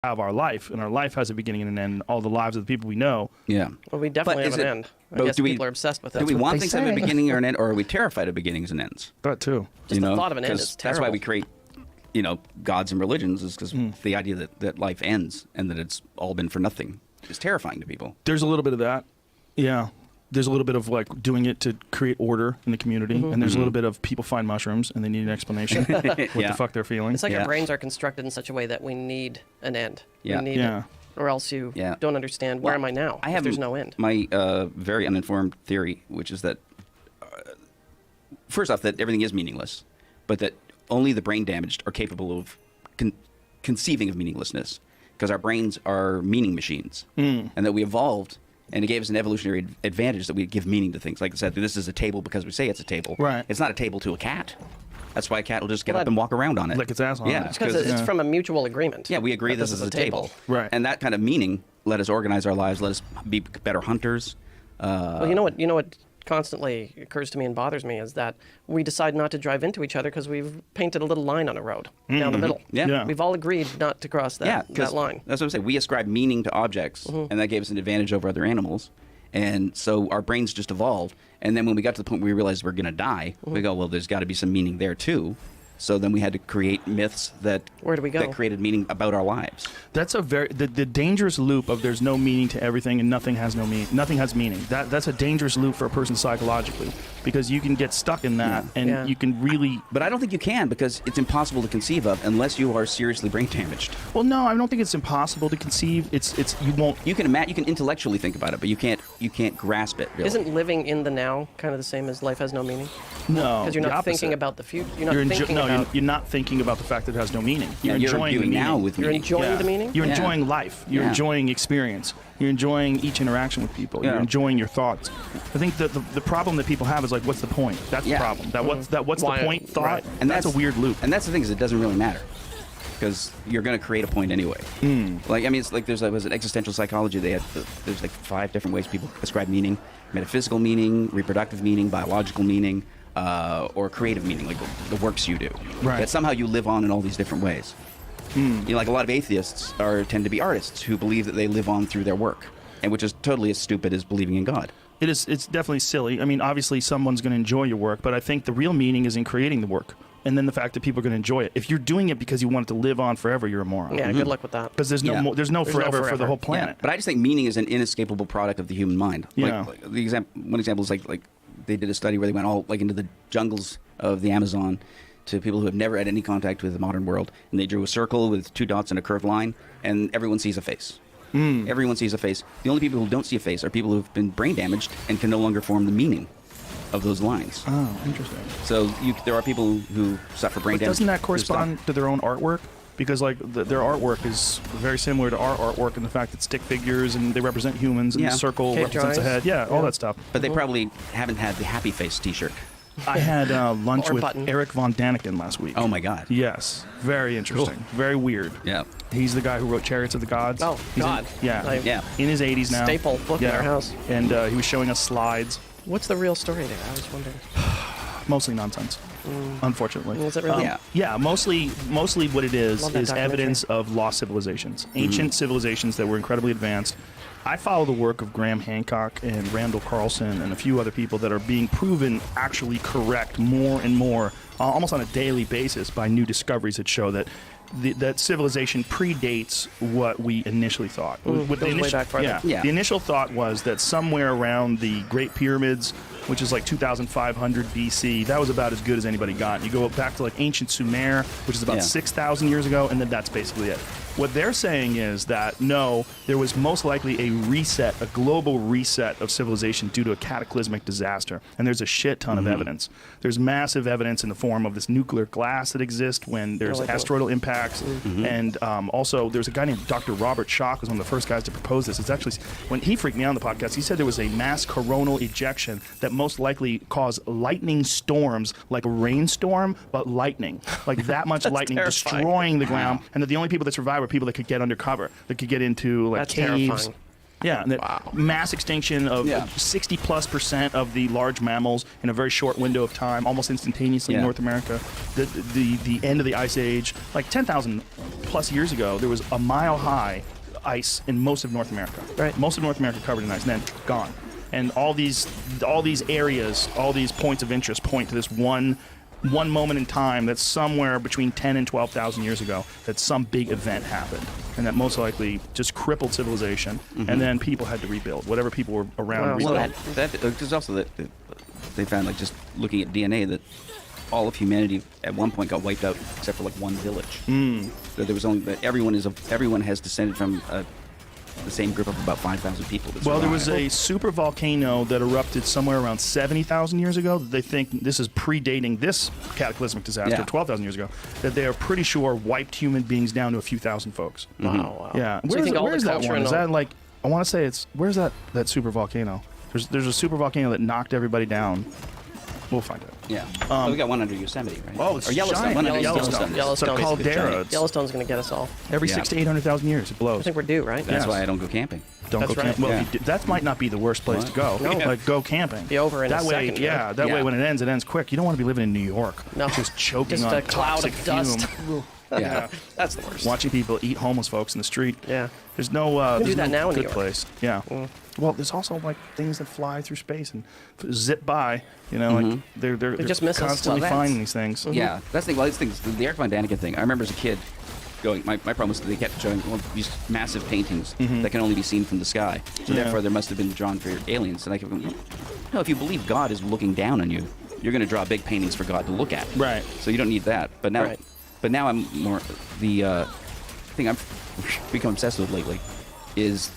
have our life, and our life has a beginning and an end. All the lives of the people we know. Yeah. Well, we definitely have an end. I guess people are obsessed with it. Do we want they things to have a say. beginning or an end, or are we terrified of beginnings and ends? That too. Just the thought of an end 'Cause is that's why terrible. we create, gods and religions, is because the idea that life ends and that it's all been for nothing is terrifying to people. There's a little bit of that. Yeah. There's a little bit of like doing it to create order in the community, and there's a little bit of people find mushrooms and they need an explanation what the fuck they're feeling. It's like our brains are constructed in such a way that we need an end. Yeah. We need it, or else you don't understand where am I now if there's no end. My very uninformed theory, which is that, first off, that everything is meaningless, but that only the brain damaged are capable of conceiving of meaninglessness, because our brains are meaning machines, and that we evolved. And it gave us an evolutionary advantage that we give meaning to things. Like I said, this is a table because we say it's a table. Right. It's not a table to a cat. That's why a cat will just get up and walk around on it. Lick its ass on it. Yeah, Because it's from a mutual agreement. yeah, we agree this is a table. Right. And that kind of meaning let us organize our lives, let us be better hunters. Well, you know what constantly occurs to me and bothers me is that we decide not to drive into each other because we've painted a little line on a road down the middle. Yeah. We've all agreed not to cross that line. That's what I'm saying. We ascribe meaning to objects, and that gave us an advantage over other animals. And so our brains just evolved. And then when we got to the point where we realized we're going to die, we go, well, there's got to be some meaning there too. So then we had to create myths that Where do we go? that created meaning about our lives. That's a very the dangerous loop of there's no meaning to everything and nothing has no meaning. Nothing has meaning. That's a dangerous loop for a person psychologically, because you can get stuck in that and you can really. But I don't think you can, because it's impossible to conceive of unless you are seriously brain damaged. Well, no, I don't think it's impossible to conceive. It's you won't. You can intellectually think about it, but you can't grasp it. Really. Isn't living in the now kind of the same as life has no meaning? No, Because you're the not opposite. thinking about the future. You're not thinking about. You're not thinking about the fact that it has no meaning. You're you're enjoying the viewing meaning. now with You're meaning. enjoying the meaning? You're enjoying life. You're enjoying experience. You're enjoying each interaction with people. Yeah. You're enjoying your thoughts. I think that the problem that people have is like, what's the point? That's the problem. What's Why- the point thought? right. And that's a weird loop. And that's the thing, is it doesn't really matter, because you're going to create a point anyway. Like, I mean, it's like was an existential psychology. There's like 5 different ways people ascribe meaning: metaphysical meaning, reproductive meaning, biological meaning, or creative meaning, like the works you do. Right. That somehow you live on in all these different ways. Like a lot of atheists tend to be artists who believe that they live on through their work, and which is totally as stupid as believing in God. It's definitely silly. I mean, obviously someone's going to enjoy your work, but I think the real meaning is in creating the work. And then the fact that people are going to enjoy it. If you're doing it because you want it to live on forever, you're a moron. Yeah, good luck with that. Because there's no there's no forever for the whole planet. But I just think meaning is an inescapable product of the human mind. Yeah. Like one example is like they did a study where they went all like into the jungles of the Amazon to people who have never had any contact with the modern world, and they drew a circle with 2 dots and a curved line, and everyone sees a face. Everyone sees a face. The only people who don't see a face are people who've been brain damaged and can no longer form the meaning of those lines. Oh, interesting. So there are people who suffer brain But damage. doesn't that correspond to their own artwork? Because like their artwork is very similar to our artwork in the fact that stick figures and they represent humans, and the circle Cave represents a drawings. head. Yeah, all that stuff. But they probably haven't had the happy face T-shirt. I had lunch Or with button. Eric Von Daniken last week. Oh my God. Yes, very interesting, very weird. Yeah. He's the guy who wrote Chariots of the Gods. Oh, He's God. yeah, Yeah. in his 80s now. Staple book in our house. And he was showing us slides, What's the real story there? I was wondering. mostly nonsense, unfortunately. Is it really? Yeah. Mostly what it is Love that documentary. evidence of lost civilizations, ancient civilizations that were incredibly advanced. I follow the work of Graham Hancock and Randall Carlson and a few other people that are being proven actually correct more and more, almost on a daily basis, by new discoveries that show that that civilization predates what we initially thought. Goes way back farther. Yeah. The initial thought was that somewhere around the Great Pyramids, which is like 2,500 BC, that was about as good as anybody got. You go back to like ancient Sumer, which is about 6,000 years ago, and then that's basically it. What they're saying is that, no, there was most likely a reset, a global reset of civilization due to a cataclysmic disaster. And there's a shit ton of evidence. There's massive evidence in the form of this nuclear glass that exists when there's asteroidal impacts. And also, there's a guy named Dr. Robert Schoch, who's one of the first guys to propose this. It's actually, when he freaked me out on the podcast, he said there was a mass coronal ejection that most likely caused lightning storms, like a rainstorm, but lightning. Like that much lightning terrifying. destroying the ground. And that the only people that survived were people that could get undercover, that could get into like That's caves. terrifying. Yeah, and mass extinction of Yeah. 60+% of the large mammals in a very short window of time, almost instantaneously in Yeah. North America. The end of the ice age, like 10,000 plus years ago, there was a mile high ice in most of North America. Right. Most of North America covered in ice, and then gone. And all these areas, all these points of interest point to this one moment in time that's somewhere between 10 and 12,000 years ago that some big event happened, and that most likely just crippled civilization, and then people had to rebuild whatever people were around. Wow. rebuild. There's also that they found, like, just looking at DNA, that all of humanity at one point got wiped out except for like one village. That there was only that everyone has descended from the same group of about 5,000 people. That Well, there was survived. a super volcano that erupted somewhere around 70,000 years ago. They think this is predating this cataclysmic disaster Yeah. 12,000 years ago. That they are pretty sure wiped human beings down to a few thousand folks. Wow. Yeah. So you think all the where's that culture one? and Is all- that like? I want to say it's. Where's that super volcano? There's a super volcano that knocked everybody down. We'll find out. Yeah. Well, we got one under Yosemite, right? Oh, it's or Yellowstone. giant. One under Yellowstone. Yellowstone. It's a basically caldera. giant. It's Yellowstone's going to get us all. every Yeah. 600 to 800,000 years it blows. I think we're due, right? That's Yes. why I don't go camping. Don't That's go right. camping. Well, Yeah. if you that might not be the worst place to go. No. Like, go camping. Be over in a that way, second, yeah. yeah. That way, Yeah. when it ends quick. You don't want to be living in New York. No. Just choking Just on a cloud toxic of dust. fume. Yeah. That's the worst. Watching people eat homeless folks in the street. Yeah. There's no. do There's that no now in good New York. place. Yeah. Well, there's also like things that fly through space and zip by. You know, like they're just miss us. constantly Well, that's- finding these things. Yeah, that's the thing. Well, these things, the Eric von Daniken thing. I remember as a kid going. My problem was that they kept showing these massive paintings that can only be seen from the sky. So Yeah. therefore, there must have been drawn for aliens. And I kept going, no, if you believe God is looking down on you, you're going to draw big paintings for God to look at. Right. So you don't need that. But now, Right. I'm more the thing I've become obsessed with lately is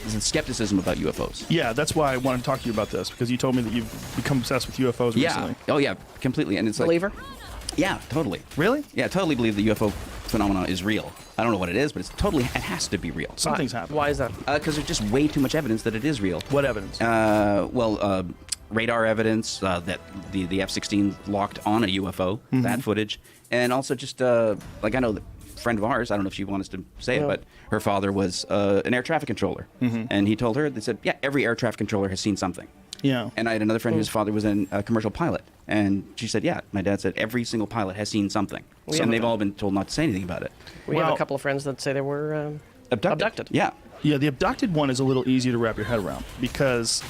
the skepticism about UFOs. Yeah, that's why I wanted to talk to you about this, because you told me that you've become obsessed with UFOs Yeah. recently. Oh yeah, completely. And it's like, Believer? yeah, totally. Really? Yeah, I totally believe the UFO phenomenon is real. I don't know what it is, but it has to be real. Something's happening. Why is that? Because there's just way too much evidence that it is real. What evidence? Radar evidence that the F-16 locked on a UFO, that footage, and also just like I know that a friend of ours, I don't know if she wants us to say it, No. but her father was an air traffic controller, and he told her, they said, yeah, every air traffic controller has seen something. Yeah. And I had another friend whose father was a commercial pilot, and she said, yeah, my dad said every single pilot has seen something, have and they've a- all been told not to say anything about it. We have Well- a couple of friends that say they were Abducted. Yeah. Yeah, the abducted one is a little easier to wrap your head around, because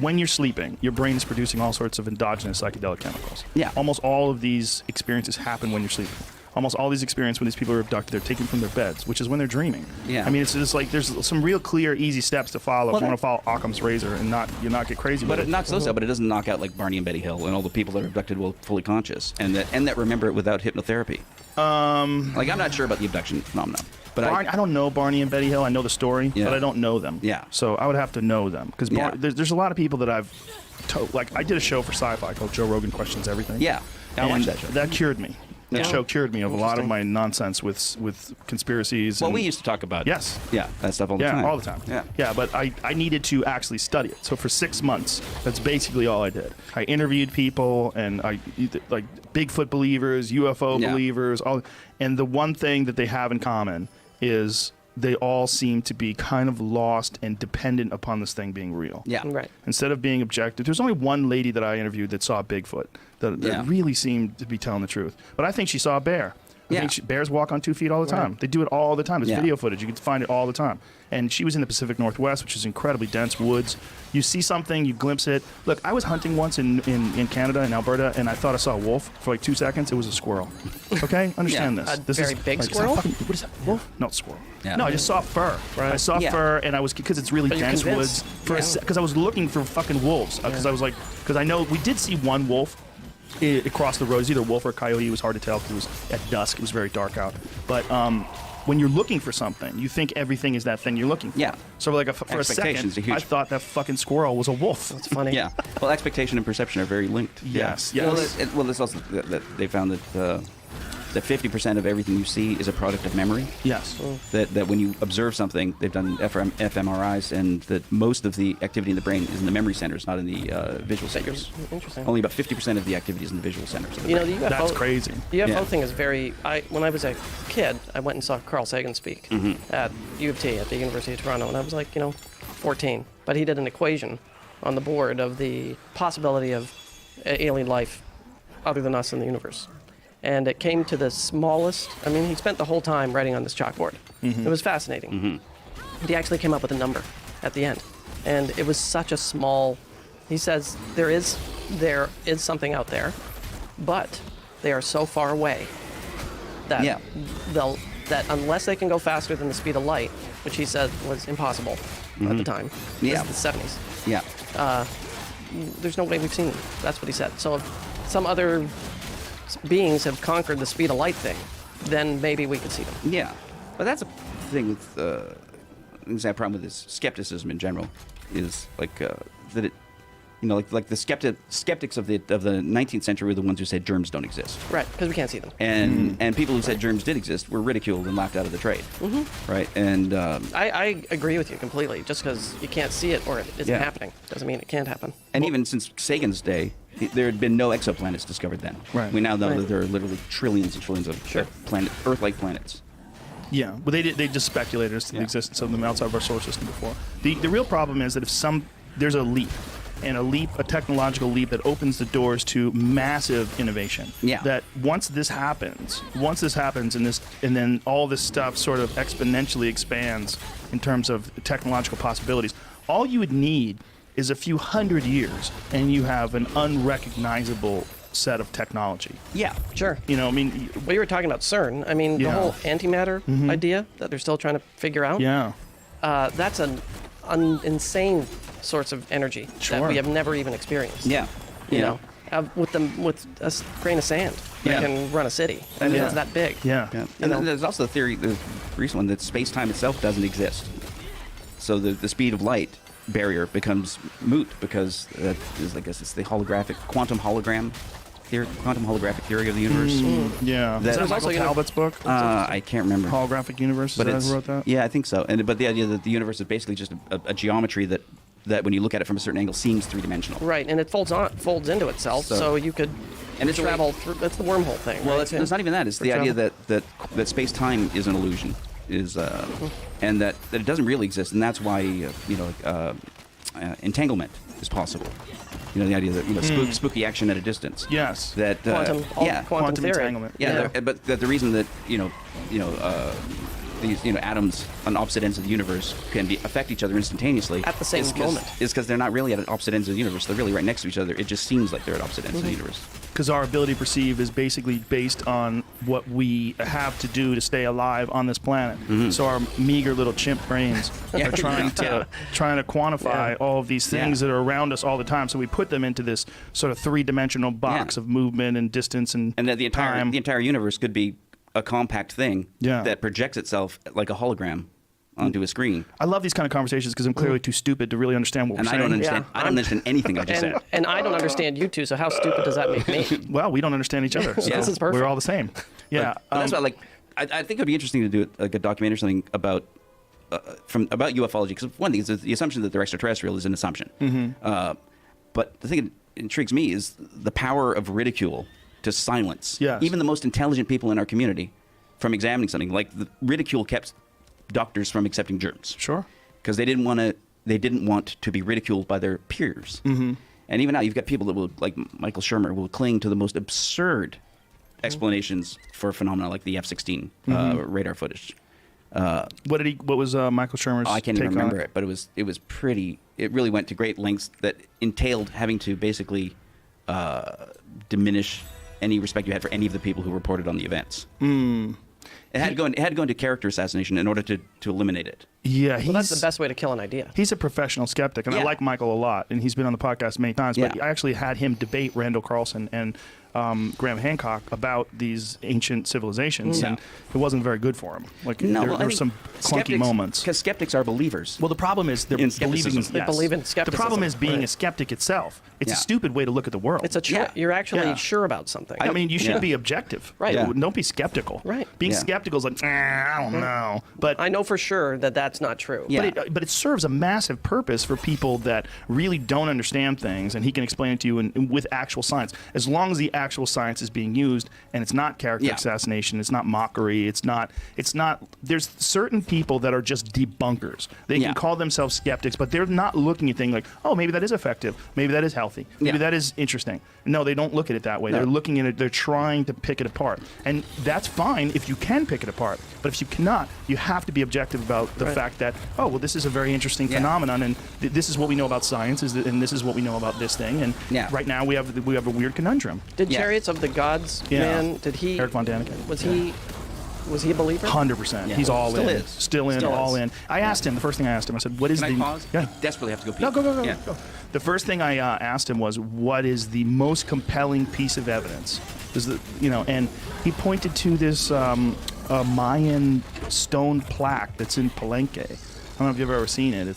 when you're sleeping, your brain is producing all sorts of endogenous psychedelic chemicals. Yeah. Almost all of these experiences happen when you're sleeping. Almost all these experiences when these people are abducted, they're taken from their beds, which is when they're dreaming. Yeah. I mean, it's just like there's some real clear, easy steps to follow if Well, you want that- to follow Occam's razor and not get crazy But with it knocks those out, but it doesn't knock out like Barney and Betty Hill and all the people that are abducted while fully conscious and that remember it without hypnotherapy. Like I'm not sure about the abduction phenomenon, but I don't know Barney and Betty Hill. I know the story, Yeah. but I don't know them. Yeah. So I would have to know them, because Yeah. there's a lot of people that I've like I did a show for Sci-Fi called Joe Rogan Questions Everything. yeah, I watched And that show. that cured me. That Yeah. show cured me of a lot of my nonsense with conspiracies. Well, and, we used to talk about Yes. that stuff all the Yeah, time. all the time. Yeah. But I needed to actually study it. So for 6 months, that's basically all I did. I interviewed people, and like Bigfoot believers, UFO Yeah. believers, and the one thing that they have in common is they all seem to be kind of lost and dependent upon this thing being real. Yeah. right. Instead of being objective, there's only one lady that I interviewed that saw Bigfoot that Yeah. really seemed to be telling the truth. But I think she saw a bear. I Yeah. think bears walk on 2 feet all the time. They do it all the time. There's Yeah. video footage. You can find it all the time. And she was in the Pacific Northwest, which is incredibly dense woods. You see something, you glimpse it. Look, I was hunting once in Canada, in Alberta, and I thought I saw a wolf for like 2 seconds. It was a squirrel. Okay? Understand Yeah. this. A This very is, big like, is that squirrel? fucking- what is that? Wolf? No, squirrel. Yeah. No, I just saw fur. Right. I saw Yeah. fur, and I was, because it's really But you're dense convinced. woods, Yeah. because I was looking for fucking wolves. Because I was like, because I know we did see one wolf across the road. It was either a wolf or a coyote. It was hard to tell because it was at dusk. It was very dark out. But when you're looking for something, you think everything is that thing you're looking for. Yeah. So like for a second, Expectations are huge. I thought that fucking squirrel was a wolf. That's funny. Yeah. Well, expectation and perception are very linked. Yes, Yeah. yes. Well, there's also that they found that that 50% of everything you see is a product of memory. Yes. That when you observe something, they've done fMRIs, and that most of the activity in the brain is in the memory centers, not in the visual centers. Interesting. Only about 50% of the activity is in the visual centers of the You know, brain. the UFO, That's crazy. The UFO Yeah. thing is very. When I was a kid, I went and saw Carl Sagan speak at U of T at the University of Toronto, and I was like, 14. But he did an equation on the board of the possibility of alien life other than us in the universe. And it came to the smallest. I mean, he spent the whole time writing on this chalkboard. It was fascinating. He actually came up with a number at the end, and it was such a small. He says there is something out there, but they are so far away that Yeah. that unless they can go faster than the speed of light, which he said was impossible at the time. Yeah. This is the 70s. Yeah. There's no way we've seen them. That's what he said. So if some other beings have conquered the speed of light thing, then maybe we could see them. Yeah, but that's a thing with that problem with this skepticism in general is like that it, like the skeptics of the 19th century were the ones who said germs don't exist, Right, because we can't see them. and people who said germs did exist were ridiculed and laughed out of the trade, right? And I agree with you completely. Just because you can't see it or it isn't Yeah. happening doesn't mean it can't happen. even since Sagan's day, there had been no exoplanets discovered then. Right. We now know Right. that there are literally trillions and trillions of Earth-like planets. Yeah, but they just speculated as to the Yeah. existence of them outside of our solar system before. The real problem is that there's a leap, a technological leap that opens the doors to massive innovation. Yeah. That once this happens, and then all this stuff sort of exponentially expands in terms of technological possibilities. All you would need is a few hundred years, and you have an unrecognizable set of technology. Yeah, sure. I mean, Well, you were talking about CERN. I mean, the Yeah. whole antimatter idea that they're still trying to figure out. yeah. That's an insane source of energy Sure. that we have never even experienced. Yeah. You know, with a grain of sand Yeah. that can run a city. I mean, Yeah. it's that big. Yeah. Yeah. You And know. then there's also the theory, the recent one, that space-time itself doesn't exist. So the speed of light barrier becomes moot because I guess it's the quantum holographic theory of the universe. Yeah. That- Is that There's also Michael gonna- Talbot's book? I can't remember. Holographic Universe? But Is that it's, who wrote that? yeah, I think so. But the idea that the universe is basically just a geometry that when you look at it from a certain angle seems three-dimensional. Right, and it folds into itself, So- so you could And it's travel through. That's the wormhole thing. Well, right? it's not even that. It's the For idea travel. that space-time is an illusion, and that it doesn't really exist, and that's why entanglement is possible. The idea that spooky action at a distance. Yes. That quantum Quantum theory. entanglement. yeah, but that the reason that these atoms on opposite ends of the universe can affect each other instantaneously At the same moment. is because they're not really at opposite ends of the universe. They're really right next to each other. It just seems like they're at opposite ends of the universe. Because our ability to perceive is basically based on what we have to do to stay alive on this planet. So our meager little chimp brains Yeah. are trying to quantify Yeah. all of these things Yeah. that are around us all the time. So we put them into this sort of three-dimensional box Yeah. of movement and distance and And that the time. entire universe could be a compact thing Yeah. that projects itself like a hologram onto a screen. I love these kind of conversations because I'm clearly too stupid to really understand what And we're I saying. don't understand. Yeah. I don't understand anything I just said. And I don't understand you two, so how stupid does that make me? Well, we don't understand each other. So This is perfect. We're all the same. Yeah. But that's why, I think it would be interesting to do like a documentary or something about about ufology, because one thing is the assumption that they're extraterrestrial is an assumption. But the thing that intrigues me is the power of ridicule to silence Yes. even the most intelligent people in our community from examining something. Like the ridicule kept doctors from accepting germs. Sure. Because they didn't want to be ridiculed by their peers. And even now, you've got people that will, like Michael Shermer, will cling to the most absurd explanations for phenomena like the F-16 radar footage. What was Michael Shermer's I can't take even on remember it, but it was pretty. It really went to great lengths that entailed having to basically diminish any respect you had for any of the people who reported on the events. It had to go into character assassination in order to eliminate it. Yeah, Well, that's the best way to kill an idea. He's a professional skeptic, and I Yeah. like Michael a lot, and he's been on the podcast many times. But Yeah. I actually had him debate Randall Carlson, and Graham Hancock about these ancient civilizations, and it wasn't very good for him. Like there were some clunky moments. Because skeptics are believers. Well, the problem is they're believing. They believe in skepticism. The problem is being right. a skeptic itself. It's a stupid way to look at the world. It's a you're actually sure about something. I mean, you should be objective. Right. Yeah. Don't be skeptical. Right. Being skeptical is like, I don't know. But I know for sure that that's not true. Yeah. but it serves a massive purpose for people that really don't understand things, and he can explain it to you with actual science. As long as the actual science is being used, and it's not character assassination, it's not mockery, it's not. There's certain people that are just debunkers. They can call themselves skeptics, but they're not looking at things like, oh, maybe that is effective, maybe that is healthy, maybe that is interesting. No, they don't look at it that way. No. They're looking at it. They're trying to pick it apart, and that's fine if you can pick it apart. But if you cannot, you have to be objective about the fact that, oh, well, this is a very interesting phenomenon, and this is what we know about science, and this is what we know about this thing, and right now we have a weird conundrum. Did Chariots of the Gods man? Did he? Eric Von Daniken. Was he a believer? 100%. Yeah. He's all Still in. is. Still in. Still all is. in. I asked him. The first thing I asked him, I said, "What is Can the?" I pause? Yeah. I desperately have to go pee. No, go. Yeah. The first thing I asked him was, "What is the most compelling piece of evidence?" And he pointed to this Mayan stone plaque that's in Palenque. I don't know if you've ever seen it.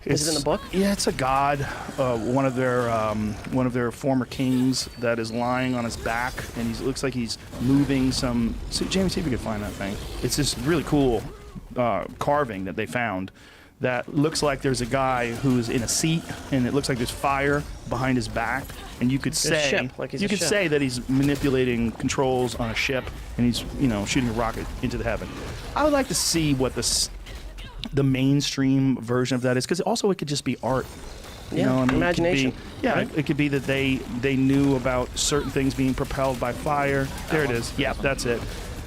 Is it in the book? Yeah, it's a god, one of their former kings that is lying on his back, and he looks like he's moving some. Jamie, see if you can find that thing. It's this really cool carving that they found that looks like there's a guy who's in a seat, and it looks like there's fire behind his back, and you could say say that he's manipulating controls on a ship, and he's shooting a rocket into the heaven. I would like to see what the mainstream version of that is, because also it could just be art. Imagination. It could be that they knew about certain things being propelled by fire. There it is. Yeah, that's it.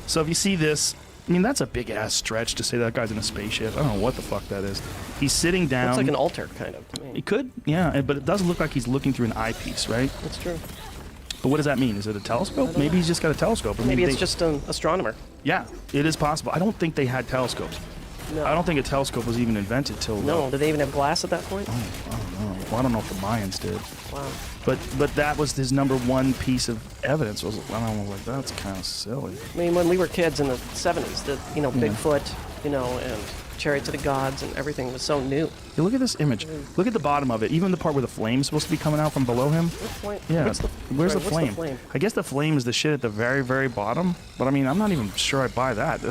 So if you see this, I mean, that's a big ass stretch to say that guy's in a spaceship. I don't know what the fuck that is. He's sitting down. Looks like an altar, kind of. It could, but it doesn't look like he's looking through an eyepiece, right? That's true. But what does that mean? Is it a telescope? Maybe he's just got a telescope. Or maybe it's just an astronomer. Yeah, it is possible. I don't think they had telescopes. No. I don't think a telescope was even invented till. No, did they even have glass at that point? I don't know. Well, I don't know if the Mayans did. Wow. But that was his number one piece of evidence. Was that's kind of silly. I mean, when we were kids in the 70s, Bigfoot, and Chariots of the Gods and everything was so new. Yeah, look at this image. Look at the bottom of it. Even the part where the flame's supposed to be coming out from below him. Yeah. Where's the flame? I guess the flame is the shit at the very, very bottom. But I mean, I'm not even sure I buy that.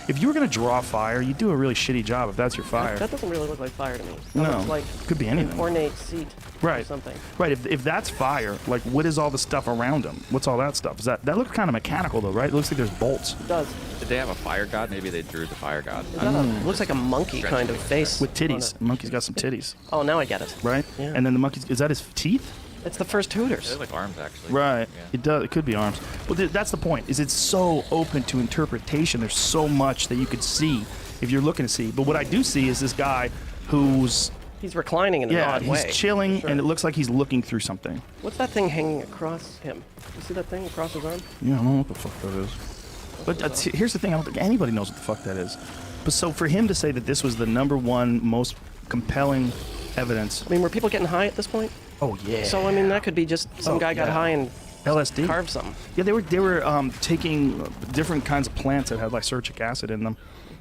If you were going to draw fire, you do a really shitty job if that's your fire. That doesn't really look like fire to me. No. Looks like could be anything. An ornate seat. Right. Or something. Right. If that's fire, like, what is all the stuff around him? What's all that stuff? That looks kind of mechanical though, right? It looks like there's bolts. It does. Did they have a fire god? Maybe they drew the fire god. It looks like a monkey kind of face. With titties. Monkey's got some titties. Oh, now I get it. Right? Yeah. And then the monkey's, is that his teeth? It's the first Hooters. They look like arms, actually. Right. Yeah. It does. It could be arms. But that's the point. Is it's so open to interpretation. There's so much that you could see if you're looking to see. But what I do see is this guy who's he's reclining in an odd way. He's chilling, sure. And it looks like he's looking through something. What's that thing hanging across him? You see that thing across his arm? Yeah, I don't know what the fuck that is. But here's the thing. I don't think anybody knows what the fuck that is. But so for him to say that this was the number one most compelling evidence. I mean, were people getting high at this point? Oh yeah. So I mean, that could be just some guy got high and LSD carved something. Yeah, they were taking different kinds of plants that had lysergic acid in them.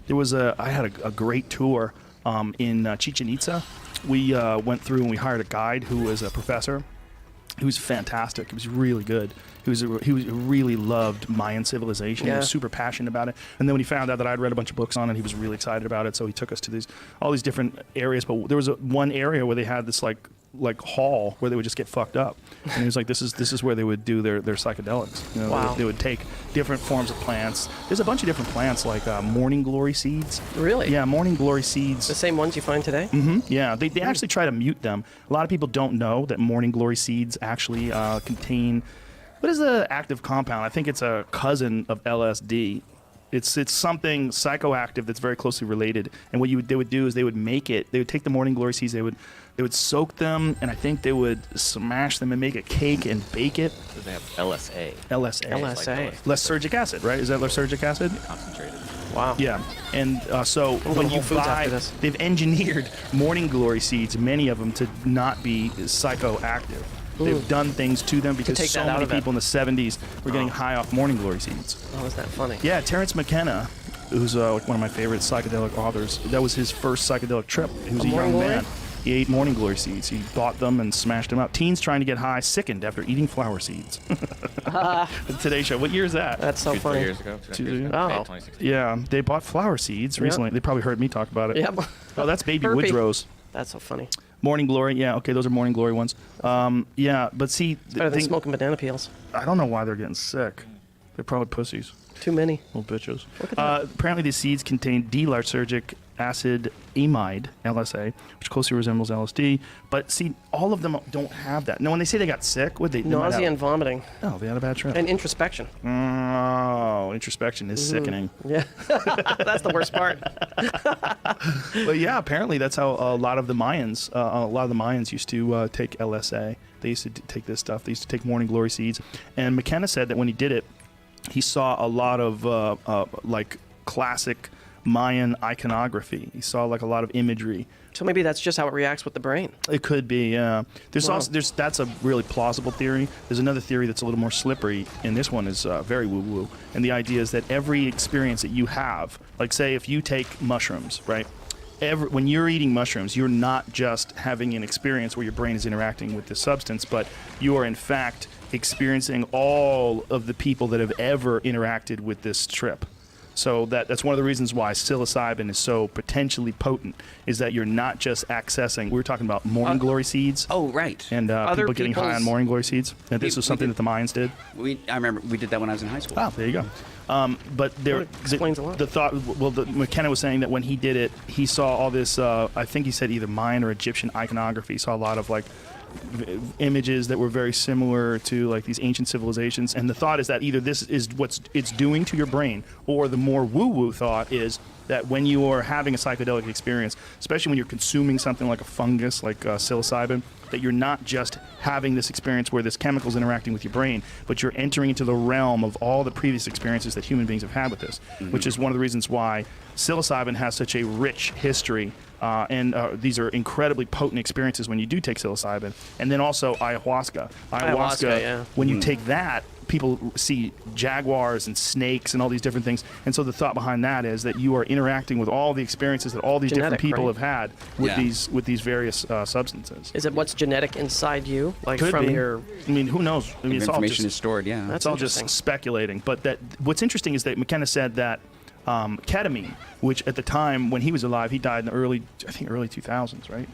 I had a great tour in Chichen Itza. We went through and we hired a guide who was a professor. He was fantastic. He was really good. He really loved Mayan civilization. Yeah. He was super passionate about it. And then when he found out that I'd read a bunch of books on it, he was really excited about it. So he took us to all these different areas. But there was one area where they had this like hall where they would just get fucked up. And he was like, this is where they would do their psychedelics. Wow. They would take different forms of plants. There's a bunch of different plants like morning glory seeds. Really? Yeah, morning glory seeds. The same ones you find today? Mm-hmm. Yeah, they actually try to mute them. A lot of people don't know that morning glory seeds actually contain, what is the active compound? I think it's a cousin of LSD. It's something psychoactive that's very closely related. And what they would do is they would take the morning glory seeds, they would soak them, and I think they would smash them and make a cake and bake it. So they have LSA. LSA. LSA. Lysergic acid, right? Is that lysergic acid? Concentrated. Wow. Yeah, and so I'm when going you Whole Foods buy, after this. they've engineered morning glory seeds, many of them, to not be psychoactive. They've done things to them because take so that out many of it. people in the 70s were getting high off morning glory seeds. Oh, is that funny? Yeah, Terrence McKenna, who's like one of my favorite psychedelic authors, that was his first psychedelic trip. He was a young morning glory? man. He ate morning glory seeds. He bought them and smashed them up. Teens trying to get high sickened after eating flower seeds. The Today Show. What year is that? That's so 3 funny. years ago. 2 years ago? Oh. May 2016. Yeah, they bought flower seeds recently. They probably heard me talk about it. Yep. Oh, that's Baby Herpy. Woodrow's. That's so funny. Morning Glory, yeah, okay, those are Morning Glory ones. Yeah, but see, Better than smoking banana peels. I don't know why they're getting sick. They're probably pussies, Too many. little bitches. Look at that. Apparently, these seeds contain D-lysergic acid amide, LSA, which closely resembles LSD. But see, all of them don't have that. Now, when they say they got sick, what they might Nausea have- and vomiting. Oh, they had a bad trip. And introspection. Oh, introspection is sickening. Yeah. That's the worst part. But yeah, apparently that's how a lot of the Mayans used to take LSA. They used to take this stuff. They used to take morning glory seeds. And McKenna said that when he did it, he saw a lot of like classic Mayan iconography. He saw like a lot of imagery. So maybe that's just how it reacts with the brain. It could be, yeah. There's Wow. also that's a really plausible theory. There's another theory that's a little more slippery, and this one is very woo-woo. And the idea is that every experience that you have, like say if you take mushrooms, right? When you're eating mushrooms, you're not just having an experience where your brain is interacting with the substance, but you are in fact experiencing all of the people that have ever interacted with this trip. So that's one of the reasons why psilocybin is so potentially potent, is that you're not just accessing, we were talking about morning glory seeds. Oh, right. And Other people getting high on people's- morning glory seeds. And this We was something did- that the Mayans did. I remember we did that when I was in high school. Wow, there you go. But there, That explains a lot. The thought, well, McKenna was saying that when he did it, he saw all this, I think he said either Mayan or Egyptian iconography. He saw a lot of like images that were very similar to like these ancient civilizations. And the thought is that either this is what it's doing to your brain, or the more woo-woo thought is that when you are having a psychedelic experience, especially when you're consuming something like a fungus, like psilocybin, that you're not just having this experience where this chemical is interacting with your brain, but you're entering into the realm of all the previous experiences that human beings have had with this, which is one of the reasons why psilocybin has such a rich history. And these are incredibly potent experiences when you do take psilocybin. And then also ayahuasca. Ayahuasca, yeah. When you take that, people see jaguars and snakes and all these different things. And so the thought behind that is that you are interacting with all the experiences that all these different Genetic, people right? have had with Yeah. these various substances. Is it what's genetic inside you? Like Could from be. your... I mean, who knows? I mean, it's all Information just is stored, yeah. That's it's all just interesting. speculating. But that what's interesting is that McKenna said that ketamine, which at the time when he was alive, he died in the early 2000s, right?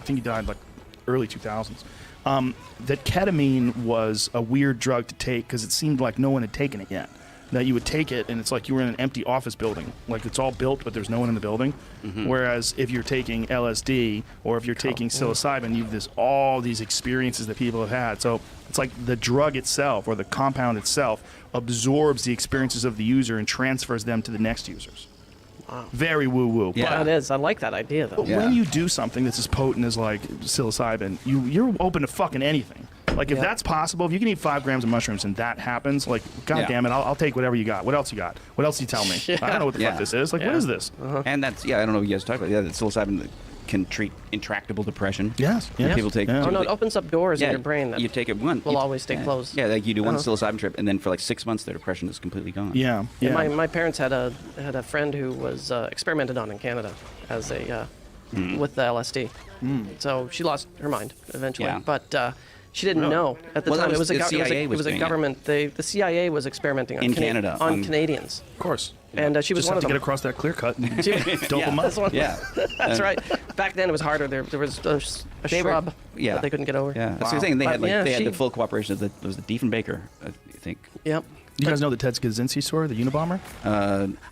I think he died like early 2000s. That ketamine was a weird drug to take because it seemed like no one had taken it yet. That you would take it and it's like you were in an empty office building, like it's all built but there's no one in the building. Whereas if you're taking LSD or if you're taking psilocybin, you've all these experiences that people have had. So it's like the drug itself or the compound itself absorbs the experiences of the user and transfers them to the next users. Wow. Very woo-woo. Yeah. That is. I like that idea, though. But Yeah. when you do something that's as potent as like psilocybin, you're open to fucking anything. Like if Yeah. that's possible, if you can eat 5 grams of mushrooms and that happens, like god Yeah. damn it, I'll take whatever you got. What else you got? What else do you tell me? I don't know what the Yeah. fuck this is. Like what Yeah. is this? And that's, I don't know what you guys talked about. Yeah, that psilocybin can treat intractable depression. Yes. Yes. People take. Yeah. Oh, no, it opens up doors in Yeah, your brain that you take it one. will you- always stay yeah. closed. Yeah, like you do one Uh-huh. psilocybin trip, and then for like 6 months, their depression is completely gone. Yeah. Yeah. My parents had a friend who was experimented on in Canada as a with the LSD. So she lost her mind eventually, Yeah. but she didn't know at the Well, that time. was- the CIA it was was a doing it. government. The CIA was experimenting on In Canada, on on- Canadians, of course. and she was Just one have of to them. get across that clear cut and She- dope Yeah. them up. That's one. Yeah. That's And right. Back then it was harder. There was a They were- shrub yeah. that they couldn't get over. Yeah, that's Wow. the thing. They But had like yeah, they had she- the full cooperation of it was the Diefenbaker, I think. Yep. You guys know the Ted Kaczynski story, the Unabomber?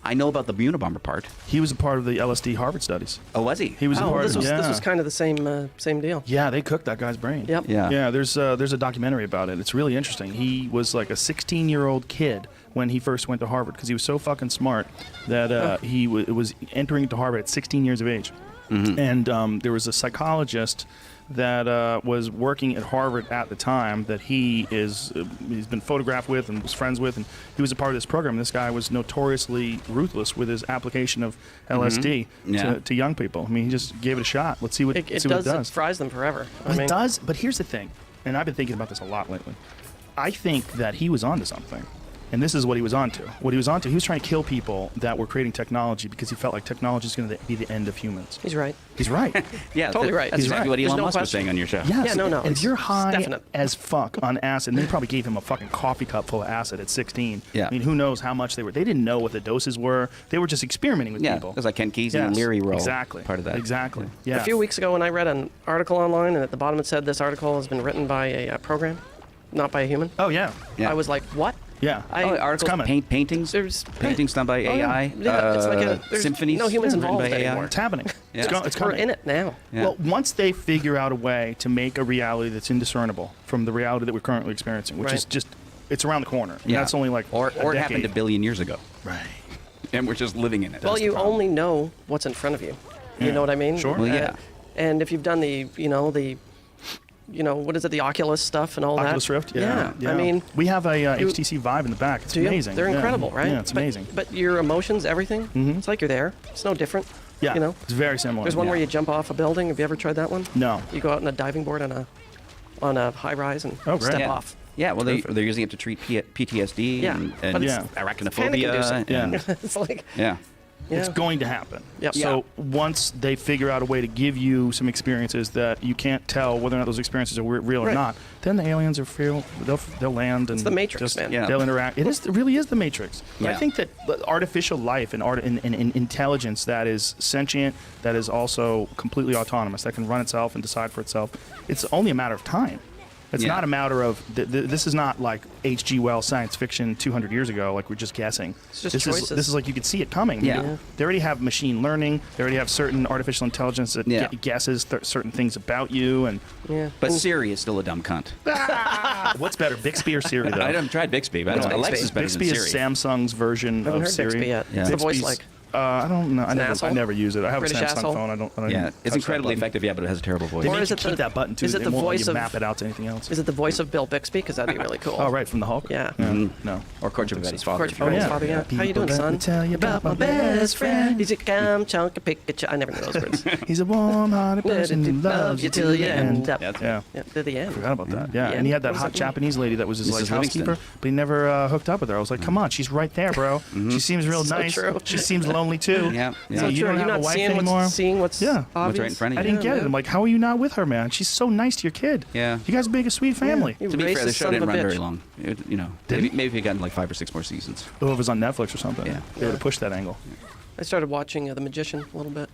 I know about the Unabomber part. He was a part of the LSD Harvard studies. Oh, was he? He was a Oh, part this of was yeah. this was kind of the same deal. Yeah, they cooked that guy's brain. Yep. Yeah. Yeah, there's a documentary about it. It's really interesting. He was like a 16-year-old kid when he first went to Harvard because he was so fucking smart that he was entering into Harvard at 16 years of age. And there was a psychologist that was working at Harvard at the time that he's been photographed with and was friends with, and he was a part of this program. This guy was notoriously ruthless with his application of LSD Yeah. to young people. I mean, he just gave it a shot. Let's see what It see what does. it It does. fries them forever. Well, it does, but here's the thing. and I've been thinking about this a lot lately. I think that he was onto something. And this is what he was onto. He was trying to kill people that were creating technology because he felt like technology is going to be the end of humans. He's right. He's right. Yeah, Totally right. That's He's exactly right. what There's Elon no Musk was question. saying on your show. Yes. Yeah, no. And It's you're high definite. as fuck on acid. And they probably gave him a fucking coffee cup full of acid at 16. Yeah. I mean, who knows how much they were. They didn't know what the doses were. They were just experimenting with Yeah, people. it was like Ken Kesey and Yes, Leary role. Exactly. Part of that. Exactly. Yeah. A few weeks ago when I read an article online, and at the bottom it said this article has been written by a program, not by a human. Oh, yeah. Yeah. I was like, what? Yeah. Articles, coming. paintings, There's paintings done by AI, Yeah, it's like there's symphonies, no humans written involved by AI. anymore. It's happening. Yeah. It's We're coming. in it now. Yeah. Well, once they figure out a way to make a reality that's indiscernible from the reality that we're currently experiencing, which Right. is just, it's around the corner. And Yeah. that's only like or a it happened decade. a billion years ago, Right. and we're just living in it. Well, the you problem. only know what's in front of you. Yeah. You know what I mean? Sure. Well, yeah. And if you've done what is it, the Oculus stuff and all that? Oculus Rift? Yeah. I mean, we have a HTC Vive in the back. It's do you? amazing. They're Yeah. incredible, right? Yeah, it's amazing. But your emotions, everything, it's like you're there. It's no different. Yeah, You know? it's very similar. There's one yeah. where you jump off a building. Have you ever tried that one? No. You go out on a diving board on a high rise and Oh, great. step yeah. off. Yeah, well, they're using it to treat PTSD Yeah, and but it's Yeah. arachnophobia. panic-inducing. Yeah. It's like, Yeah. It's yeah. going to happen. Yep. So once they figure out a way to give you some experiences that you can't tell whether or not those experiences are real or Right. not, then the aliens are real. They'll land and the Matrix, just, man. Yeah. they'll interact. It really is the Matrix. But I Yeah. think that artificial life and intelligence that is sentient, that is also completely autonomous, that can run itself and decide for itself, it's only a matter of time. It's Yeah. not a matter of this is not like H.G. Wells science fiction 200 years ago, like we're just guessing. It's just this choices. is like you could see it coming. Yeah. They already have machine learning. They already have certain artificial intelligence that Yeah. guesses certain things about you. And Yeah. But And Siri is still a dumb cunt. what's better, Bixby or Siri? Though? I haven't tried Bixby, but I What's don't know. Bixby? Alexa's better Bixby than is Siri. Samsung's version I haven't of heard Siri. Bixby yet. Yeah. What's the voice Bixby's- like? I don't know. an I asshole? never use it. I have British a Samsung asshole? phone. I don't Yeah, touch it's that incredibly button. effective, yeah, but it has a terrible voice. They Or make is you it keep the- that button too. is it They the won't let voice you of- map it out to anything else. Is it the voice of Bill Bixby? Because that'd be really cool. Oh, right, from the Hulk. Yeah. No. Or Courtship of Betty's father. Courtship of Betty's father, yeah. How you doing, People, let son? me tell you about my best friend. He's a cam chunk, a pick, I never knew those words. He's a warm-hearted person who loves you till the end. up. That's Yeah. Yeah, to the end. Forgot about that. Yeah, Yeah. and he had that What does hot that mean? Japanese lady that was his Mrs. like Livingston. housekeeper, but he never hooked up with her. I was like, come on, she's right there, bro. She seems real So nice. true. She seems lonely too. Yeah, yeah. So you true. don't You're have a not wife seeing anymore. what's Yeah. obvious. right in front of I you. didn't get it. man. I'm like, how are you not with her, man? She's so nice to your kid. Yeah. You guys make a sweet family. You To be fair, the racist show son of didn't a run bitch. very long. Maybe if it gotten like 5 or 6 more seasons. Oh, if it was on Netflix or something. Yeah. They would have pushed that angle. I started watching The Magician a little bit.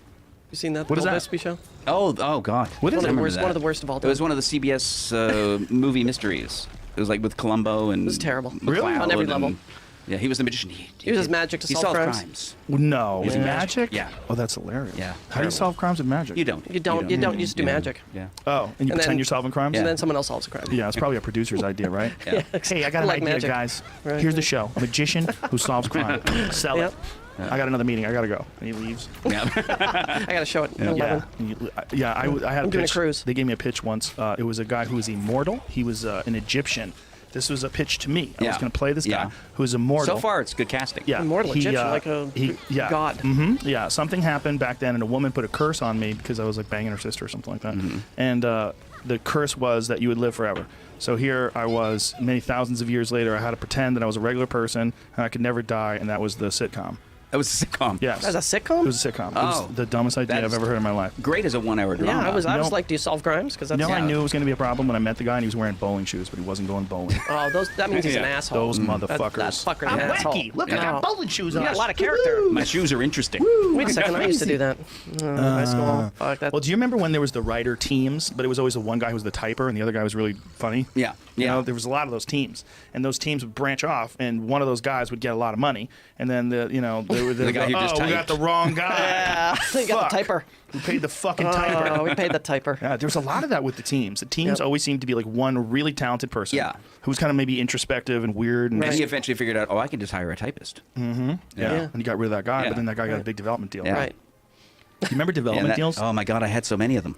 You seen that? What is Bill that? Bixby show? Oh God. What is One it? of the I worst. remember One of the that. worst of all It time. was one of the CBS movie mysteries. It was like with Columbo and. It was terrible. Really? McCloud On every and- level. Yeah, he was the magician. He was his magic to he solve solved crimes. No. Using magic? magic? Yeah. Oh, that's hilarious. Yeah. How do you Terrible. solve crimes with magic? You don't. You don't. You just do magic. Yeah. Oh, and you And pretend then- you're solving crimes? Yeah. And then someone else solves a crime. Yeah, it's probably a producer's idea, right? Yeah. Hey, I got an Like idea, magic. guys. Right. Here's the show: a magician who solves crime. Sell Yep. it. I got another meeting. I gotta go. And he leaves. Yeah. I got to show it. At 11. Yeah. I had I'm a doing a pitch. cruise. They gave me a pitch once. It was a guy who was immortal. He was an Egyptian. This was a pitch to me. I was Yeah. going to play this guy Yeah. who is immortal. So far, it's good casting. Yeah, Immortal Egyptian, like a god. Yeah, something happened back then, and a woman put a curse on me because I was like banging her sister or something like that. And the curse was that you would live forever. So here I was, many thousands of years later. I had to pretend that I was a regular person and I could never die, and that was the sitcom. That was a sitcom. Yes, That was a sitcom? It was a sitcom. It was Oh. the dumbest idea That I've is- ever heard in my life. Great as a 1-hour drama. Yeah, I was No. like, do you solve crimes? Because You that's know, I Yeah. knew it was going to be a problem when I met the guy, and he was wearing bowling shoes, but he wasn't going bowling. Oh, that means he's an Yeah. asshole. Those motherfuckers. That fucker's an asshole. Look, I got bowling shoes You got a lot of character. My shoes are interesting. Wait a second, I used to do that. High school. Fuck that. Well, do you remember when there was the writer teams, but it was always the one guy who was the typer and the other guy was really funny? Yeah, You yeah. know, there was a lot of those teams, and those teams would branch off, and one of those guys would get a lot of money, and then they were The guy who just we got typed. the wrong guy. Yeah, you got the Fuck. typer. We paid the fucking Oh, typer. we paid the typer. Yeah, there was a lot of that with the teams. The teams Yep. always seemed to be like one really talented person, Yeah. who was kind of maybe introspective and weird, and And he eventually figured out, I can just hire a typist. yeah. Yeah. and he got rid of that guy, Yeah. but then that guy got a Right. big development deal. Yeah. Right. You remember And development that- deals? Oh my God, I had so many of them.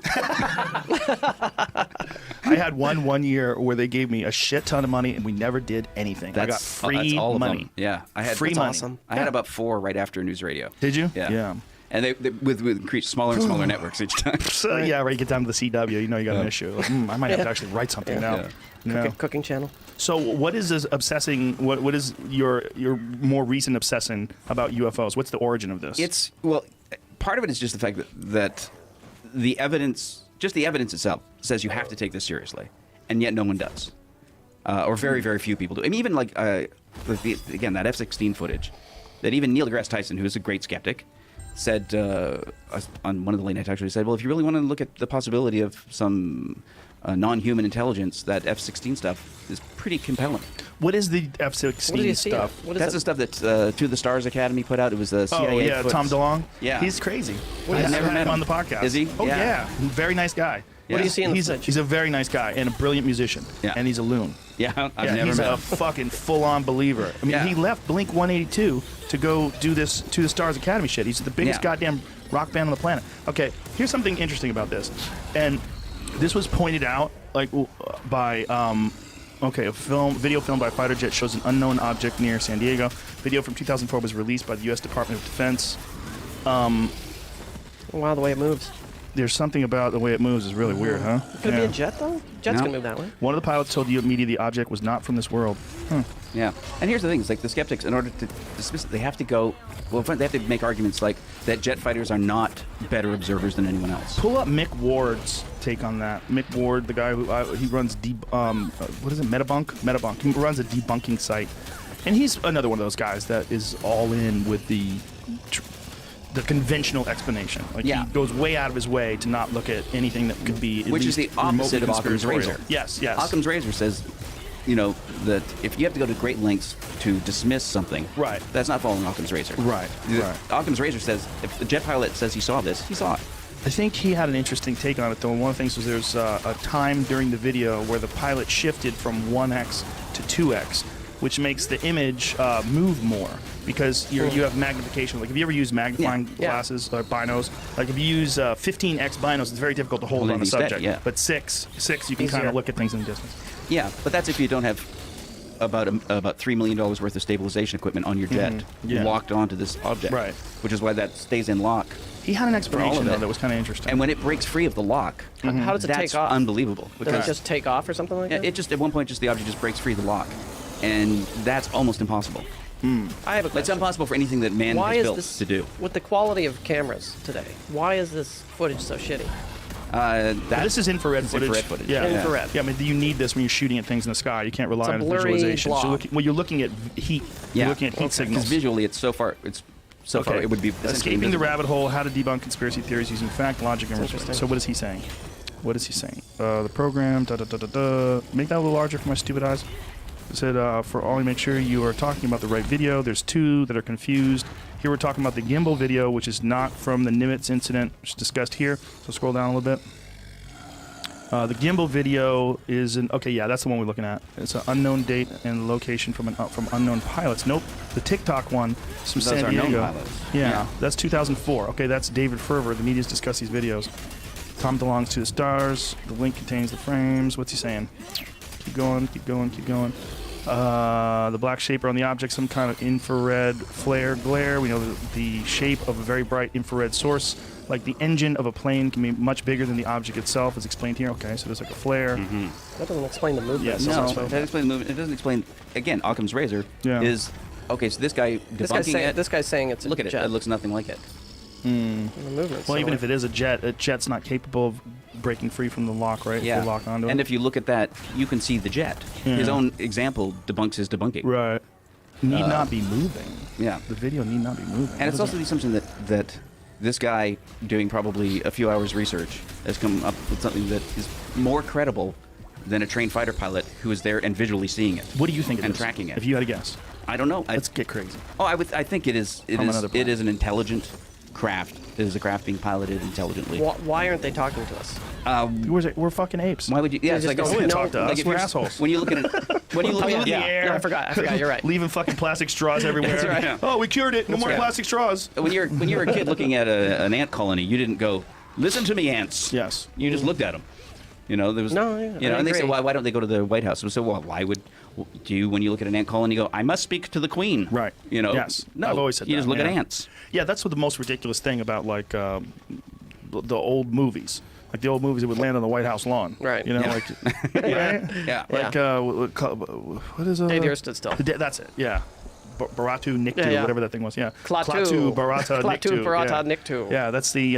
I had one year where they gave me a shit ton of money and we never did anything. I got That's free all of money. them. Yeah, I had Free That's money. awesome. I had about 4 right after News Radio. Did you? Yeah. Yeah. And they with increased smaller and smaller networks each time. So, yeah, right. You get down to the CW, you know you got an issue. Like, I might have to actually write something now. No. Cooking channel. So, what is this obsessing? What is your more recent obsessing about UFOs? What's the origin of this? Part of it is just the fact that the evidence, just the evidence itself, says you have to take this seriously, and yet no one does, or very, very few people do. I mean, even like again, that F-16 footage, that even Neil deGrasse Tyson, who is a great skeptic, said on one of the late night talks, he said, well, if you really want to look at the possibility of some non-human intelligence, that F-16 stuff is pretty compelling. What is the What do you F-16 see? stuff? What is That's it? the stuff that To the Stars Academy put out. It was the CIA. Oh yeah, Tom DeLonge. Yeah. He's crazy. I've never had met him him. on the podcast. Is he? Oh Yeah. yeah, very nice guy. What do you see in the he's, footage? he's a very nice guy and a brilliant musician. Yeah. And he's a loon. Yeah, I've Yeah, never he's met a him. fucking full-on believer. I mean, Yeah. he left Blink 182 to go do this To the Stars Academy shit. He's the biggest Yeah. goddamn rock band on the planet. Okay, here's something interesting about this, and this was pointed out like by a video filmed by a fighter jet shows an unknown object near San Diego. Video from 2004 was released by the U.S. Department of Defense. Wow, the way it moves. There's something about the way it moves is really weird, huh? Could it be a jet though? Jets No. can move that way. One of the pilots told the media the object was not from this world. Yeah, and here's the thing: it's like the skeptics, in order to dismiss it, they have to go. Well, they have to make arguments like that jet fighters are not better observers than anyone else. Pull up Mick Ward's take on that. Mick Ward, the guy who he runs what is it, Metabunk. He runs a debunking site, and he's another one of those guys that is all in with the conventional explanation. Like Yeah. he goes way out of his way to not look at anything that could be at Which is least the opposite of remotely Occam's conspiratorial. razor. Yes. Occam's razor says, that if you have to go to great lengths to dismiss something, Right. that's not following Occam's razor. Right. Occam's razor says if the jet pilot says he saw this, he saw it. I think he had an interesting take on it, though. And one of the things was there's a time during the video where the pilot shifted from 1x to 2x, which makes the image move more because you have magnification. Like, have you ever used magnifying glasses or binos? Like, if you use 15x binos, it's very difficult to hold Holding on the steady, subject. yeah. But six, you can kind Easier. of look at things in the distance. Yeah, but that's if you don't have about $3 million worth of stabilization equipment on your jet Yeah. locked onto this object. Right. Which is why that stays in lock. He had an explanation, of though, it. that was kind of interesting. And when it breaks free of the lock, How does it that's take off? unbelievable. Does it just take off or something like Yeah, that? it just at one point just the object just breaks free of the lock, and that's almost impossible. I have a It's question. impossible for anything that man Why has is built this to do. with the quality of cameras today? Why is this footage so shitty? But this is infrared It's footage. infrared footage. Yeah. Infrared. Yeah, I mean, you need this when you're shooting at things in the sky. You can't rely It's a on blurry visualization. blob. You're looking at heat. You're looking at heat signals. Because visually, it's so far. It's so far. It would be essentially escaping the invisible. rabbit hole. How to debunk conspiracy theories using fact, logic, and research. interesting. So what is he saying? What is he saying? The program. Make that a little larger for my stupid eyes. It said, for all you make sure you are talking about the right video. There's two that are confused. Here we're talking about the gimbal video, which is not from the Nimitz incident, which is discussed here. So scroll down a little bit. The gimbal video is that's the one we're looking at. It's an unknown date and location from unknown pilots. Nope, the TikTok one is from Those San are known Diego. pilots. Yeah, that's 2004. Okay, that's David Ferver. The media's discussed these videos. Tom DeLonge's To the Stars. The link contains the frames. What's he saying? Keep going. The black shaper on the object, some kind of infrared flare glare. We know the shape of a very bright infrared source, like the engine of a plane, can be much bigger than the object itself, as explained here. Okay, so there's like a flare. That doesn't explain the movement. Yes. No, So- it doesn't explain the movement. It doesn't explain. Again, Occam's razor Yeah. is okay. So this guy debunking it. This guy's saying it's a Look at it. jet. It looks nothing like it. The movement. Well, even if it is a jet's not capable of breaking free from the lock, right? If Yeah. you lock onto it. And if you look at that, you can see the jet. Yeah. His own example debunks his debunking. right, need not be moving. Yeah. The video need not be moving. And it's also the assumption that this guy, doing probably a few hours research, has come up with something that is more credible than a trained fighter pilot who is there and visually seeing it. What do you think it and is? tracking it. If you had a guess, I don't know. let's get crazy. I think it is. From another It planet. is an intelligent craft. It is a craft being piloted intelligently. Why aren't they talking to us? We're fucking apes. Why would you? Yeah, They it's just like don't Don't know. talk to us. if We're you're- assholes. When you look at it, when you look Up at in the yeah. air. Yeah, I forgot. You're right. Leaving fucking plastic straws everywhere. That's right. Yeah. Oh, we cured it. No more right. plastic straws. When you're a kid looking at an ant colony, you didn't go, "Listen to me, ants." Yes. You just looked at them. There was No, yeah, I and they said, agree. why don't they go to the White House? And so, well, why Do you, when you look at an ant colony, you go, I must speak to the queen? Right. You know? Yes. No. I've always said you that, just look at yeah. ants. Yeah, that's what the most ridiculous thing about like the old movies. Like the old movies that would land on the White House lawn. Right. You know, Yeah. like right? Yeah. Like what is Day the Earth Stood Still. That's it. Yeah. Baratu Niktu, Yeah. whatever that thing was. Yeah. Klaatu. Barata Klaatu, Niktu. Barata, yeah. Niktu. Yeah, that's the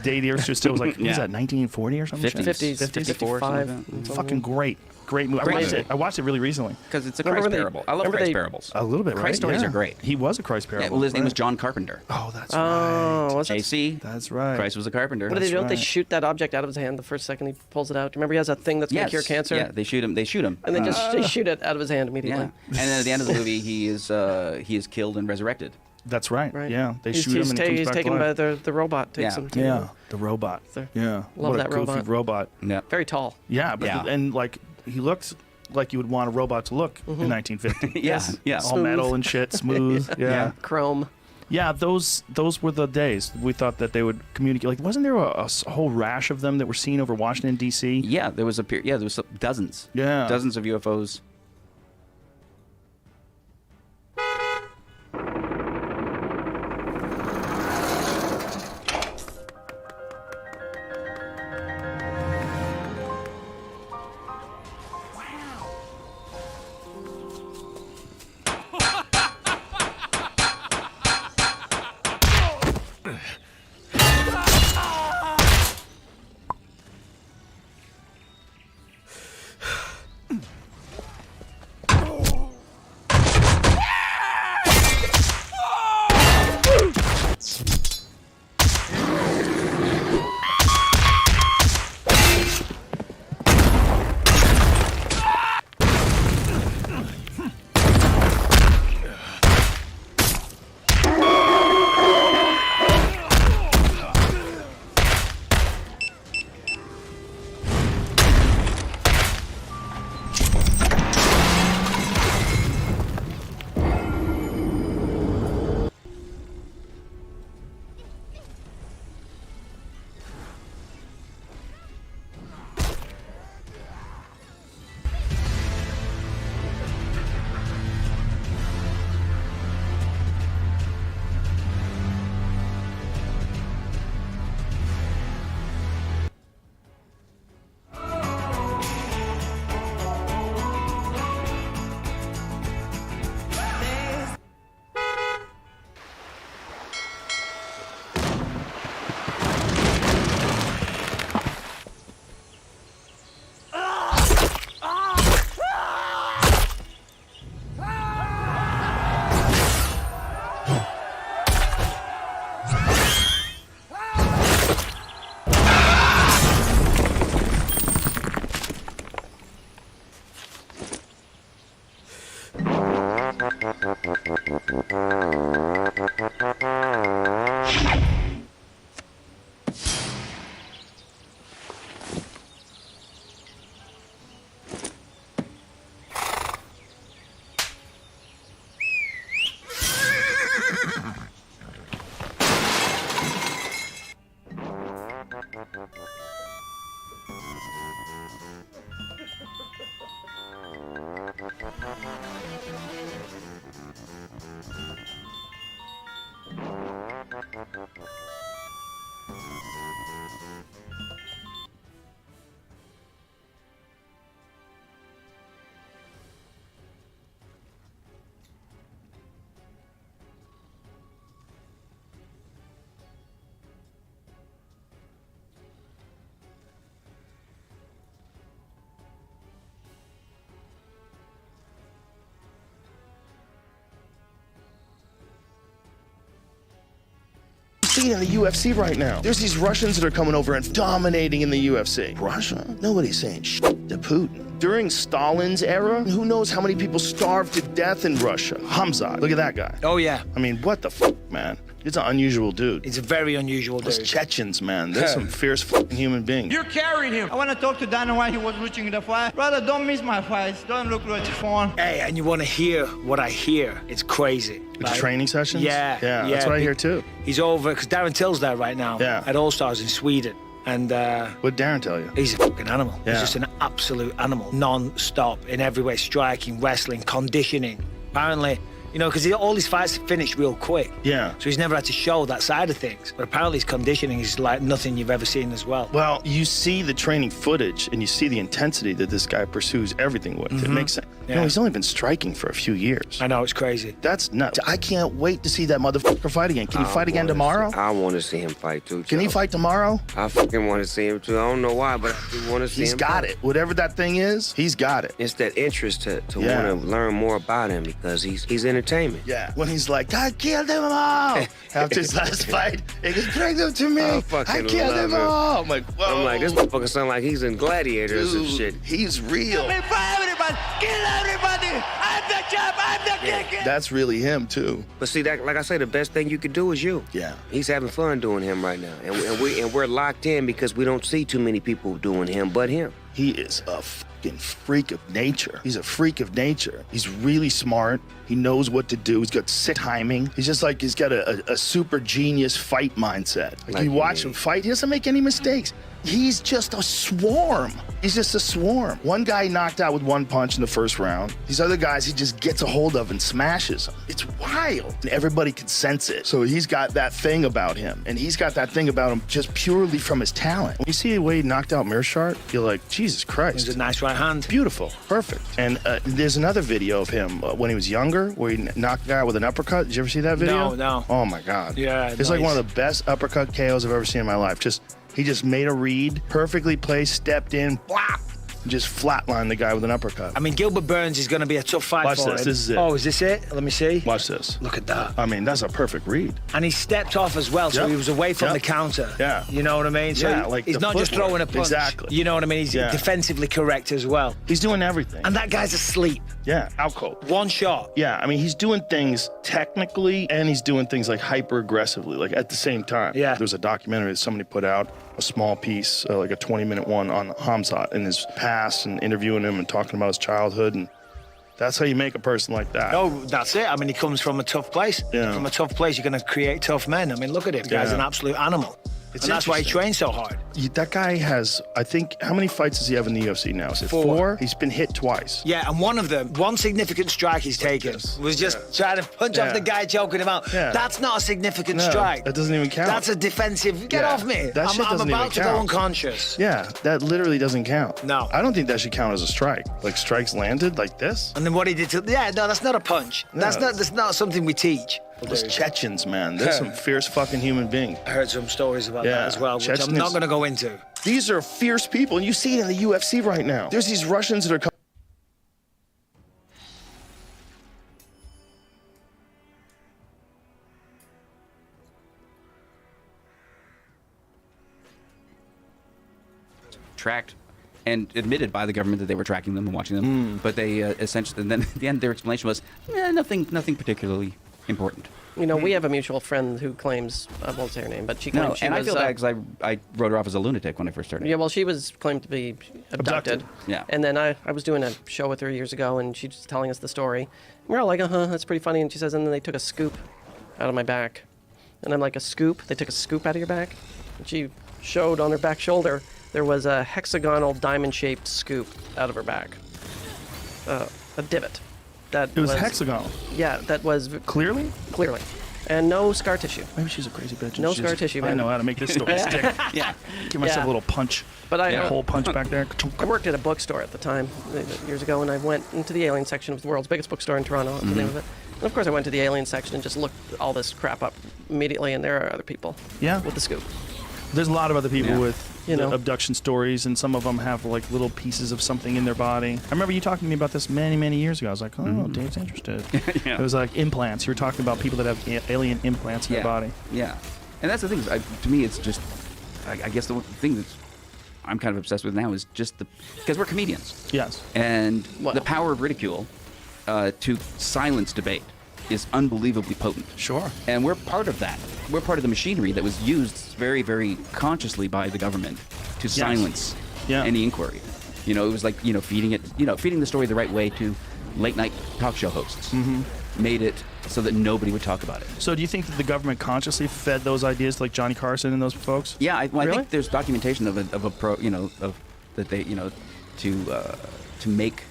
Day the Earth Stood Still was like, what was Yeah. that, 1940 or something? 50s. 50s, 54, 55. something like Fucking great. Great movie. Amazing. I watched it really recently. Because it's a Remember Christ they- parable. I love remember Christ they- parables. A little bit, right? Christ stories Yeah. are great. He was a Christ parable. Yeah, well, his name was right? John Carpenter. Oh, that's Oh, right. was it? JC. That's right. Christ was a carpenter. What do they do? Don't they right. shoot that object out of his hand the first second he pulls it out? Do you remember he has that thing that's going to cure cancer? Yeah, they shoot him. And they shoot it out of his hand Yeah. immediately. And then at the end of the movie, he is killed and resurrected. That's right. Right. Yeah, they He's, shoot him and he he's comes back taken to by life. the robot. Takes Yeah. him to Yeah, the robot. There. Yeah, Love what that a goofy robot. robot. Yeah. Very tall. Yeah, but Yeah. and like he looked like you would want a robot to look in 1950. Yeah. Yeah. All metal and shit, smooth. Yeah. Chrome. Yeah, those were the days. We thought that they would communicate. Like, wasn't there a whole rash of them that were seen over Washington D.C.? Yeah, there was there was dozens. Yeah. Dozens of UFOs. seeing in the UFC right now. There's these Russians that are coming over and dominating in the UFC. Russia? Nobody's saying shit to Putin. During Stalin's era, who knows how many people starved to death in Russia? Hamza, look at that guy. Oh, yeah. I mean, what the fuck, man? He's an unusual dude. He's a very unusual Those dude. Chechens, man, they're some fierce fucking human beings. You're carrying him. I want to talk to Dan while he was reaching the fire. Brother, don't miss my fights. Don't look like fun. Hey, and you want to hear what I hear. It's crazy. With the training sessions? Yeah. Yeah, that's what I hear too. He's over, because Darren Till's there right now. Yeah. At All Stars in Sweden. And What'd Darren tell you? he's a fucking animal. Yeah. He's just an absolute animal, non-stop in every way, striking, wrestling, conditioning. Apparently, you know, because all his fights finished real quick. Yeah. So he's never had to show that side of things. But apparently his conditioning is like nothing you've ever seen as well. Well, you see the training footage and you see the intensity that this guy pursues everything with. It makes sense. You know, Yeah. he's only been striking for a few years. I know, it's crazy. That's nuts. I can't wait to see that motherfucker fight again. Can he fight again tomorrow? I want to see him fight too. Can he Joe. fight tomorrow? I fucking want to see him too. I don't know why, but I do want to see him. He's got fight. it. Whatever that thing is, he's got it. It's that interest to Yeah. want to learn more about him because he's entertainment. Yeah. When he's like, I killed them all. After his last fight, he goes, bring them to me. I I fucking killed love them him. all. I'm like, whoa. I'm like, this motherfucker sound like he's in Gladiators and Dude, shit. he's real. Everybody, kill everybody. I'm the champ. I'm the king. That's really him, too. But see, that like I say, the best thing you could do is you. Yeah. He's having fun doing him right now, and we're locked in because we don't see too many people doing him but him. He is a fucking freak of nature. He's a freak of nature. He's really smart. He knows what to do. He's got sick timing. He's just like, he's got a super genius fight mindset. Like you Like watch me. him fight, he doesn't make any mistakes. He's just a swarm. He's just a swarm. One guy he knocked out with one punch in the first round. These other guys he just gets a hold of and smashes them. It's wild. And everybody can sense it. So he's got that thing about him. And he's got that thing about him just purely from his talent. When you see the way he knocked out Mearshart, you're like, Jesus Christ. He's a nice right hand. Beautiful, perfect. And there's another video of him when he was younger, where he knocked a guy with an uppercut. Did you ever see that video? No. Oh my God. Yeah, it's like nice. one of the best uppercut KOs I've ever seen in my life. He just made a read, perfectly placed, stepped in, blop, and just flatlined the guy with an uppercut. I mean, Gilbert Burns is going to be a tough fight Watch for this. him. This is it. Oh, is this it? Let me see. Watch this. Look at that. I mean, that's a perfect read. And he stepped off as well, so Yep. he was away from Yep. the counter. Yeah. You know what I mean? So Yeah, like he's the not just footwork. throwing a punch. Exactly. You know what I mean? He's Yeah. defensively correct as well. He's doing everything. And that guy's asleep. Yeah, out cold. One shot. Yeah, I mean, he's doing things technically and he's doing things like hyper aggressively, like at the same time. Yeah. There's a documentary that somebody put out, a small piece, like a 20-minute one on Hamzat and his past and interviewing him and talking about his childhood. And that's how you make a person like that. Oh, that's it. I mean, he comes from a tough place. Yeah. From a tough place, you're going to create tough men. I mean, look at him. The guy's Yeah. an absolute animal. It's And that's why he interesting. trains so hard. That guy has, I think, how many fights does he have in the UFC now? Is it 4? He's been hit twice. Yeah, and one of them, one significant strike he's taken this. was just trying to punch Yeah. off the guy, choking him out. Yeah. That's not a significant No, strike. that doesn't even count. That's a defensive. Get Yeah. off me. That shit I'm doesn't about even to go count. unconscious. Yeah, that literally doesn't count. No. I don't think that should count as a strike. Like strikes landed like this. And then what he did to, yeah, no, that's not a punch. No. That's not something we teach. Those Chechens, man, they're some fierce fucking human beings. I heard some stories about Yeah. that as well, which Chechens- I'm not going to go into. These are fierce people, and you see it in the UFC right now. There's these Russians that are coming. Tracked and admitted by the government that they were tracking them and watching them. But they essentially, and then at the end, their explanation was, nothing particularly important. You know, we have a mutual friend who claims, I won't say her name, but she claims No, she and I was, feel bad because I wrote her off as a lunatic when I first started. yeah, well, she was claimed to be abducted. Yeah. And then I was doing a show with her years ago, and she was telling us the story. And we're all like, that's pretty funny. And she says, and then they took a scoop out of my back. And I'm like, a scoop? They took a scoop out of your back? And she showed on her back shoulder, there was a hexagonal diamond-shaped scoop out of her back. A divot. It was hexagonal. Yeah, that was Clearly? clearly. And no scar tissue. Maybe she's a crazy bitch. and No she's scar just, tissue, I man. know how to make this story stick. Yeah. Give myself Yeah. a little punch. But I- a whole punch back there. I worked at a bookstore at the time, years ago, and I went into the alien section. It was the world's biggest bookstore in Toronto, that's the name of it. And of course, I went to the alien section and just looked all this crap up immediately, and there are other people Yeah. with the scoop. There's a lot of other people Yeah. with You know. abduction stories, and some of them have like little pieces of something in their body. I remember you talking to me about this many, many years ago. I was like, oh, Dave's interested. Yeah. It was like implants. You were talking about people that have alien implants in their body. Yeah. And that's the thing. To me, it's just, I guess the thing that I'm kind of obsessed with now is just because we're comedians. Yes. And Well- the power of ridicule to silence debate is unbelievably potent. Sure. And we're part of that. We're part of the machinery that was used very, very consciously by the government to silence Yeah. any inquiry. You know, it was like, feeding the story the right way to late night talk show hosts. made it so that nobody would talk about it. So do you think that the government consciously fed those ideas to like Johnny Carson and those folks? Yeah, I Really? think there's documentation of a pro, that they, to make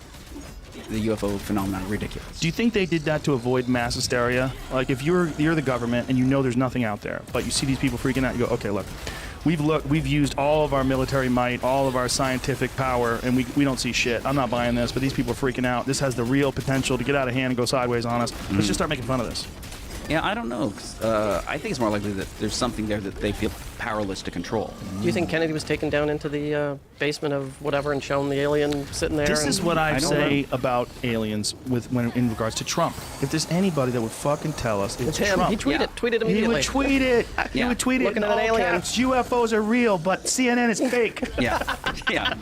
the UFO phenomenon ridiculous. Do you think they did that to avoid mass hysteria? Like if you're the government and you know there's nothing out there, but you see these people freaking out, you go, okay, look, we've used all of our military might, all of our scientific power, and we don't see shit. I'm not buying this, but these people are freaking out. This has the real potential to get out of hand and go sideways on us. Let's just start making fun of this. Yeah, I don't know. 'Cause, I think it's more likely that there's something there that they feel powerless to control. Do you think Kennedy was taken down into the basement of whatever and shown the alien sitting there? This and- is what I I don't say about aliens in regards to Trump. If there's anybody that would fucking tell us, it's It's him. Trump. He tweeted Yeah. tweeted He immediately. would tweet it. He Yeah. would tweet it Looking in at an all alien. caps. UFOs are real, but CNN is fake. Yeah, yeah,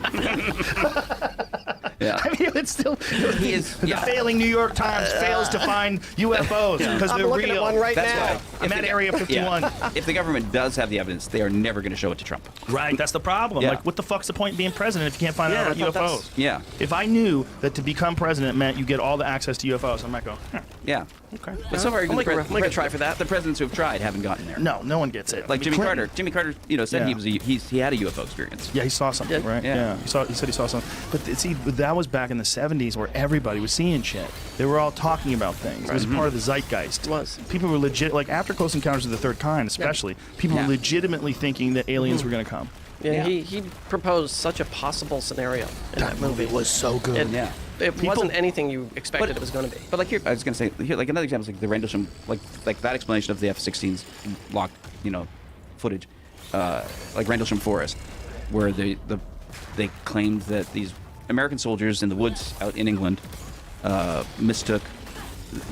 yeah. I mean, it's still He is. the Yeah. failing New York Times fails to find UFOs because I'm they're looking real. at one right That's now. why. I'm at Area 51. If the government does have the evidence, they are never going to show it to Trump. Right, that's the problem. Yeah. Like, what the fuck's the point in being president if you can't find Yeah, out I about thought that's- UFOs? Yeah, If I knew that to become president meant you get all the access to UFOs, I might go, yeah. okay. But so far, I'll make a try for that. The presidents who have tried haven't gotten there. No one gets it. Like I mean, Jimmy Clinton- Carter. Jimmy Carter, said Yeah. he had a UFO experience. Yeah, he saw something, Yeah. right? Yeah. He said he saw something. But see, that was back in the 70s where everybody was seeing shit. They were all talking about things. It was part of the zeitgeist. It was. People were legit, like after Close Encounters of the Third Kind, especially, people Yeah. were legitimately thinking that aliens were going to come. Yeah, Yeah. he proposed such a possible scenario in that movie. was so good. It, Yeah. it People- wasn't anything you expected it was going to be. But like here, I was going to say here, like another example is like the Rendlesham, like that explanation of the F-16's locked, footage, like Rendlesham Forest, where they claimed that these American soldiers in the woods out in England mistook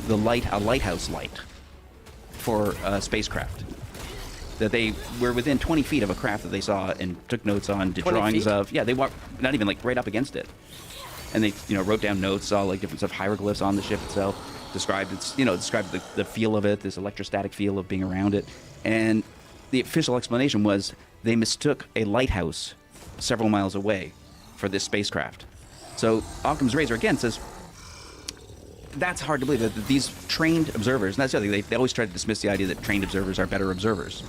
a lighthouse light for a spacecraft. That they were within 20 feet of a craft that they saw and took notes on, did 20 drawings feet? of. Yeah, they walked not even like right up against it, and they wrote down notes, saw like different stuff, hieroglyphs on the ship itself, described the feel of it, this electrostatic feel of being around it, and the official explanation was they mistook a lighthouse several miles away for this spacecraft. So Occam's razor again says that's hard to believe that these trained observers, and that's the other thing, they always try to dismiss the idea that trained observers are better observers.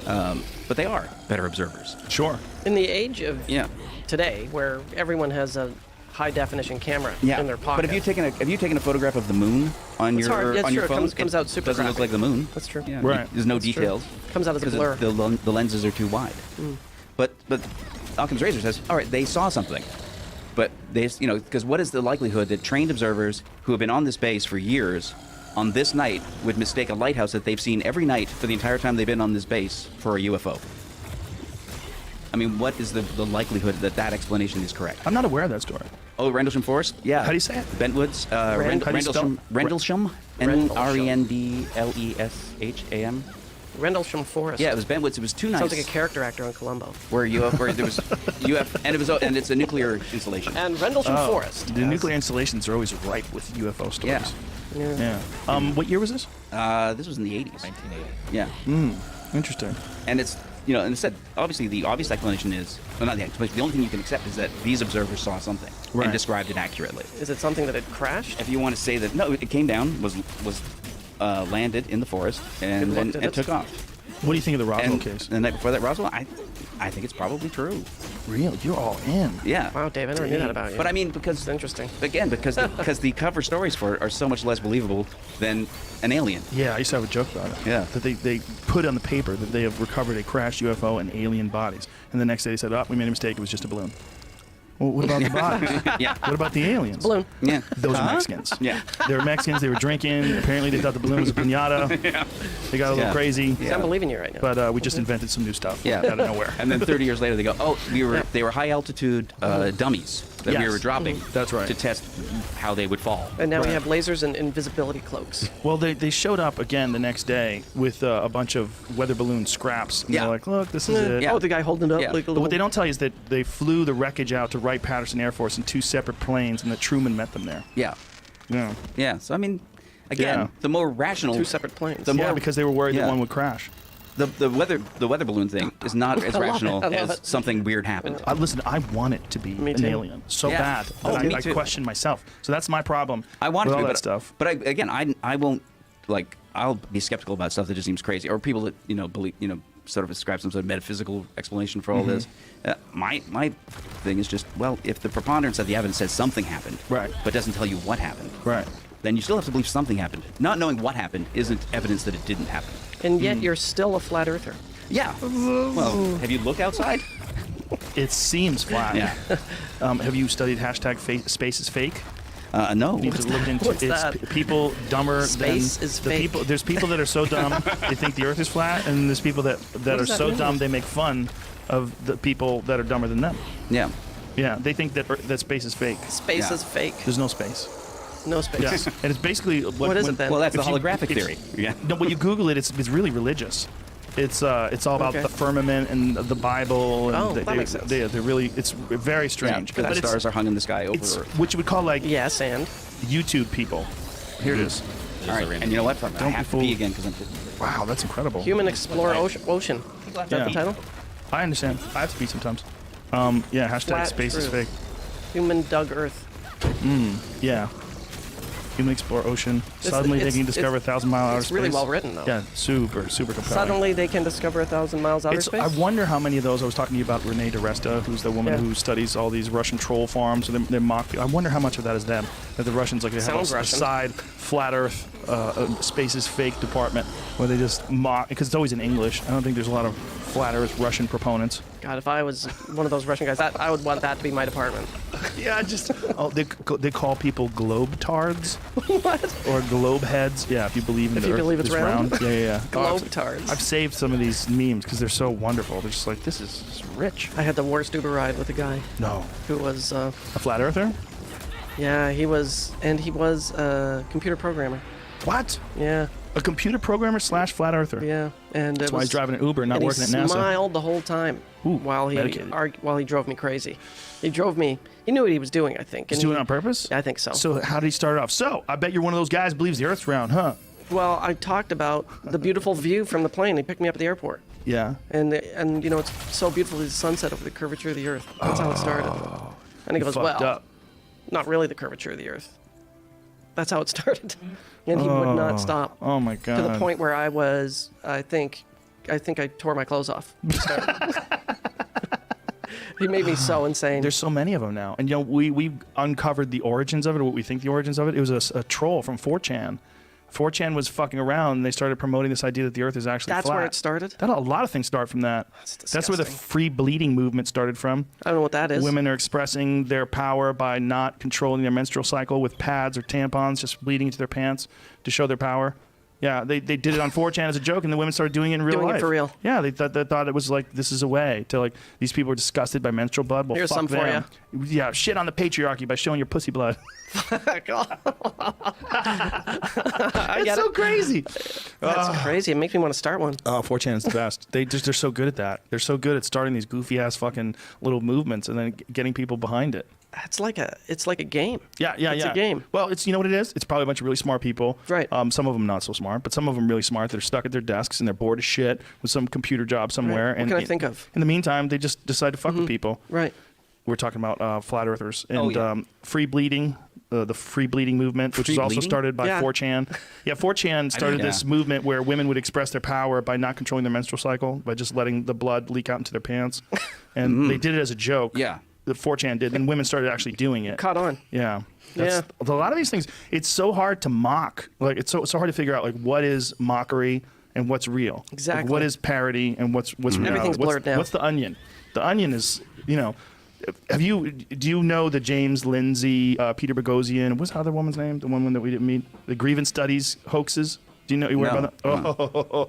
But they are better observers. Sure. In the age of Yeah. today, where everyone has a high definition camera Yeah. in their pocket. But have you taken a photograph of the moon on It's your hard. Yeah, on sure, your it phone? comes out super doesn't look crappy. like the moon. That's true. Yeah. Right. There's no That's true. details. Comes out as a because blur. the lenses are too wide. But Occam's razor says, all right, they saw something. But they, because what is the likelihood that trained observers who have been on this base for years, on this night, would mistake a lighthouse that they've seen every night for the entire time they've been on this base for a UFO? I mean, what is the likelihood that explanation is correct? I'm not aware of that story. Oh, Rendlesham Forest? Yeah. How do you say it? Bentwoods. How do you spell- Rendlesham. Rendlesham. N-R-E-N-D-L-E-S-H-A-M. Rendlesham Forest. Yeah, it was Bentwoods. It was two nights. Sounds like a character actor on Columbo. where there was and it's a nuclear installation. And Rendlesham Forest. The nuclear installations are always ripe with UFO stories. Yeah. Yeah. What year was this? This was in the 80s. 1980. Yeah. Interesting. And it's, and it said, obviously the obvious explanation is, well, not the explanation, the only thing you can accept is that these observers saw something Right. and described it accurately. Is it something that had crashed? If you want to say that, no, it came down, was landed in the forest, and then looked at it it. took off. What do you think of the Roswell And case? the night before that, Roswell, I think it's probably true. Really? You're all in. Yeah. Wow, Dave, I never knew that about you. But I mean, because It's interesting. Again, because the cover stories for it are so much less believable than an alien. Yeah, I used to have a joke about it. Yeah. That they put on the paper that they have recovered a crashed UFO and alien bodies. And the next day they said, we made a mistake, it was just a balloon. Well, what about the bodies? Yeah. What about the aliens? Balloon. Yeah. Those are Mexicans. Yeah. They were Mexicans, they were drinking. Apparently they thought the balloon was a pinata. They got a little Yeah. crazy. See, I'm believing you right now. But we just invented some new stuff Yeah. out of nowhere. And then 30 years later, they go, they were high altitude dummies that we Yes. were dropping. That's right. To test how they would fall. And now we Right. have lasers and invisibility cloaks. Well, they showed up again the next day with a bunch of weather balloon scraps. And Yeah. they're like, look, this is it. Yeah. Oh, the guy holding it up Yeah. like a But little... what they don't tell you is that they flew the wreckage out to Wright-Patterson Air Force in two separate planes, and that Truman met them there. Yeah. Yeah. Yeah. So, I mean, again, Yeah. the more rational... Two separate planes. The more Yeah, because they were worried Yeah. that one would crash. The weather balloon thing is not as rational I love as it. something weird happened. Listen, I want it to be Me an too. alien so Yeah. bad Oh, that me I too. question myself. So that's my problem. I want it with to be, all that but stuff. But I won't like. I'll be skeptical about stuff that just seems crazy, or people that believe sort of ascribe some sort of metaphysical explanation for all Mm-hmm. this. My thing is just, well, if the preponderance of the evidence says something happened, Right. but doesn't tell you what happened, Right. then you still have to believe something happened. Not knowing what happened isn't evidence that it didn't happen. And yet you're still a flat earther. Yeah. Well, have you looked outside? It seems flat. Yeah. Have you studied hashtag space is fake? No. You need to look into What's it's that? People dumber Space than is the fake. people. There's people that are so dumb they think the Earth is flat, and there's people that are does that so mean? dumb they make fun of the people that are dumber than them. Yeah. Yeah, they think that space is fake. Space Yeah. is fake. There's no space. No space. Yes, and it's basically What is it then? Well, that's the if you- holographic if- theory. Yeah. No, when you Google it, it's really religious. It's all about Okay. the firmament and the Bible. And Oh, they, that makes sense. They're really, it's very Yeah, strange. because But stars are hung in the sky it's over. what you would call like Yes, and YouTube people. Here it is. All right, and you know what? I be have to fooled. pee again because I'm. Wow, that's incredible. Human Explore Ocean. Is that Yeah. the title? I understand. I have to pee sometimes. Yeah, hashtag Flat space is truth. fake. Human dug Earth. Yeah. Human explore ocean. It's- Suddenly they it's- can discover 1,000-mile outer It's space. really well written, though. Yeah, super compelling. Suddenly they can discover 1,000 miles outer space. I wonder how many of those. I was talking to you about Renee DeResta, who's the woman Yeah. who studies all these Russian troll farms. And they mock. I wonder how much of that is them. That the Russians they Sounds have a Russian. side flat Earth space is fake department where they just mock because it's always in English. I don't think there's a lot of flat Earth Russian proponents. God, if I was one of those Russian guys, I would want that to be my department. Yeah, just they call people globetards. What? Or globe heads. Yeah, if you believe in If the you Earth believe it's is round? Yeah. Globetards. I've saved some of these memes because they're so wonderful. They're just like, this is rich. I had the worst Uber ride with a guy No. who was, A flat earther? yeah, he was a computer programmer. What? Yeah, A computer programmer / flat earther. yeah, and That's why he's driving an Uber, not and working at he NASA. smiled the whole time Ooh, while medicated. he drove me crazy. He drove me. He knew what he was doing, I think. He's and doing it he- on purpose? I think so. So how did he start it off? So, I bet you're one of those guys who believes the Earth's round, huh? Well, I talked about the beautiful view from the plane. He picked me up at the airport. Yeah. And it's so beautiful, the sunset over the curvature of the Earth. That's how it started. And he goes, Fucked well, up. not really the curvature of the Earth. That's how it started. And he would not stop. Oh my God. To the point where I think I tore my clothes off. He started. He made me so insane. There's so many of them now. And we uncovered the origins of it, or what we think the origins of it. It was a troll from 4chan. 4chan was fucking around, and they started promoting this idea that the Earth is actually That's flat. where it started? A lot of things start from that. That's where the disgusting. free bleeding movement started from. I don't know what that is. Women are expressing their power by not controlling their menstrual cycle with pads or tampons, just bleeding into their pants to show their power. Yeah, they did it on 4chan as a joke, and the women started doing it in real Doing it life. for real. Yeah, they thought it was like, this is a way to, like, these people are disgusted by menstrual blood. Well, Here's fuck some for them. Yeah, shit on the patriarchy by showing your pussy blood. I It's get so it. crazy. That's crazy. It makes me want to start one. Oh, 4chan is the best. They're so good at that. They're so good at starting these goofy ass fucking little movements and then getting people behind it. It's like a game. Yeah. It's a game. Well, you know what it is? It's probably a bunch of really smart people. Right. Some of them not so smart, but some of them really smart. They're stuck at their desks and they're bored as shit with some computer job somewhere. What And can I think of? In the meantime, they just decide to fuck with people. Right. We're talking about flat earthers and yeah. free bleeding. The free bleeding movement, which Free is also bleeding? started by Yeah. 4chan. Yeah, 4chan started Yeah. this movement where women would express their power by not controlling their menstrual cycle, by just letting the blood leak out into their pants. And they did it as a joke. Yeah. The 4chan did, and women started actually doing it. Caught on. Yeah. A lot of these things, it's so hard to mock. Like, it's so hard to figure out, like, what is mockery and what's real. Like, Exactly. what is parody and what's reality. Everything's blurred now. What's the onion? The onion is, do you know the James Lindsay, Peter Boghossian, what's the other woman's name? The one that we didn't meet? The grievance studies hoaxes? Do you know you aware No. about that? Oh.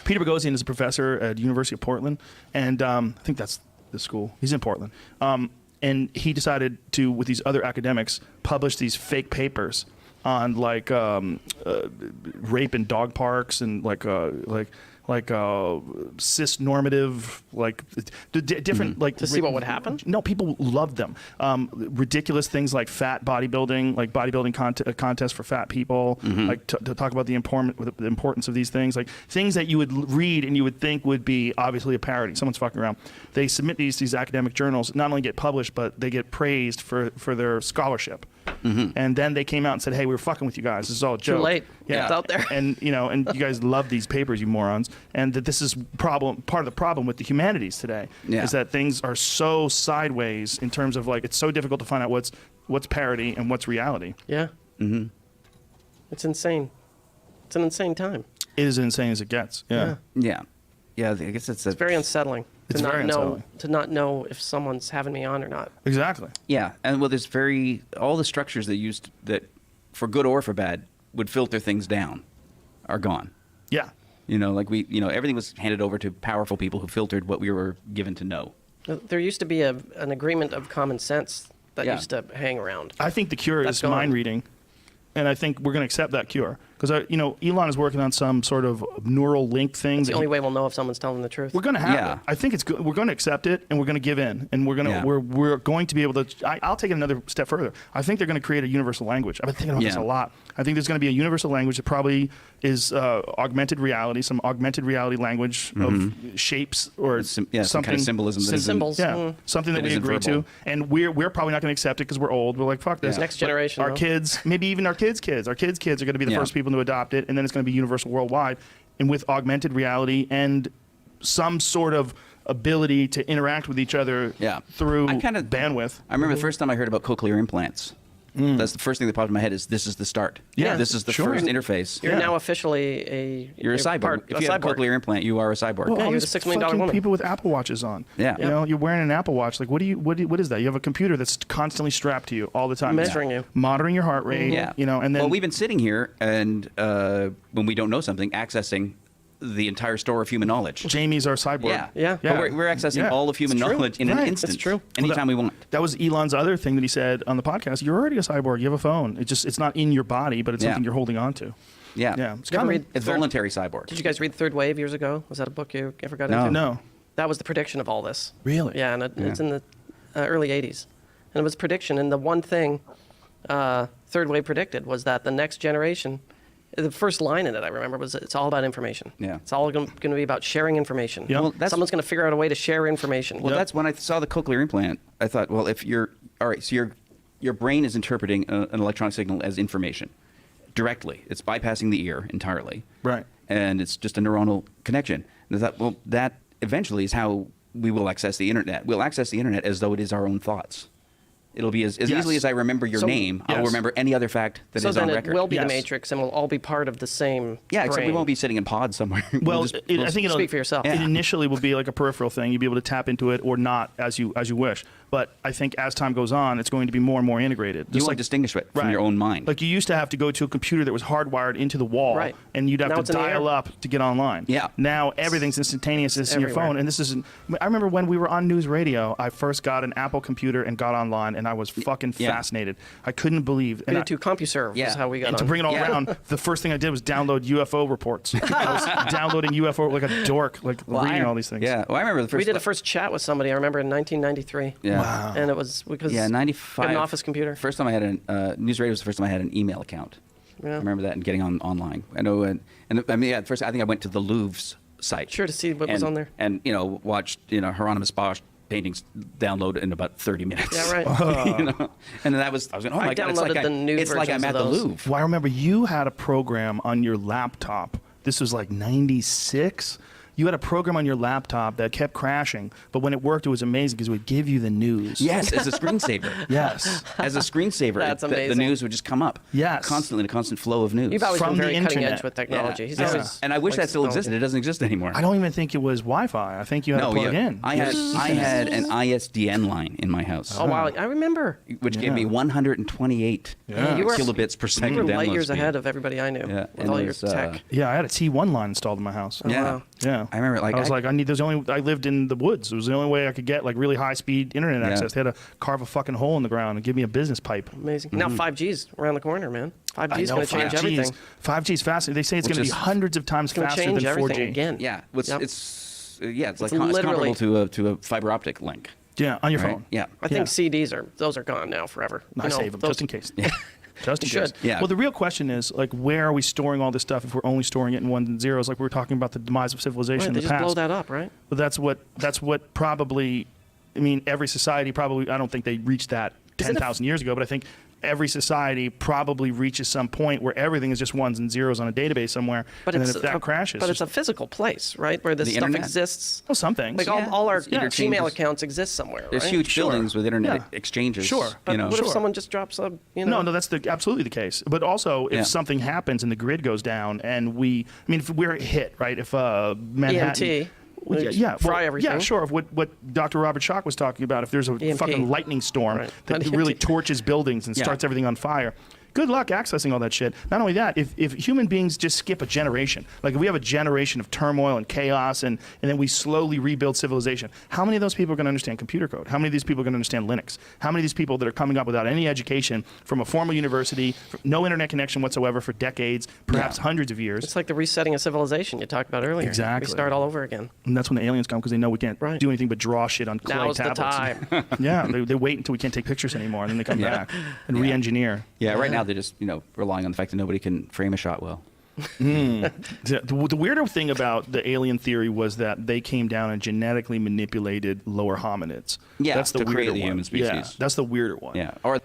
Peter Boghossian is a professor at University of Portland, and I think that's the school. He's in Portland. And he decided to, with these other academics, publish these fake papers on rape in dog parks and cis-normative, like different like To see what would happen? No, people loved them. Ridiculous things like fat bodybuilding, like bodybuilding contests for fat people, like to talk about the importance of these things, like things that you would read and you would think would be obviously a parody. Someone's fucking around. They submit these academic journals, not only get published, but they get praised for their scholarship. And then they came out and said, "Hey, we were fucking with you guys. This is all a joke." Too late. Yeah, It's out there. And and you guys love these papers, you morons. And that this is part of the problem with the humanities today is that things are so sideways in terms of like it's so difficult to find out what's parody and what's reality. Yeah. It's insane. It's an insane time. It is as insane as it gets. Yeah. Yeah. I guess it's very unsettling. It's to not very know unsettling. to not know if someone's having me on or not. Exactly. Yeah, and well, there's all the structures that for good or for bad, would filter things down, are gone. Yeah. Like everything was handed over to powerful people who filtered what we were given to know. There used to be an agreement of common sense that used to hang around. I think the cure That's is gone. mind reading, and I think we're going to accept that cure because Elon is working on some sort of neural link thing. It's the only way we'll know if someone's telling the truth. We're going to have Yeah. it. I think it's good. We're going to accept it, and we're going to give in, and we're going to we're going to be able to. I'll take it another step further. I think they're going to create a universal language. I've been thinking about this a lot. I think there's going to be a universal language that probably is augmented reality, some augmented reality language of shapes or some something, kind of symbolism that isn't- Symbols. something that we isn't agree verbal. to, and we're probably not going to accept it because we're old. We're like, fuck this. Next But generation, our though. kids, maybe even our kids' kids are going to be the Yeah. first people to adopt it, and then it's going to be universal worldwide, and with augmented reality and some sort of ability to interact with each other through bandwidth. I remember the first time I heard about cochlear implants. That's the first thing that popped in my head is this is the start. Yeah. This is the Sure. first interface. You're now officially You're a cyborg. If you have a cochlear implant, you are a cyborg. Well, all you're these the $6 million fucking woman. people with Apple Watches on. Yeah. You're wearing an Apple Watch. Like, what is that? You have a computer that's constantly strapped to you all the time, Measuring you. monitoring your heart rate. Yeah. And then well, we've been sitting here and when we don't know something, accessing the entire store of human knowledge. Jamie's our cyborg. Yeah. But we're accessing all of human It's true. knowledge in an Right. instant. It's true. Anytime we want. That was Elon's other thing that he said on the podcast. You're already a cyborg. You have a phone. It's not in your body, but it's something you're holding on to. Yeah. Yeah. It's You ever coming. read It's Third- voluntary cyborg. Did you guys read Third Wave years ago? Was that a book you ever got No. into? No. That was the prediction of all this. Really? Yeah, and it's in the early 80s. And it was a prediction, and the one thing Third Wave predicted was that the next generation, the first line in it I remember was it's all about information. Yeah. It's all going to be about sharing information. Yeah. Well, Someone's going to figure out a way to share information. Well, that's when I saw the cochlear implant. I thought, well, if you're all right, so your brain is interpreting an electronic signal as information directly. It's bypassing the ear entirely. Right. And it's just a neuronal connection. And I thought, well, that eventually is how we will access the internet. We'll access the internet as though it is our own thoughts. It'll be as easily as I remember your name, I'll remember any other fact that so is on then record. it will be the Yes. Matrix, and we'll all be part of the same Yeah, except we brain. won't be sitting in pods somewhere. Well, just- I think it'll speak for yourself. It Yeah. initially will be like a peripheral thing. You'll be able to tap into it or not as you wish. But I think as time goes on, it's going to be more and more integrated. you won't distinguish it from Right. your own mind. Like you used to have to go to a computer that was hardwired into the wall, Right. and you'd have Now to it's in the dial air. up to get online. Yeah. Now everything's instantaneous. It's in your everywhere. phone, and this isn't. I remember when we were on news radio. I first got an Apple computer and got online, and I was fucking Yeah. fascinated. I couldn't believe. We And, did to CompuServe Yeah. is how we got and on. to bring it all Yeah. around, the first thing I did was download UFO reports. I was downloading UFO like a dork, like reading all these things. Yeah. Well, I remember the first. We did a first chat with somebody, I remember, in 1993. Yeah. Wow. And it was because Yeah, we 95. had an office computer. First time I had news radio was the first time I had an email account. Yeah. I remember that and getting online. I know, and I mean, at first I think I went to the Louvre's site. Sure, to see what was on there. And watched Hieronymus Bosch paintings download in about 30 minutes. Yeah, right. And then I was going, oh my God, it's downloaded like the nude it's like I'm versions at of the those. Louvre. Well, I remember you had a program on your laptop. This was like 96. You had a program on your laptop that kept crashing, but when it worked, it was amazing because it would give you the news. Yes, as a screensaver. Yes. As a screensaver, That's the amazing. news would just come up. Yes. Constantly, in a constant flow of news. You've always From been very the cutting internet. edge with technology. Yeah. He's Yeah. always And I wish liked that still technology. existed. It doesn't exist anymore. I don't even think it was Wi-Fi. I think you had to plug in. I had an ISDN line in my house. Oh, wow. I remember. Which gave me 128 You were- kilobits per second. You were light download years speed. ahead of everybody I knew Yeah, with and all it your was, tech. Yeah, I had a T1 line installed in my house. Yeah. wow. Yeah. Yeah. I remember, like, I was like, I lived in the woods. It was the only way I could get like really high speed internet access. They had to carve a fucking hole in the ground and give me a business pipe. Amazing. Now 5G's around the corner, man. 5G's I know, going to change everything. 5G's fascinating. They say it's going to be hundreds of times It's going to faster than change 4G. everything again. Yeah, it's Yep. it's like literally- it's comparable to a fiber optic link. Yeah, on your Right? phone. Yeah. I think CDs are gone now forever. I save them just in case. Just in You case. should. Yeah. Well, the real question is, like, where are we storing all this stuff if we're only storing it in ones and zeros? Like we were talking about the demise of civilization Right, in they the just past. blow that up, right? But that's what probably. I mean, every society probably. I don't think they reached that 10,000 years ago, but I think every society probably reaches some point where everything is just ones and zeros on a database somewhere, But and then it's if that crashes, But it's a physical place, right, where this The stuff internet. exists. well, some things. Like all our interchanges. Gmail accounts exist somewhere. There's right? huge Sure. buildings with internet Yeah. exchanges. Sure. But you know. what if Sure. someone just drops a, you know? No, that's absolutely the case. But also, if Yeah. something happens and the grid goes down, and if we're hit, right? If Manhattan, EMT. Well, yeah, Fry well, everything. Yeah, sure. Of what Dr. Robert Schoch was talking about, if there's a EMP. fucking lightning storm Right. that An really EMT. torches buildings and Yeah. starts everything on fire. Good luck accessing all that shit. Not only that, if human beings just skip a generation, like if we have a generation of turmoil and chaos and then we slowly rebuild civilization, how many of those people are going to understand computer code? How many of these people are going to understand Linux? How many of these people that are coming up without any education from a formal university, no internet connection whatsoever for decades, perhaps hundreds of years? It's like the resetting of civilization you talked about earlier. Exactly. We start all over again. And that's when the aliens come because they know we can't Right. do anything but draw shit on clay Now's the tablets. time. Yeah, they wait until we can't take pictures anymore, and then they come Yeah. back and Yeah. re-engineer. Yeah, right now they're just relying on the fact that nobody can frame a shot well. The weirder thing about the alien theory was that they came down and genetically manipulated lower hominids. Yeah, that's the to weirder create the one. human species. Yeah, that's the weirder one. Yeah, or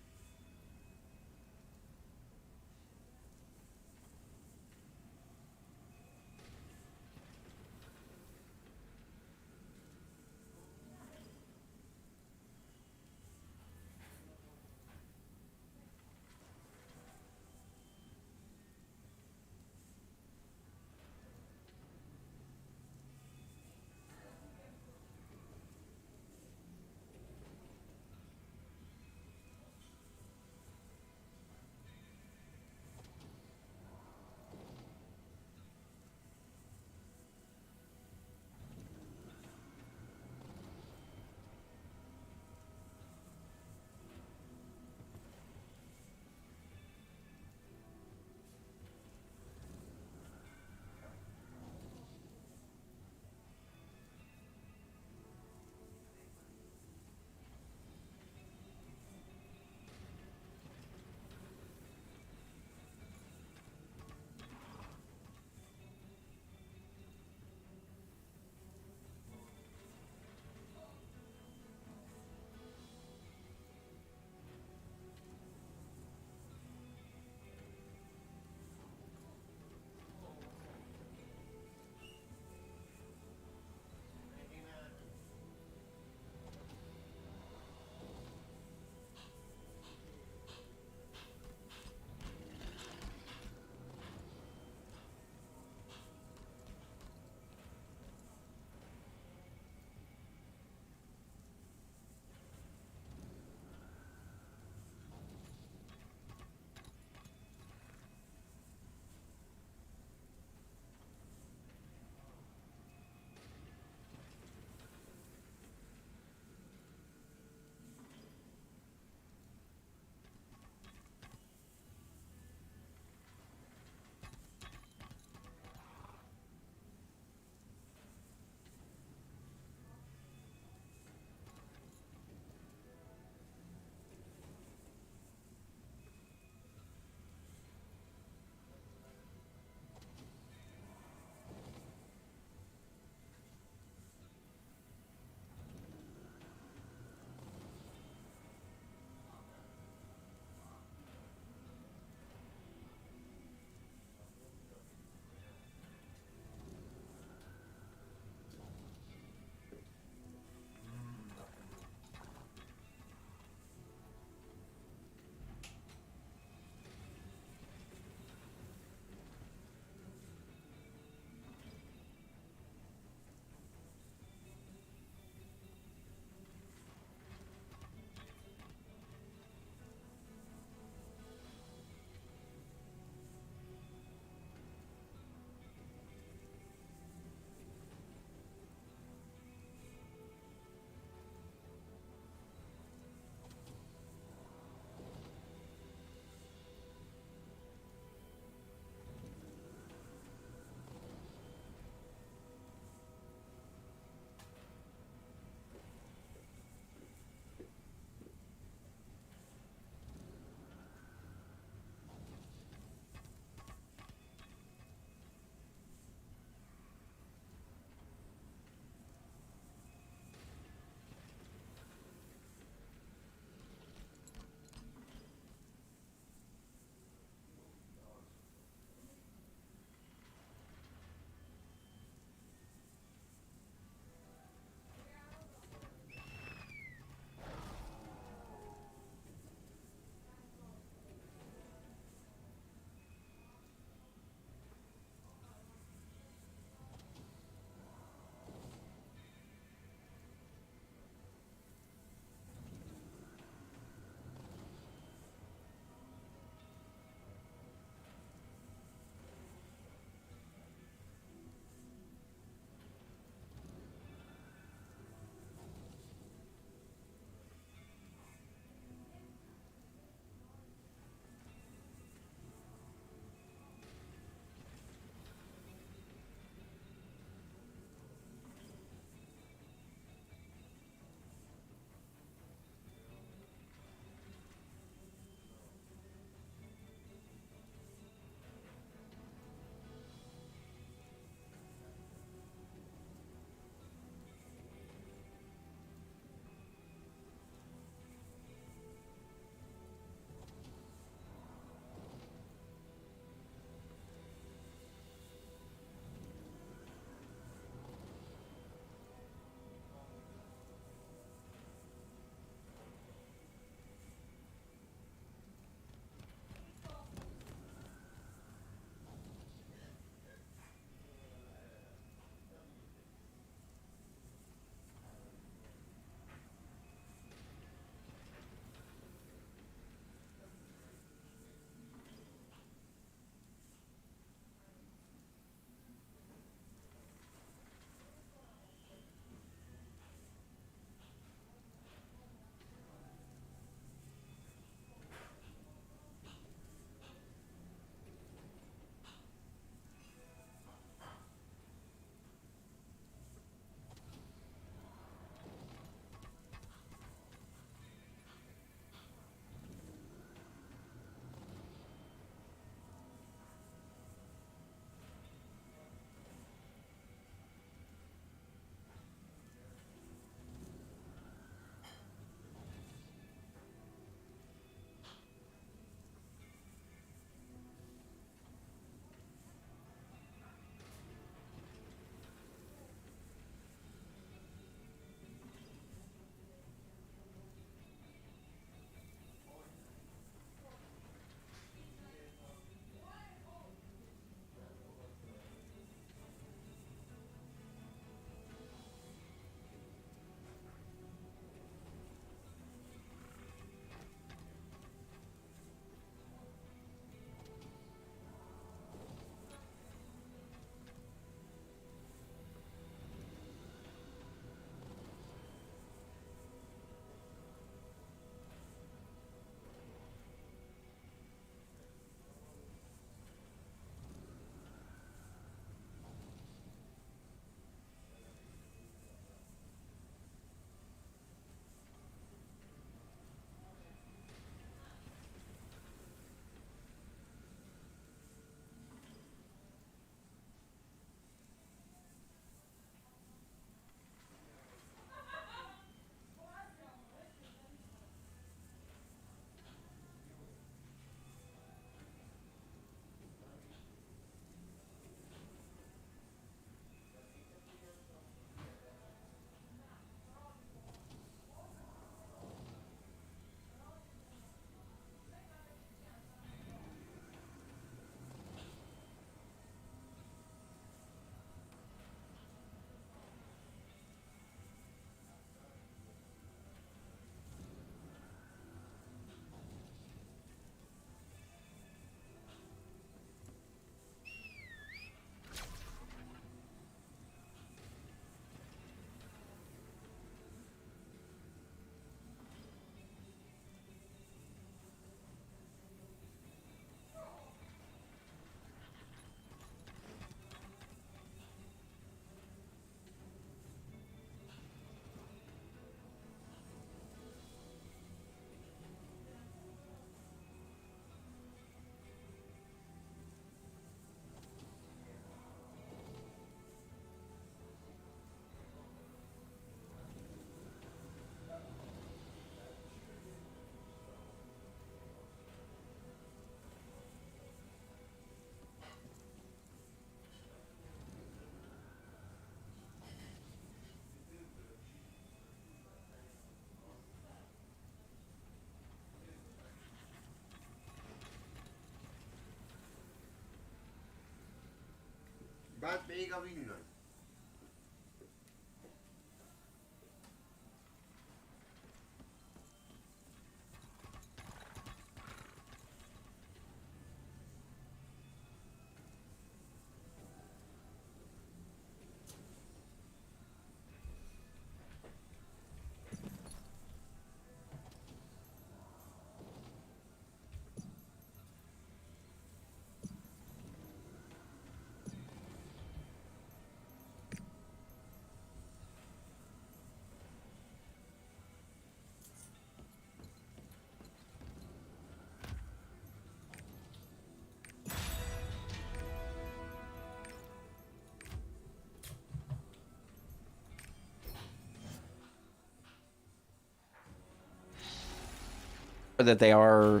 That they are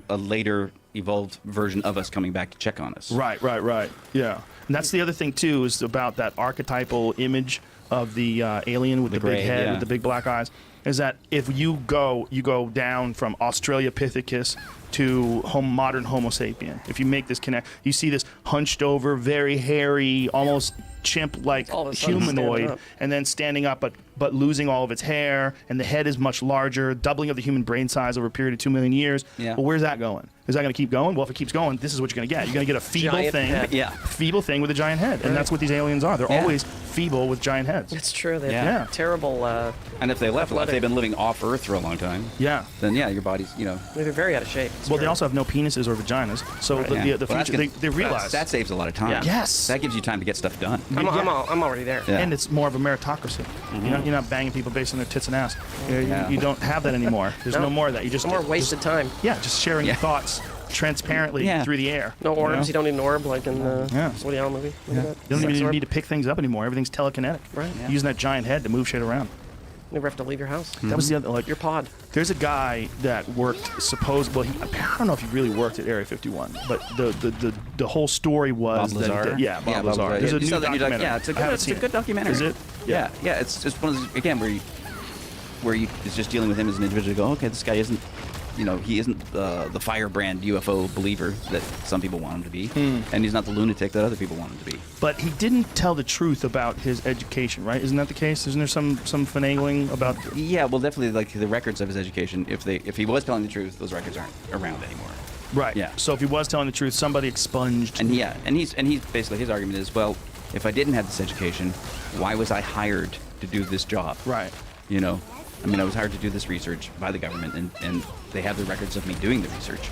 a later evolved version of us coming back to check on us. Right. Yeah. And that's the other thing, too, is about that archetypal image of the alien with the gray, big head, yeah. with the big black eyes, is that if you go down from Australopithecus to modern Homo sapien. If you make this connect, you see this hunched over, very hairy, almost chimp-like All of a sudden standing humanoid, up. and then standing up, but losing all of its hair, and the head is much larger, doubling of the human brain size over a period of 2 million years. Yeah. Well, where's that going? Is that going to keep going? Well, if it keeps going, this is what you're going to get. You're going to get a feeble Giant thing, head. Yeah. feeble thing with a giant head, and that's what these aliens are. They're Yeah. always feeble with giant heads. It's true. They Yeah. have terrible. And if they left, if Athletic. they've been living off Earth for a long time, Yeah. then yeah, your body's, you know. They're very out of shape. It's Well, they very- also have no penises or vaginas, so Right. the Yeah. future, Well, that's they good. realize. That saves a lot of time. Yeah. Yes. That gives you time to get stuff done. I'm already there. Yeah. And it's more of a meritocracy. You're not banging people based on their tits and ass. Yeah. You don't have that anymore. There's no more of that. You just No more wasted time. Yeah, just sharing your Yeah. thoughts transparently Yeah. through the air. No orbs. You know? don't need an orb like in the Yeah. Woody Allen movie. Look at that. You don't Sex even orb. need to pick things up anymore. Everything's telekinetic. Right. You're using that giant head to move shit around. Never have to leave your house. That was the other. Like, Your pod. there's a guy that worked. Well, I don't know if he really worked at Area 51, but the whole story was Bob that Lazar? Bob Lazar. Lazar. There's Yeah, a you saw new that, you're like, documentary. yeah, it's a I haven't good, seen it's a good documentary. Is it? Yeah, yeah. It's just one of those, again, where you it's just dealing with him as an individual. You go, okay, this guy isn't, he isn't the firebrand UFO believer that some people want him to be, and he's not the lunatic that other people want him to be. But he didn't tell the truth about his education, right? Isn't that the case? Isn't there some finagling about? Yeah, well, definitely, like the records of his education. If he was telling the truth, those records aren't around anymore. Right. Yeah. So if he was telling the truth, somebody expunged. And he's basically, his argument is, well, if I didn't have this education, why was I hired to do this job? Right. I was hired to do this research by the government, and they have the records of me doing the research.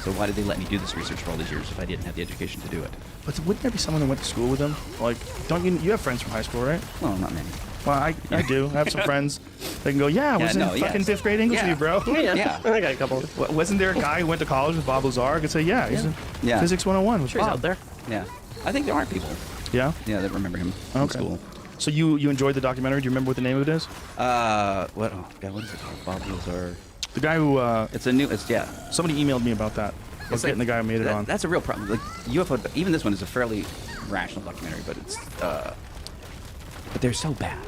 So why did they let me do this research for all these years if I didn't have the education to do it? But wouldn't there be someone that went to school with him? Like, don't you have friends from high school, right? Well, not many. Well, I do. I have some friends. They can go, I was in fucking 5th grade English with you, bro. Yeah. I got a couple. Wasn't there a guy who went to college with Bob Lazar? I could say, he's in Yeah. Physics 101 with Sure, he's Bob. out there. Yeah. I think there are people. Yeah? Yeah, that remember him from Okay. school. So you enjoyed the documentary? Do you remember what the name of it is? What? Oh God, what is it called? Bob Lazar. The guy who somebody emailed me about that. It's Getting the guy who made it on. That's a real problem. Like UFO, even this one is a fairly rational documentary, but it's but they're so bad.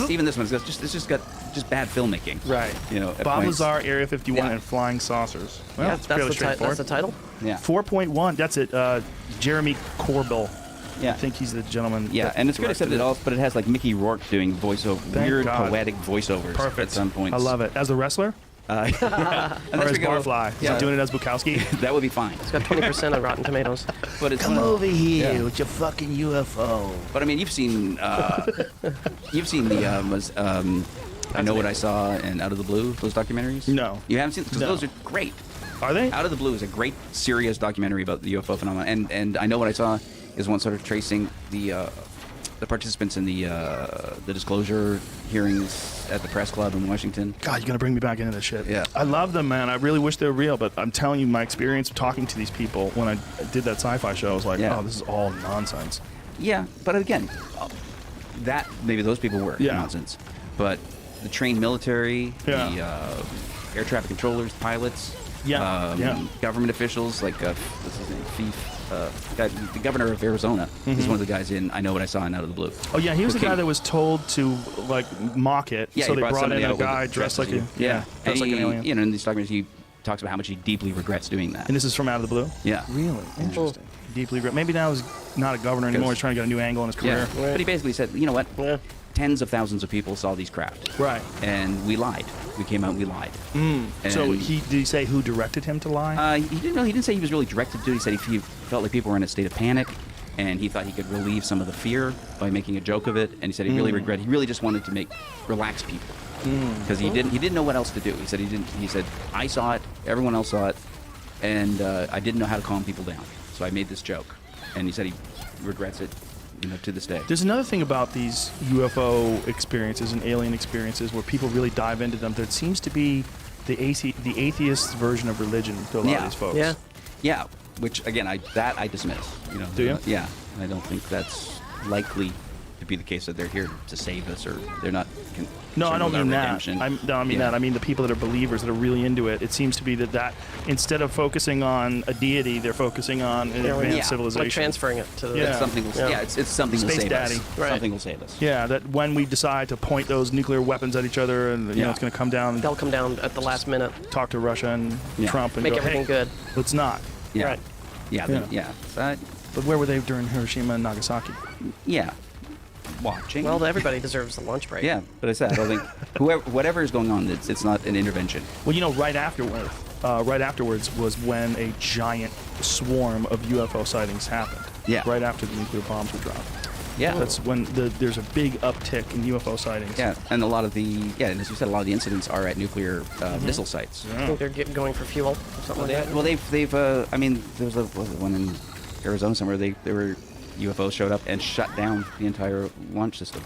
Even this one's just got bad filmmaking. Right. At Bob points. Lazar, Area 51, Yeah. and Flying Saucers. Well, Yeah, it's fairly that's straightforward. the title. Yeah. 4.1. That's it. Jeremy Corbell. Yeah. I think he's the gentleman. Yeah, that and it's good directed except it also, but it has like Mickey Rourke doing voiceover, Thank weird God. poetic voiceovers Perfect. at some points. I love it. As the wrestler? And Or that's as we go- Barfly? Is Yeah, he doing it as Bukowski? that would be fine. It's got 20% on Rotten Tomatoes. But it's one of- here with your fucking UFO. But I mean, you've seen the I Know What I Saw and Out of the Blue, those documentaries. No. You haven't seen because No. those are great. Are they? Out of the Blue is a great, serious documentary about the UFO phenomenon, and I Know What I Saw is one sort of tracing the participants in the disclosure hearings at the press club in Washington. God, you're going to bring me back into this shit. Yeah. I love them, man. I really wish they were real, but I'm telling you, my experience talking to these people when I did that sci-fi show, I was like, Yeah. oh, this is all nonsense. Yeah, but again, that maybe those people were Yeah. nonsense, but the trained military, Yeah. the air traffic controllers, pilots, Yeah. government officials like what's his name, the governor of Arizona is one of the guys in I Know What I Saw and Out of the Blue. Oh, yeah, he was the Who guy came- that was told to, like, mock it, Yeah, so he they brought in somebody a out with guy dressed like as you. dressed and like an he- alien. in these documents he talks about how much he deeply regrets doing that. And this is from Out of the Blue? Yeah. Really? Interesting. deeply regret. Maybe now he's not a governor anymore. He's trying to get a new angle in his career. But he basically said, you know what? Yeah. Tens of thousands of people saw these craft. Right. And we lied. We came out and we lied. And So did he say who directed him to lie? he didn't know. He didn't say he was really directed to. He said he felt like people were in a state of panic, and he thought he could relieve some of the fear by making a joke of it. And he said he really regretted. He really just wanted to relax people because he didn't know what else to do. He said He said I saw it. Everyone else saw it, and I didn't know how to calm people down. So I made this joke, and he said he regrets it, to this day. There's another thing about these UFO experiences and alien experiences where people really dive into them. There seems to be the atheist version of religion to a lot of these folks. Yeah. Yeah, which again, I dismiss. Do you? Yeah, I don't think that's likely to be the case that they're here to save us, or they're not. No, I don't mean that. redemption. I mean that. I mean the people that are believers that are really into it. It seems to be that instead of focusing on a deity, they're focusing on an advanced civilization. Like transferring it to the. Yeah. It's something. It's something will Space save daddy. us. Right. Something will save us. Yeah, that when we decide to point those nuclear weapons at each other, and Yeah. it's going to come down, They'll come down at the last minute, talk to Russia and Trump and make go, everything hey, good. let's not. Yeah. Right. Yeah. Yeah. Yeah. Yeah. But where were they during Hiroshima and Nagasaki? Yeah. Watching. Well, everybody deserves a lunch break. Yeah, but I said I don't think whatever is going on, it's not an intervention. Well, right afterwards was when a giant swarm of UFO sightings happened. Yeah. Right after the nuclear bombs were dropped. Yeah. That's when there's a big uptick in UFO sightings. Yeah, and a lot of and as you said, a lot of the incidents are at nuclear missile sites. I think they're going for fuel or something like that. Well, they've I mean, there was one in Arizona somewhere. There were UFOs showed up and shut down the entire launch system.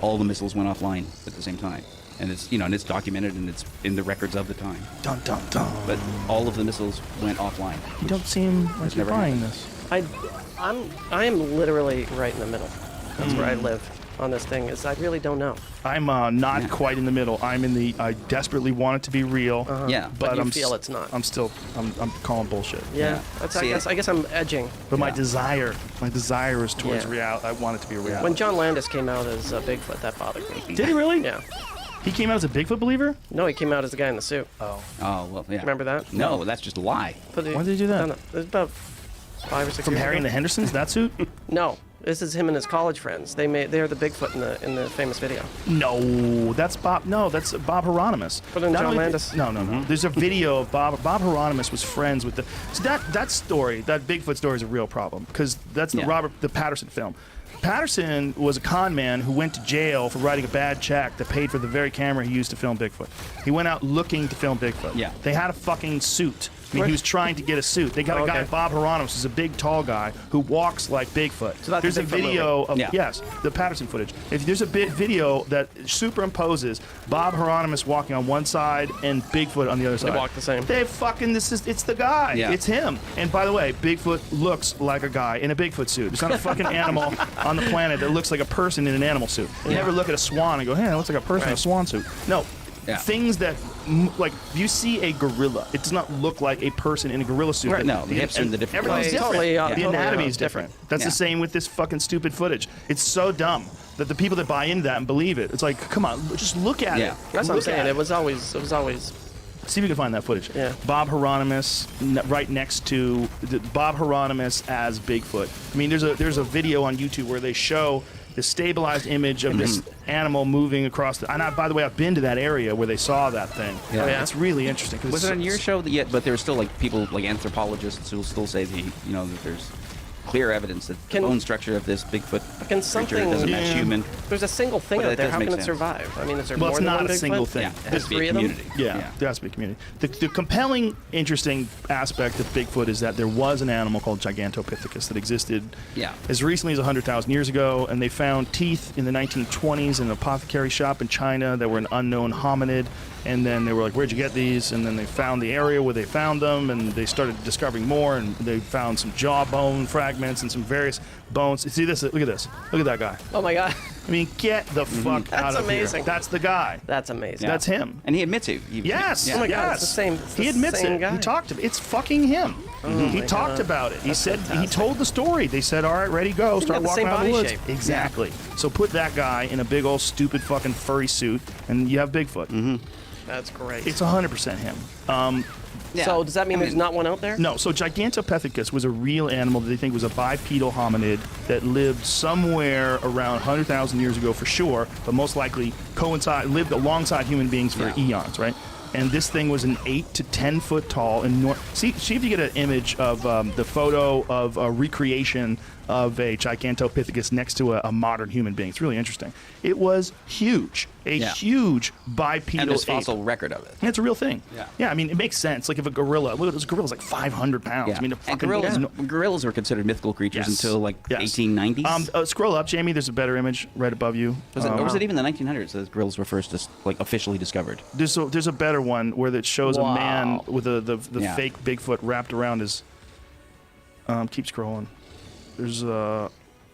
All the missiles went offline at the same time, and it's documented and it's in the records of the time. Dun dun dun. But all of the missiles went offline. You don't seem like you're never buying happened. this. I am literally right in the middle. That's where I live on this thing. Is I really don't know. I'm not quite in the middle. I'm in the. I desperately want it to be real. Yeah, But you I'm feel it's not. I'm still. I'm calling bullshit. Yeah. Yeah. That's, See, I guess I'm edging. But my Yeah. desire is towards Yeah. reality. I want it to be real. When John Landis came out as Bigfoot, that bothered me. Did he really? Yeah. He came out as a Bigfoot believer. No, he came out as the guy in the suit. Oh well, yeah. Remember that? No, that's just a lie. But When did he do that? It was about 5 or 6 From years Harry and ago. the Hendersons, that suit? No, this is him and his college friends. They're the Bigfoot in the famous video. No, that's Bob. No, that's Bob Hieronymus. But then Not John only- Landis. No. There's a video of Bob. Bob Hieronymus was friends with the. So that story, that Bigfoot story, is a real problem because that's the Patterson film. Patterson was a con man who went to jail for writing a bad check that paid for the very camera he used to film Bigfoot. He went out looking to film Bigfoot. Yeah. They had a fucking suit. I mean, he was trying to get a suit. They got a guy, Okay. Bob Hieronymus, who's a big, tall guy who walks like Bigfoot. So that's There's the a Bigfoot video of Yeah. yes, the Patterson footage. If there's a video that superimposes Bob Hieronymus walking on one side and Bigfoot on the other side. walk the same. They fucking it's the guy. Yeah. It's him. And by the way, Bigfoot looks like a guy in a Bigfoot suit. There's not a fucking animal on the planet that looks like a person in an animal suit. You never look at a swan and go, hey, that looks like a person in a swan suit. No. Yeah. Things that, like, if you see a gorilla, it does not look like a person in a gorilla suit. Right, no, the hips are in the different Everything's places. different. Totally, the totally, anatomy is different. different. That's Yeah. the same with this fucking stupid footage. It's so dumb that the people that buy into that and believe it, it's like, come on, just look at Yeah. it. That's what I'm Look saying. at It was always. See if you can find that footage. Yeah. Bob Hieronymus, right next to Bob Hieronymus as Bigfoot. I mean, there's a video on YouTube where they show the stabilized image of this animal moving across the. And by the way, I've been to that area where they saw that thing. Yeah. Oh, yeah? It's really interesting. 'Cause Was it it's- on your show? But there's still like people like anthropologists who will still say that there's clear evidence that the Can- bone structure of this Bigfoot Can creature something- doesn't match Yeah. human. There's a single thing But out that there. does How make can it sense. survive? I mean, is there Well, more it's than not one a Bigfoot? single thing. Yeah, it has There's to be 3 a of them? community. Yeah, there has to be a community. The compelling, interesting aspect of Bigfoot is that there was an animal called Gigantopithecus that existed Yeah. as recently as 100,000 years ago, and they found teeth in the 1920s in an apothecary shop in China that were an unknown hominid. And then they were like, where'd you get these? And then they found the area where they found them, and they started discovering more, and they found some jawbone fragments and some various bones. See this? Look at this. Look at that guy. Oh my God, I mean, get the fuck out That's of amazing. here. That's the guy. that's amazing. That's him. And he admits it. Yes. Yeah. Oh my God, yes. it's the same- it's he the admits same it. guy. He talked about it. It's fucking him. He my talked God. about it. He That's said he fantastic. told the story. They said, "All right, ready, go." He's Start got the walking same out of the body woods. shape. Exactly. So put that guy in a big old stupid fucking furry suit, and you have Bigfoot. That's great. It's 100% him. Yeah. So does that mean there's not one out there? No, so Gigantopithecus was a real animal that they think was a bipedal hominid that lived somewhere around 100,000 years ago for sure, but most likely lived alongside human beings for eons, right? And this thing was an 8 to 10 foot tall. And see if you get an image of the photo of a recreation of a Gigantopithecus next to a modern human being. It's really interesting. It was huge, huge bipedal And there's ape. fossil record of it. And it's a real thing. Yeah. I mean, it makes sense. Like if a gorilla, look at this gorilla's like 500 pounds. Yeah. I mean, And gorillas were considered mythical creatures until like the 1890s. Scroll up, Jamie. There's a better image right above you. Or was it even the 1900s that gorillas were first officially discovered? There's a better one where it shows a man with the fake Bigfoot wrapped around his. Keep scrolling. There's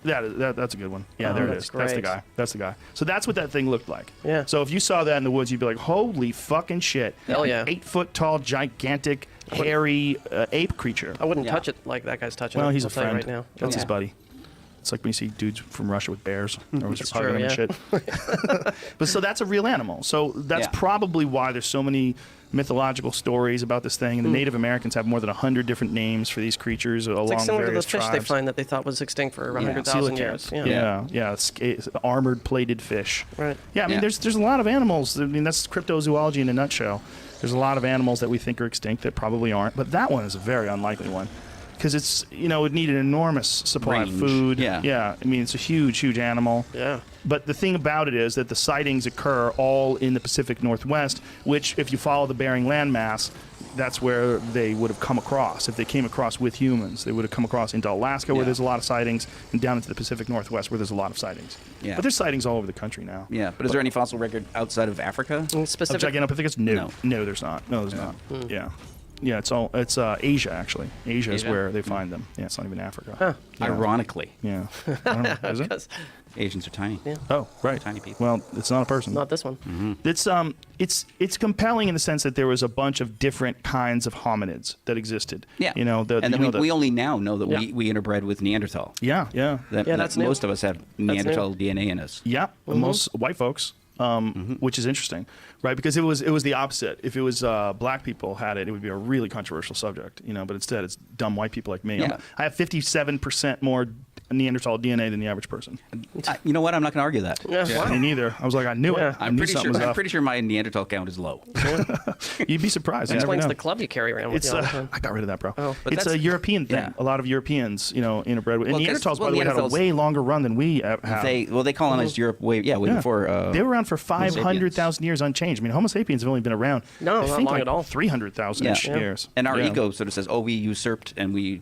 that's a good one. Yeah, there it is. That's the guy. That's the guy. So that's what that thing looked like. Yeah. So if you saw that in the woods, you'd be like, "Holy fucking shit!" Hell yeah. 8 foot tall, gigantic, hairy ape creature. I wouldn't touch it like that guy's touching it. Well, he's a I'll tell you friend. right now. That's his buddy. It's like when you see dudes from Russia with bears. Or It's hugging true, them and shit. But so that's a real animal. So that's probably why there's so many mythological stories about this thing. And the Native Americans have more than 100 different names for these creatures along It's like similar to the various fish tribes. they find that they thought was extinct for 100,000 years. Yeah. It's armored plated fish. Right. Yeah, I mean, there's a lot of animals. I mean, that's cryptozoology in a nutshell. There's a lot of animals that we think are extinct that probably aren't. But that one is a very unlikely one. Because it's, it would need an enormous supply of food. Yeah. I mean, it's a huge, huge animal. Yeah. But the thing about it is that the sightings occur all in the Pacific Northwest, which, if you follow the Bering landmass, that's where they would have come across. If they came across with humans, they would have come across into Alaska, where there's a lot of sightings, and down into the Pacific Northwest, where there's a lot of sightings. Yeah. But there's sightings all over the country now. Yeah, but is there any fossil record outside of Africa? Of Specific. Gigantopithecus? No, there's not. No, there's not. Yeah. Yeah, it's Asia, actually. Asia is where they find them. Yeah, it's not even Africa. Huh. Yeah. Ironically. Yeah. I don't know. Is it? 'Cause Asians are tiny. Yeah. Oh, right. Tiny people. Well, it's not a person. not this one. Mm-hmm. It's compelling in the sense that there was a bunch of different kinds of hominids that existed. Yeah. And then we only now know that Yeah. we interbred with Neanderthal. Yeah. That that's new. most of us have Neanderthal DNA in us. Yeah. Most white folks. Which is interesting, right? Because it was the opposite. If it was black people had it, it would be a really controversial subject, But instead, it's dumb white people like me. Yeah. I have 57% more Neanderthal DNA than the average person. You know what? I'm not going to argue that. Yeah. Wow. Me neither. I was like, I knew it. I I'm knew pretty something was sure. I'm up. pretty sure my Neanderthal count is low. You'd be surprised. You never Explains know. the club you carry around with It's you all the time. I got rid of that, bro. Oh. But It's a that's- European thing. yeah. A lot of Europeans, interbred with. And Well, 'cause- Neanderthals, by well, the way, had a Neanderthals- way longer run than we have. They colonized Europe way before. They were around for 500,000 years unchanged. I mean, Homo sapiens have only been around. No, I not think long like at all. 300,000 years. And our Yeah. ego sort of says, "Oh, we usurped and we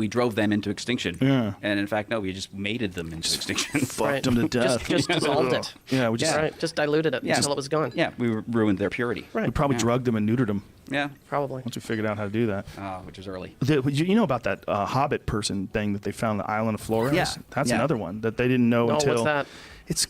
drove them into extinction." Yeah. And in fact, no, we just mated them into extinction. Fucked them to death. Just dissolved it. Yeah, we just Right. Just diluted it until it was gone. Yeah, we ruined their purity. Right. we probably drugged them and neutered them Yeah. Probably. once we figured out how to do that. Which was early. You know about that Hobbit person thing that they found on the island of Flores? Yeah. That's Yeah. another one that they didn't know No, until. what's that? It's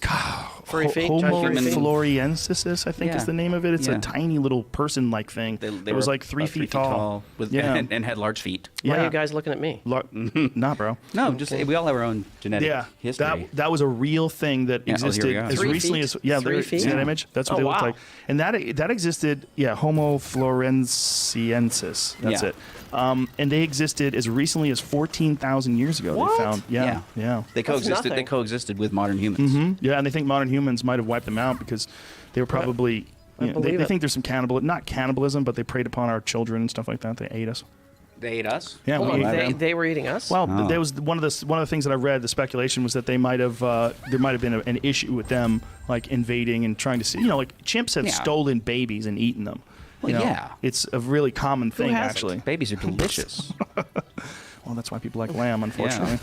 Furry feet? Homo Giant furry feet? floriensis, I think is Yeah. the name of it. It's Yeah. a tiny little person-like thing. They it was were like 3 about feet tall. with, Yeah. and had large feet. Why Yeah. are you guys looking at me? Nah, bro. No, just we all have our own genetic Yeah, history. that was a recently thing that Yeah, oh, here we existed go. as 3 recently feet? as 3 feet? See that Yeah. image? That's what Oh, they look wow. like, and that existed. Yeah, Homo floresiensis. That's Yeah. it. And they existed as recently as 14,000 years ago. What? They found, yeah. They coexisted. They nothing. coexisted with modern humans. Yeah, and they think modern humans might have wiped them out because they were probably. They believe it. think there's some not cannibalism, but they preyed upon our children and stuff like that. They ate us. They ate us. Yeah, Hold we on, ate them. they were eating us? Well, Oh. there was one of the things that I read. The speculation was that they might have there might have been an issue with them, like invading and trying to see. Like chimps have Yeah. stolen babies and eaten them. Well, yeah. it's a really common thing hasn't? actually. Babies are delicious. Well, that's why people like lamb, unfortunately.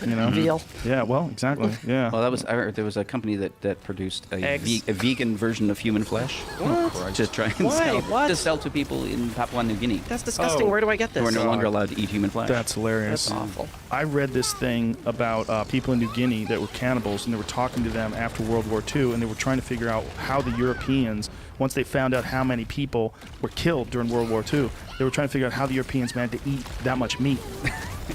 Veal. Yeah. Well, exactly. Yeah. Well, I heard there was a company that produced a Eggs. vegan version of human flesh. What? To try and Why? sell What? to sell to people in Papua New Guinea That's disgusting. Oh. Where do I get this? who are no longer allowed to eat human flesh. That's hilarious. That's awful. I read this thing about people in New Guinea that were cannibals, and they were talking to them after World War II, and they were trying to figure out how the Europeans, once they found out how many people were killed during World War II, they were trying to figure out how the Europeans managed to eat that much meat.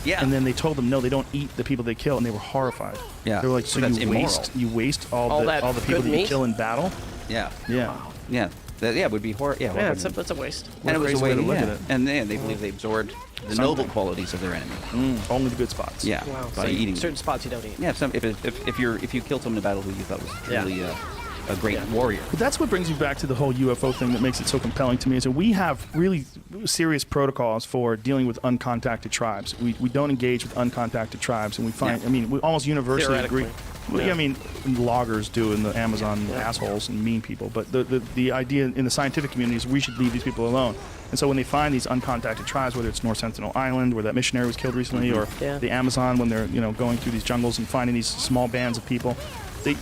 yeah. And then they told them, no, they don't eat the people they kill, and they were horrified. Yeah. They were like, So so that's you immoral. waste all All that the people good that you meat? kill in battle? yeah. Yeah. Yeah. It would be horrible. Yeah, Yeah, horrible. it's a waste. And it was a crazy way way to look at it. And then they believe they absorbed the noble qualities of their enemy. Only the good spots. Yeah, Wow. by So eating. certain spots you don't eat. Yeah, if you killed someone in battle who you thought was truly a great warrior. But that's what brings you back to the whole UFO thing that makes it so compelling to me. Is that we have really serious protocols for dealing with uncontacted tribes. We don't engage with uncontacted tribes, and we find. Yeah. I mean, we almost universally agree. Theoretically. Well, yeah, I mean, loggers do in the Amazon, assholes and mean people. But the idea in the scientific community is we should leave these people alone. And so when they find these uncontacted tribes, whether it's North Sentinel Island, where that missionary was killed recently, or the Amazon, when they're going through these jungles and finding these small bands of people, they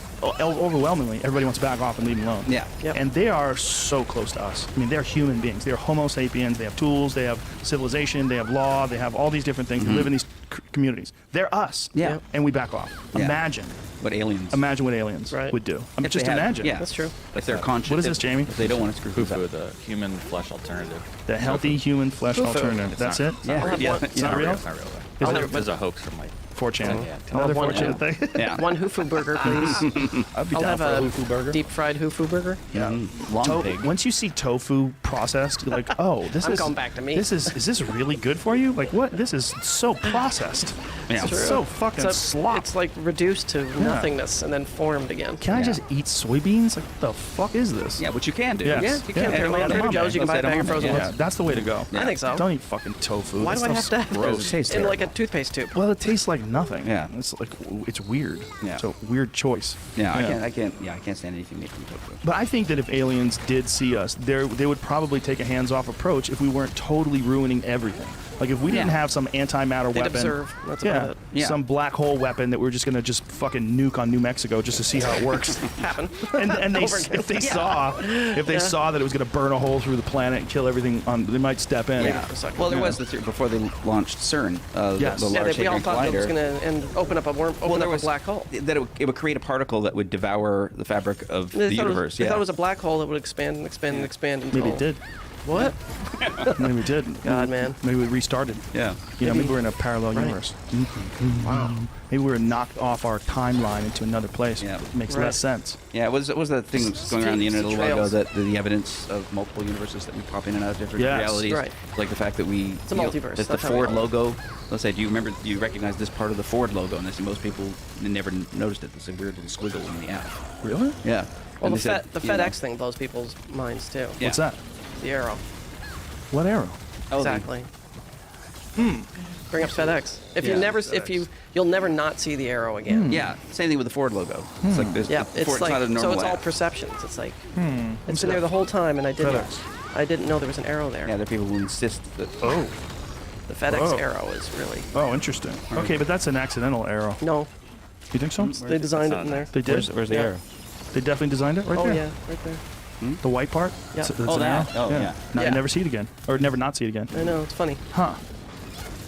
overwhelmingly everybody wants to back off and leave them alone. Yeah. Yep. And they are so close to us. I mean, they're human beings. They're Homo sapiens. They have tools. They have civilization. They have law. They have all these different things. They live in these communities. They're us. Yeah. And we back off. Yeah. Imagine But aliens. Imagine what aliens Right. would do. I mean, If just they had- imagine. Yeah, That's true. If they're conscious. What is this, Jamie? If they don't want to screw things Fufu, up. the human flesh alternative. The healthy human flesh Fufu. alternative. That's it? Yeah. I'll have Yeah. one. It's not real? It's not real. Is Though. it- It's a hoax from like 4chan. Yeah. Another One- 4chan thing. Yeah. One Hufu burger, please. I'd be I'll down have for a a Hufu burger. deep fried Hufu burger. Long pig. Once you see tofu processed, you're like, oh, this I'm is going back to meat. Is this really good for you? Like, what? This is so processed. Yeah. It's so fucking So slop. it's like reduced to nothingness and then formed again. Can I Yeah. just eat soybeans? Like, what the fuck is this? Yeah, which you can do. Yes. Yeah, you can. Yeah, Trader yeah, Joe's, you can buy a bag of frozen Yeah, ones. that's the way to go. I think so. Don't eat fucking tofu. Why That do I have stuff's to? gross. It tastes In terrible. like a toothpaste tube. Well, it tastes like nothing. Yeah. It's like it's weird. Yeah. It's a weird choice. Yeah, I can't stand anything made from tofu. But I think that if aliens did see us, they would probably take a hands-off approach if we weren't totally ruining everything. Like if we didn't Yeah. have some antimatter They'd weapon, observe. That's yeah, about it. Yeah. some black hole weapon that we're just gonna just fucking nuke on New Mexico just to see how it works. Happen. and they, Over again. if they saw that it was gonna burn a hole through the planet and kill everything, they might step in. Yeah. for a second. Well, there Yeah. was the theory before they launched CERN, Yes. the Yeah, Large we all Hadron thought that was Collider. going to open up a black hole. That it would create a particle that would devour the fabric of They the thought universe. They thought it was a black hole that would expand and expand and expand until... Maybe it did. What? Maybe it did. God, man. Maybe we restarted. Yeah. Maybe we're in a parallel Right. universe. Wow. Maybe we were knocked off our timeline into another place. Yeah. It makes Right. less sense. Yeah, it was that thing that was going around the internet a little while ago, trails. that the evidence of multiple universes that we pop in and out of different Yes. realities. Right. Like the fact that we... a multiverse. That the That's how we Ford call it. logo... Let's say, do you recognize this part of the Ford logo? And they say most people never noticed it. There's a weird little squiggle in the app. Really? Yeah. Well, And the, they said, the you know, FedEx thing blows people's minds, too. Yeah. What's that? The arrow. What arrow? Oh, the- Exactly. Bring up FedEx. If Yeah. you never, you'll never not see the arrow again. Yeah, same thing with the Ford logo. It's like there's Yeah, the it's Ford, like not a normal so it's all app. perceptions. It's like it's been there the whole time, and I didn't know there was an arrow there. Yeah, there are people who insist that... Oh. The FedEx Oh. arrow is really Oh, interesting. Okay, but that's an accidental arrow. no. You think so? They designed it in there. They did. Where's the Yeah. arrow? They definitely designed it right Oh there. yeah, right there. The white part. Yeah. That's Oh, an that. arrow? Oh, yeah. Now Yeah. you never see it again, or never not see it again. I know it's funny, Huh?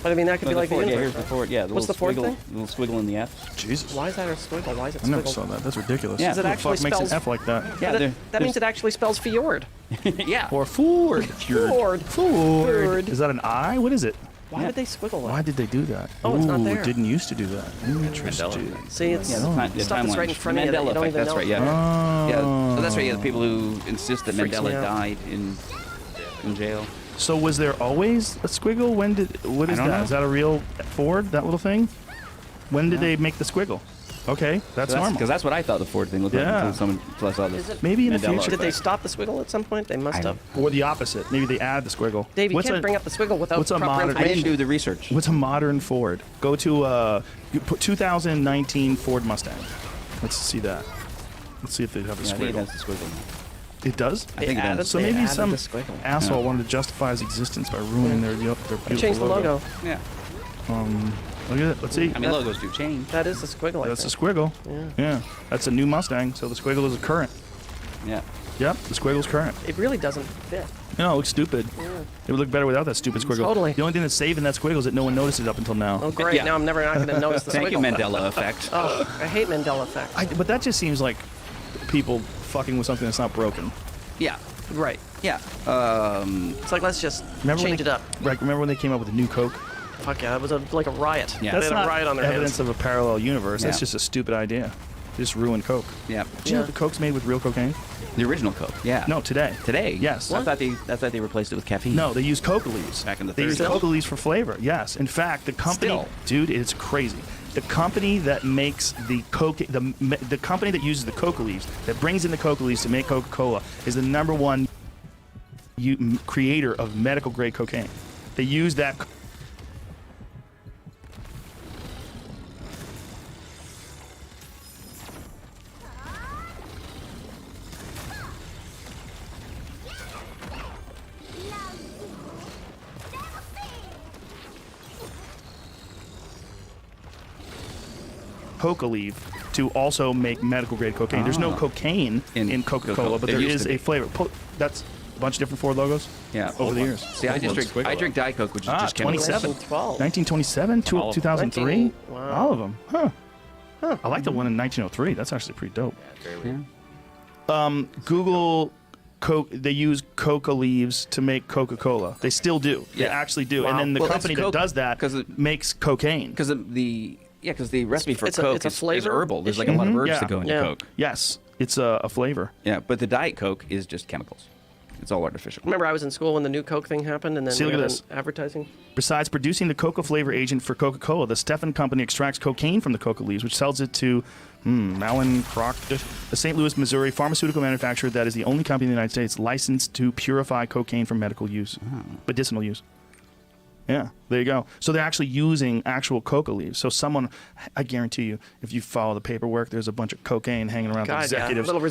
but I mean that could No, be the like Ford, the yeah, universe. here's the Ford. Yeah, the What's little the Ford squiggle, thing? little squiggle in the F. Jesus. Why is that a squiggle? Why is it I never squiggle? saw that. That's ridiculous. Yeah. Because it Who the actually fuck makes spells an F like that? Yeah, there- that means it actually spells fjord. yeah. Or Ford. Fjord. Ford. Fjord. Is that an I? What is it? Why would they squiggle that? Why did they do that? Oh, it's not Ooh, there. it didn't used to do that. Interesting. Mandela. See, it's Yeah, the stuff that's timeline. right in front of you that Mandela you don't effect, even that's know. right, yeah. Oh. Yeah, so that's right, yeah, the people who insist that Freaks me Mandela out. died in jail. So was there always a squiggle? What is I don't that? know. Is that a real Ford? That little thing? When did they make the squiggle? Okay, that's normal. Because that's what I thought the Ford thing looked Yeah. like until I saw this. Is it- Maybe in the Mandela future. Did they stop the squiggle at some point? They must have. Or the opposite. Maybe they add the squiggle. Dave, you What's can't a, bring up the squiggle without what's a proper modern- I didn't information. do the research. What's a modern Ford? Go to you put 2019 Ford Mustang. Let's see that. Let's see if they have a Yeah, I think it squiggle. has the squiggle. It does? I think it added- does. So They maybe added some the squiggle. asshole Yeah. wanted to justify his existence by ruining their beautiful Change the logo. Yeah. Look at it. Let's see. I mean, logos do change. That is the squiggle. I That's a think. squiggle. Yeah. Yeah. That's a new Mustang, so the squiggle is a current. Yeah. Yep, the squiggle's current. It really doesn't fit. No, it looks stupid. It would look better without that stupid squiggle. Totally. The only thing that's saving that squiggle is that no one noticed it up until now. Oh, great. Yeah. Now I'm never not going to notice the Thank squiggle. you, Mandela effect. Oh, I hate Mandela effect. But that just seems like people fucking with something that's not broken. Yeah. Right. Yeah. It's like, let's just Remember when change they- it up. Like, remember when they came up with the new Coke? Fuck yeah, it was like a riot. Yeah. They That's had a not riot on their evidence hands. of a parallel universe. That's Yeah. just a stupid idea. Just ruined Coke. Yeah. Do you know the Coke's made with real cocaine? The original Coke. Yeah. No, today. Today. Yes. I thought they replaced it with caffeine. No, they use coca leaves. Back in the They use 30s. coca leaves for flavor. Yes. In fact, the company, Still. dude, it's crazy. The company that makes the the company that uses the coca leaves, that brings in the coca leaves to make Coca-Cola, is the #1 creator of medical grade cocaine. They use that. Coca leaf to also make medical grade cocaine. There's no cocaine in Coca-Cola, Coca-Cola. but There there used is to be. a flavor. That's a bunch of different Ford logos. Yeah. Over the years. See, I drink Diet Coke, which is just chemicals. 27. 1912. 1927, 2003. Wow. All of them. Huh. I like the one in 1903. That's actually pretty dope. Google Coke. They use coca leaves to make Coca-Cola. They still do. They actually do. And then the Well, company that's that Coke, does that 'cause it- makes cocaine. Because the recipe for It's a- Coke it's a is flavor herbal. There's like a issue? lot of herbs Yeah. that go into Yeah. Coke. Yes, it's a flavor. Yeah, but the Diet Coke is just chemicals. It's all artificial. Remember, I was in school when the new Coke thing happened, and then See, we look at got this. an advertising. Besides producing the coca flavor agent for Coca-Cola, the Stefan Company extracts cocaine from the coca leaves, which sells it to Mallinckrodt, a St. Louis, Missouri pharmaceutical manufacturer that is the only company in the United States licensed to purify cocaine for medical use, medicinal use. Yeah, there you go. So they're actually using actual coca leaves. So someone, I guarantee you, if you follow the paperwork, there's a bunch of cocaine hanging around the God, yeah. executives. Little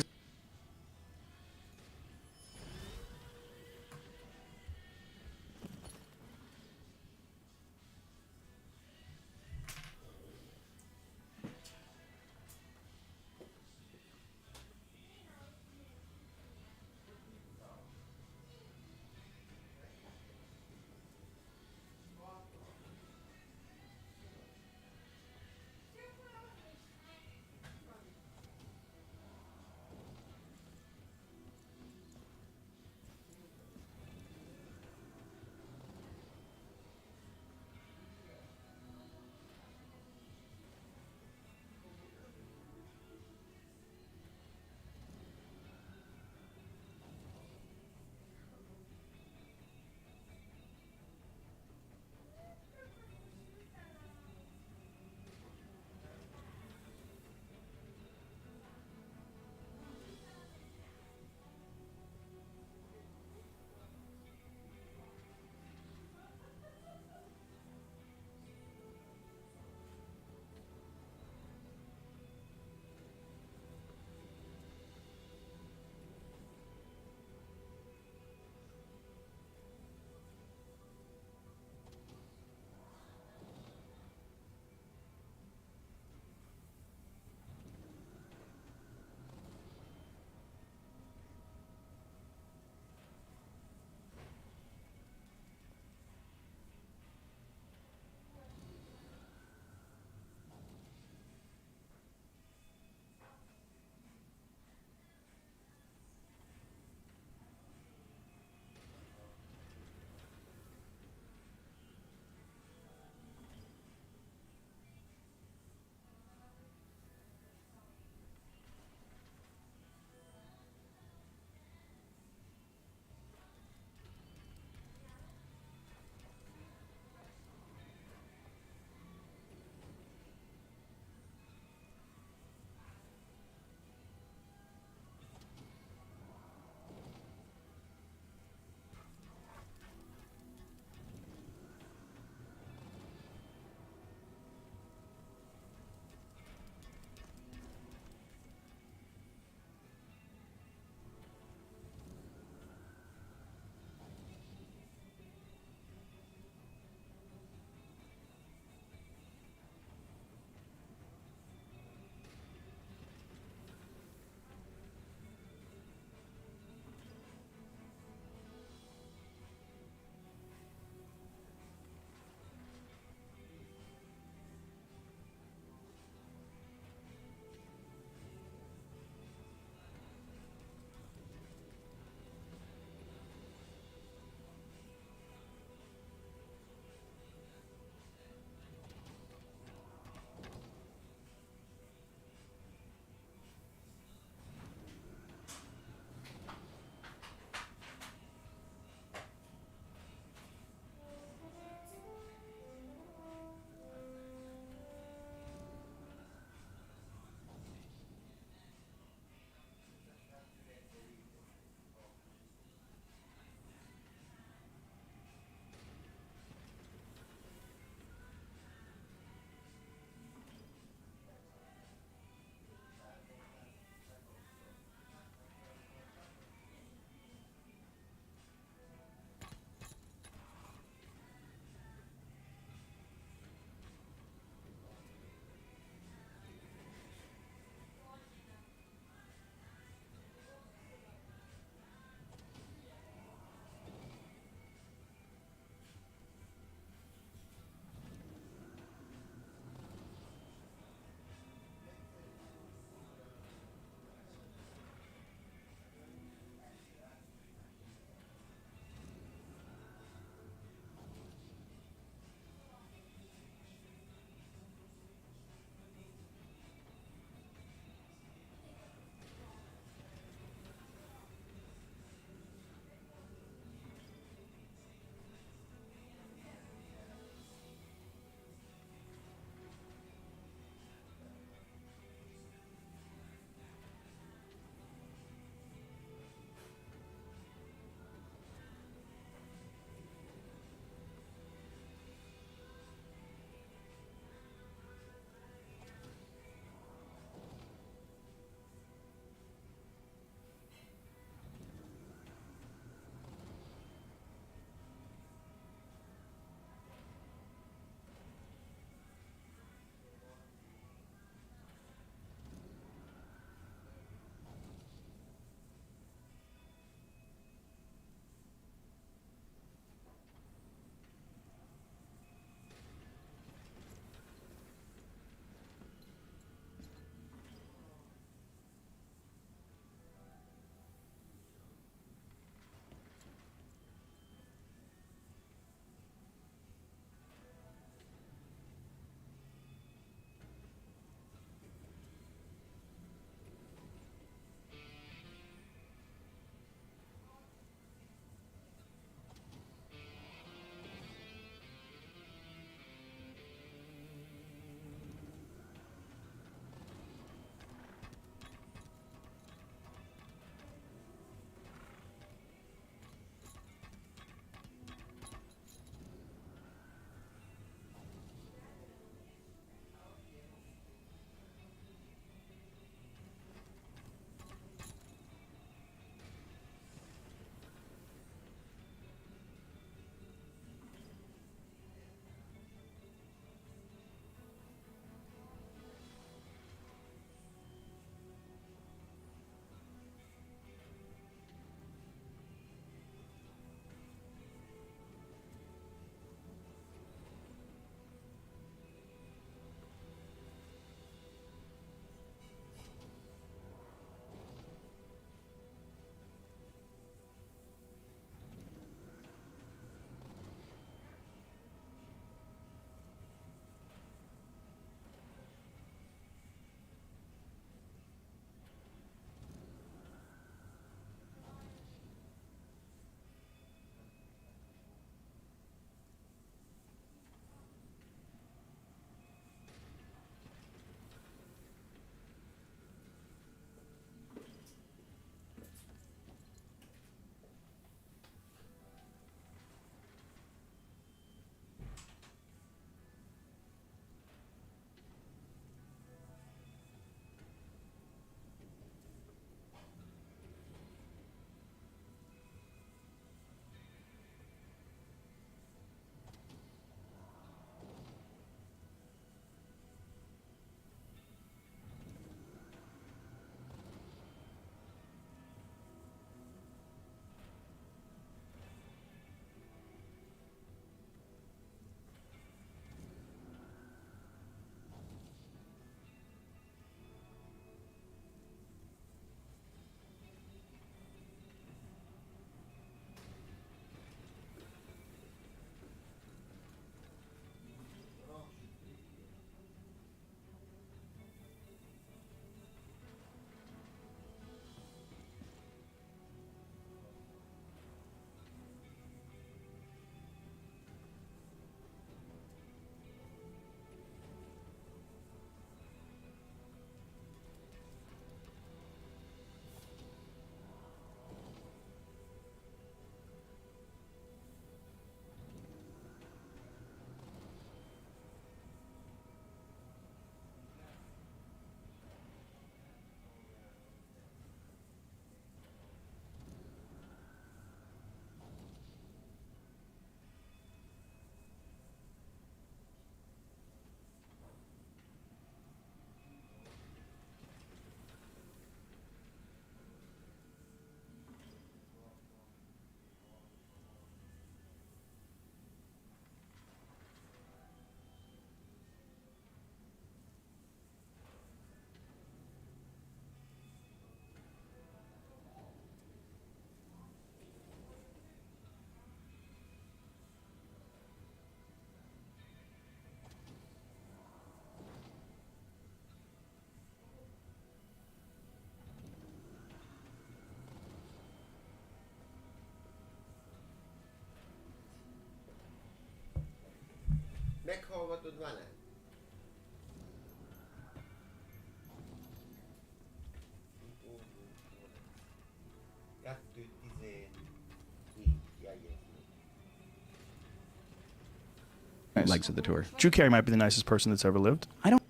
Nice. Legs of the tour. Drew Carey might be the nicest person that's ever lived. I don't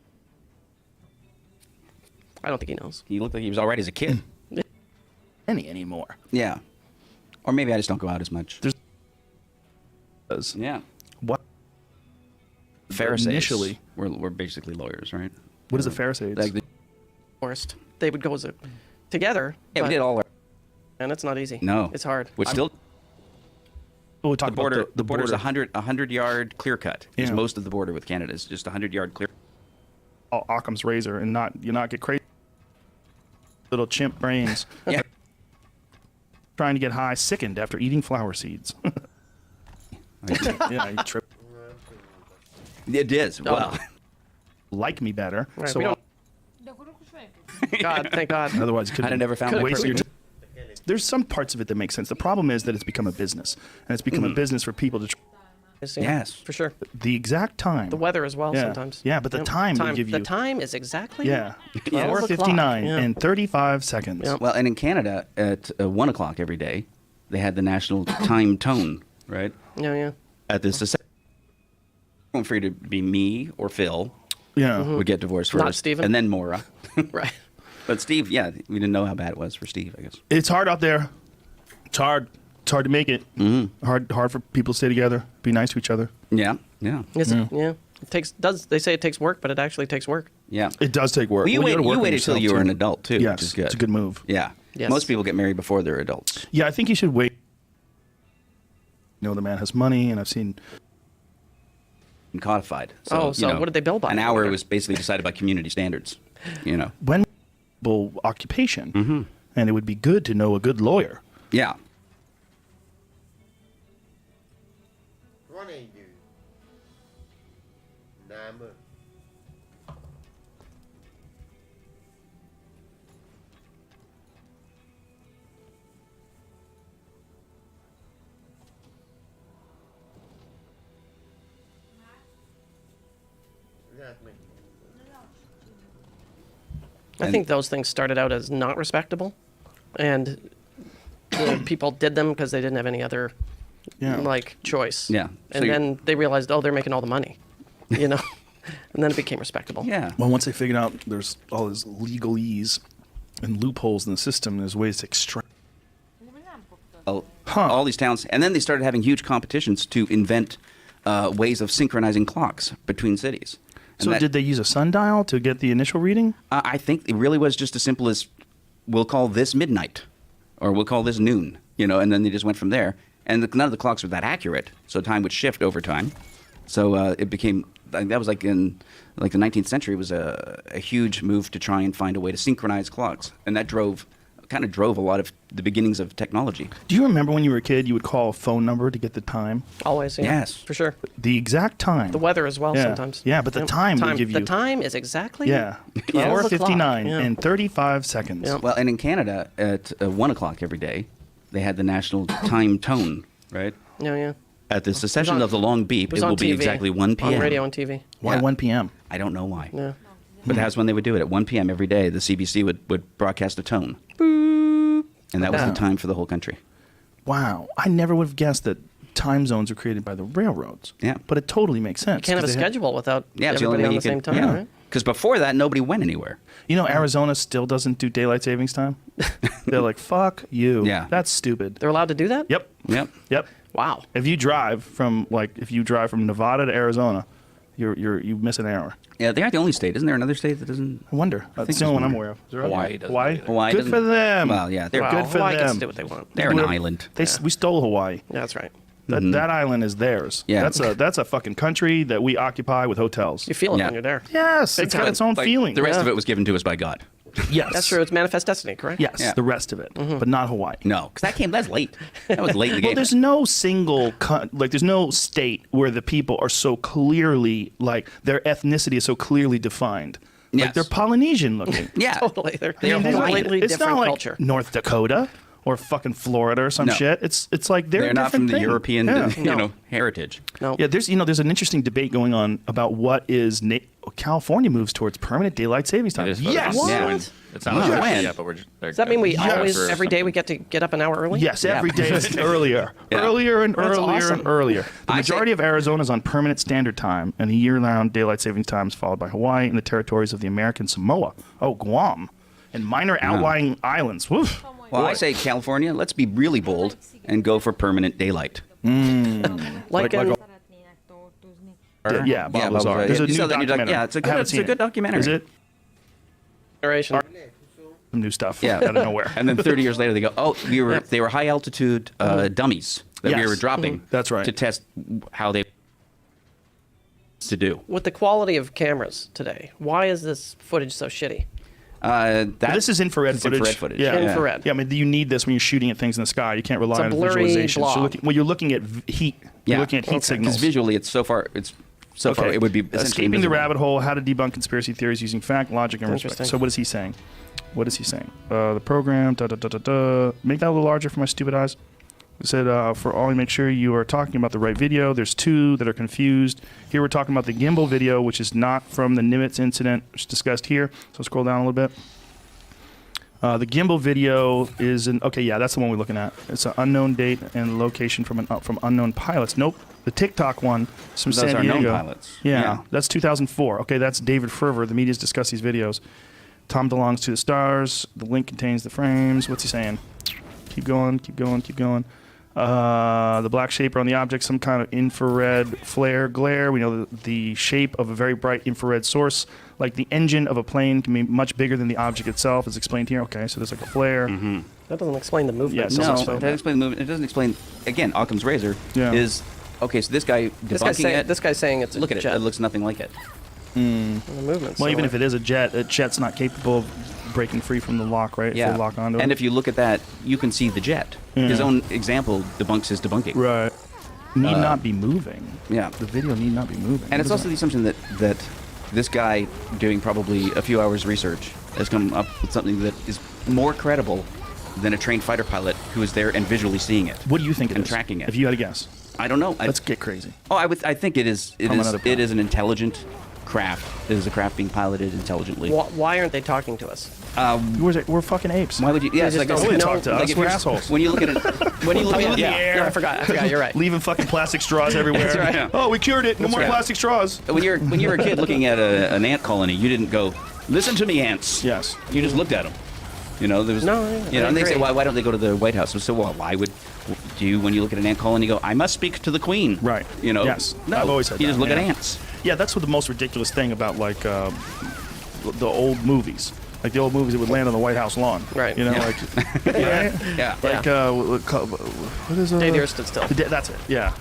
think he knows. He looked like he was all right as a kid. Anymore. Yeah. Or maybe I just don't go out as much. Yeah. What? Pharisees Initially. we're basically lawyers, right? What is a Pharisee? Like the, Worst. They would go together. yeah, we but- did all our... And it's not easy. No. It's hard. Which still... Well, we talked The border, about the border's 100-yard clear cut. Is Yeah. most of the border with Canada is just 100-yard clear. Occam's razor and not get crazy. Little chimp brains. Yeah. Trying to get high, sickened after eating flower seeds. Yeah, I trip. It is. Well, Like me better. Right, So we don't- God, thank God. otherwise, you I'd have never found Could've my waste your perfect- time. There's some parts of it that make sense. The problem is that it's become a business, and it's become a business for people to. Yes. For sure. The exact time. The weather as well Yeah. sometimes. Yeah, but the time they give you. The time is exactly Yeah, 12 o'clock. 4:59 Yeah. and 35 seconds. Yeah. Well, and in Canada, at 1 o'clock every day, they had the national time tone, right? Yeah. At this, for you to be me or Phil Yeah. would get divorced first, Not Stephen. and then Maura. Right. But Steve, yeah, we didn't know how bad it was for Steve, I guess. It's hard out there. It's hard. It's hard to make it. Hard for people to stay together. Be nice to each other. Yeah, yeah, Yes, yeah. They say it takes work, but it actually takes work. yeah. It does take work. Well, you, Well, gotta work you on waited till yourself, you were too. an adult too, Yes, which is good. it's a good move. Yeah. Yes. Most people get married before they're adults. Yeah, I think you should wait. You know, the man has money, and I've seen. And codified. Oh, so you know, what did they bill by? An hour was basically decided by community standards. You know. When occupation, and it would be good to know a good lawyer. Yeah. I think those things started out as not respectable, and people did them because they didn't have any other choice. Yeah. So And then they realized, oh, they're making all the money, you know, and then it became respectable. Yeah. Well, once they figured out there's all this legalese and loopholes in the system, there's ways to extract. All these towns, and then they started having huge competitions to invent ways of synchronizing clocks between cities. And So that- did they use a sundial to get the initial reading? I think it really was just as simple as we'll call this midnight, or we'll call this noon, you know, and then they just went from there. And none of the clocks were that accurate, so time would shift over time. So it became that was like in the 19th century was a huge move to try and find a way to synchronize clocks, and that kind of drove a lot of the beginnings of technology. Do you remember when you were a kid, you would call a phone number to get the time? Always, yeah. Yes. For sure. The exact time. The weather as well Yeah. sometimes. Yeah, but the time they give you. The time is exactly Yeah. 12 o'clock. 4:59 Yeah. and 35 seconds. Yeah. Well, and in Canada, at 1 o'clock every day, they had the national time tone, right? Yeah. At the cessation on- of the long beep, It was it will on be TV, exactly 1 p.m. On radio and TV. Why Yeah. 1 p.m.? I don't know why. Yeah. But that's when they would do it. At 1 p.m. every day, the CBC would broadcast a tone. And that was Yeah. the time for the whole country. Wow. I never would have guessed that time zones were created by the railroads. Yeah. But it totally makes sense. You can't have a 'cause they had- schedule without Yeah, it's the only everybody way on you the same could. time, Yeah. right? Because before that, nobody went anywhere. You know, Arizona still doesn't do daylight savings time. They're like, fuck you. Yeah. That's stupid. They're allowed to do that? Yep. Yep. Yep. Wow. If you drive from Nevada to Arizona, you miss an hour. Yeah, they aren't the only state. Isn't there another state that doesn't? I wonder. That's think the only one there's I'm one. aware of. Is there Hawaii other? doesn't Hawaii? do that. Hawaii Good doesn't- for them. Well, yeah, they're Wow. good for Hawaii them. gets to do what they want. they're an island. We stole Hawaii. Yeah, that's right. That island is theirs. Yeah. That's a fucking country that we occupy with hotels. You feel it Yeah. when you're there. Yes, it's got time. its own Like, feeling. The rest Yeah. of it was given to us by God. Yes, That's true. It's manifest destiny, correct? Yes, Yeah. the rest of it, but not Hawaii. No, because that's late. That was late in the game. Well, there's no single there's no state where the people are so clearly their ethnicity is so clearly defined. Like Yes. they're Polynesian looking. yeah. Totally. They're They're a Hawaiian. completely It's different not like culture. North Dakota or fucking Florida or some No. shit. It's like They're not from the thing. European, Yeah. heritage. No. Yeah, there's an interesting debate going on about what is California moves towards permanent daylight savings time. It is Yes. what? Yeah. It's not Wow. official When? yet, but we're. Does that mean we Yes. always, For every day, we get to get up an hour early? Yes, Yeah. every day is earlier. Yeah. Earlier and That's earlier awesome. and earlier. The I majority say- of Arizona is on permanent standard time, and year-round daylight savings time is followed by Hawaii and the territories of the American Samoa. Oh, Guam. And minor outlying islands. Woof. Well, I say California, let's be really bold and go for permanent daylight. Like in, Yeah, Bob Lazar. Lazar. There's a You new saw that new doc- documentary. yeah, it's a I good- haven't it's a seen good it. documentary. Is it? generation. Some new stuff. Yeah. Out of nowhere. And then 30 years later, they go, oh, they were high altitude dummies that we Yes. were dropping. That's right. To test how they to do. With the quality of cameras today, why is this footage so shitty? That, This is infrared it's footage. infrared footage. Yeah. Infrared. Yeah, I mean, you need this when you're shooting at things in the sky. You can't rely It's a on blurry visualization. blob. You're looking at heat. You're Yeah. looking at heat signals. Because visually, it's so far Okay. it would be essentially escaping the invisible. rabbit hole. How to debunk conspiracy theories using fact, logic, and respect. Interesting. So what is he saying? What is he saying? The program. Make that a little larger for my stupid eyes. It said, for all, make sure you are talking about the right video. There's two that are confused. Here we're talking about the gimbal video, which is not from the Nimitz incident, which is discussed here. So scroll down a little bit. The gimbal video is okay, yeah, that's the one we're looking at. It's an unknown date and location from unknown pilots. Nope, the TikTok one is from Those San are Diego. known pilots. Yeah, Yeah. that's 2004. Okay, that's David Ferver. The media's discussed these videos. Tom belongs to the stars. The link contains the frames. What's he saying? Keep going, keep going, keep going. The black shape on the object, some kind of infrared flare glare. We know the shape of a very bright infrared source, like the engine of a plane, can be much bigger than the object itself, as explained here. Okay, so there's like a flare. That doesn't explain the movement. Yeah, it No, doesn't it explain doesn't explain the movement. It doesn't explain, again, Occam's razor Yeah. is, okay, so this guy debunking This guy's saying it's a look at it, jet. it looks nothing like it. The movement. Well, even if it is a jet's not capable of breaking free from the lock, right? If Yeah. they lock onto it. And if you look at that, you can see the jet. His own example debunks his debunking. Right. Need not be moving. Yeah. The video need not be moving. And it's also the assumption that this guy, doing probably a few hours research, has come up with something that is more credible than a trained fighter pilot who is there and visually seeing it. What do you think it and is? tracking it. If you had a guess. I don't know. Let's get crazy. I think it is. From another It planet. is an intelligent craft. It is a craft being piloted intelligently. Why aren't they talking to us? We're fucking apes. Why would you? Yeah, They it's just like don't it's- know. Talk to like us. if We're you're- assholes. When you look at it, when you look at it, Yeah, I forgot. You're right. Leaving fucking plastic straws everywhere. That's right. Yeah. Oh, we cured it. No more right. plastic straws. when you were a kid looking at an ant colony, you didn't go, "Listen to me, ants." Yes. You just looked at them. You know, there was No, I and they say, agree. why don't they go to the White House? So, well, why would you, when you look at an ant colony, go, I must speak to the Queen? Right. You know. Yes. No, I've always said you that, just look at yeah. ants. Yeah, that's what the most ridiculous thing about like the old movies. Like the old movies that would land on the White House lawn. Right. You know, Yeah. like right? Yeah. Like what is Day the Earth Stood Still. That's it. Yeah.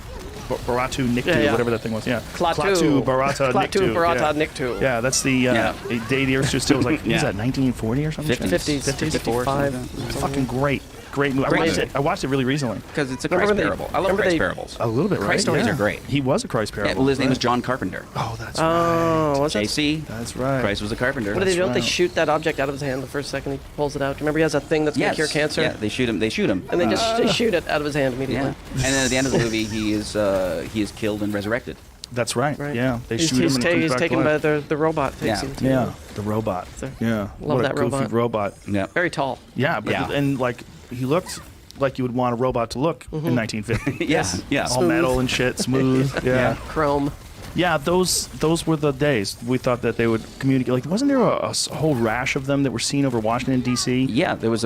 Baratu Niktu, Yeah. whatever that thing was. Yeah. Klaatu. Barata Klaatu, Niktu. Barata, yeah. Niktu. Yeah, that's the Yeah. Day the Earth Stood Still was like, what is Yeah. that, 1940 or something? 50s, 55. Fucking great. Great movie. Amazing. I watched it really recently. Because it's a Remember Christ they- parable. I love remember Christ they- parables. A little bit, right? Christ stories Yeah. are great. He was a Christ parable. Yeah, well, his name was right? John Carpenter. Oh, that's Oh, right. was it? JC. That's right. Christ was a carpenter. What do they do? Don't they right. shoot that object out of his hand the first second he pulls it out? Do you remember he has a thing that's going to cure cancer? Yeah, they shoot him. And they just they shoot it out of his hand immediately. Yeah. And then at the end of the movie, he is killed and resurrected. That's right. Right. Yeah, they He's, shoot him he's, and ta- he comes he's back to taken by life. the robot. Takes Yeah. him to- Yeah, the robot. Yeah, Love what that a goofy robot. robot. Yeah. Very tall. Yeah, but Yeah. and like he looked like you would want a robot to look in 1950. Yes. Yeah. All metal and shit, smooth. Yeah. Chrome. Yeah, those were the days. We thought that they would communicate. Like, wasn't there a whole rash of them that were seen over Washington D.C.? Yeah, there was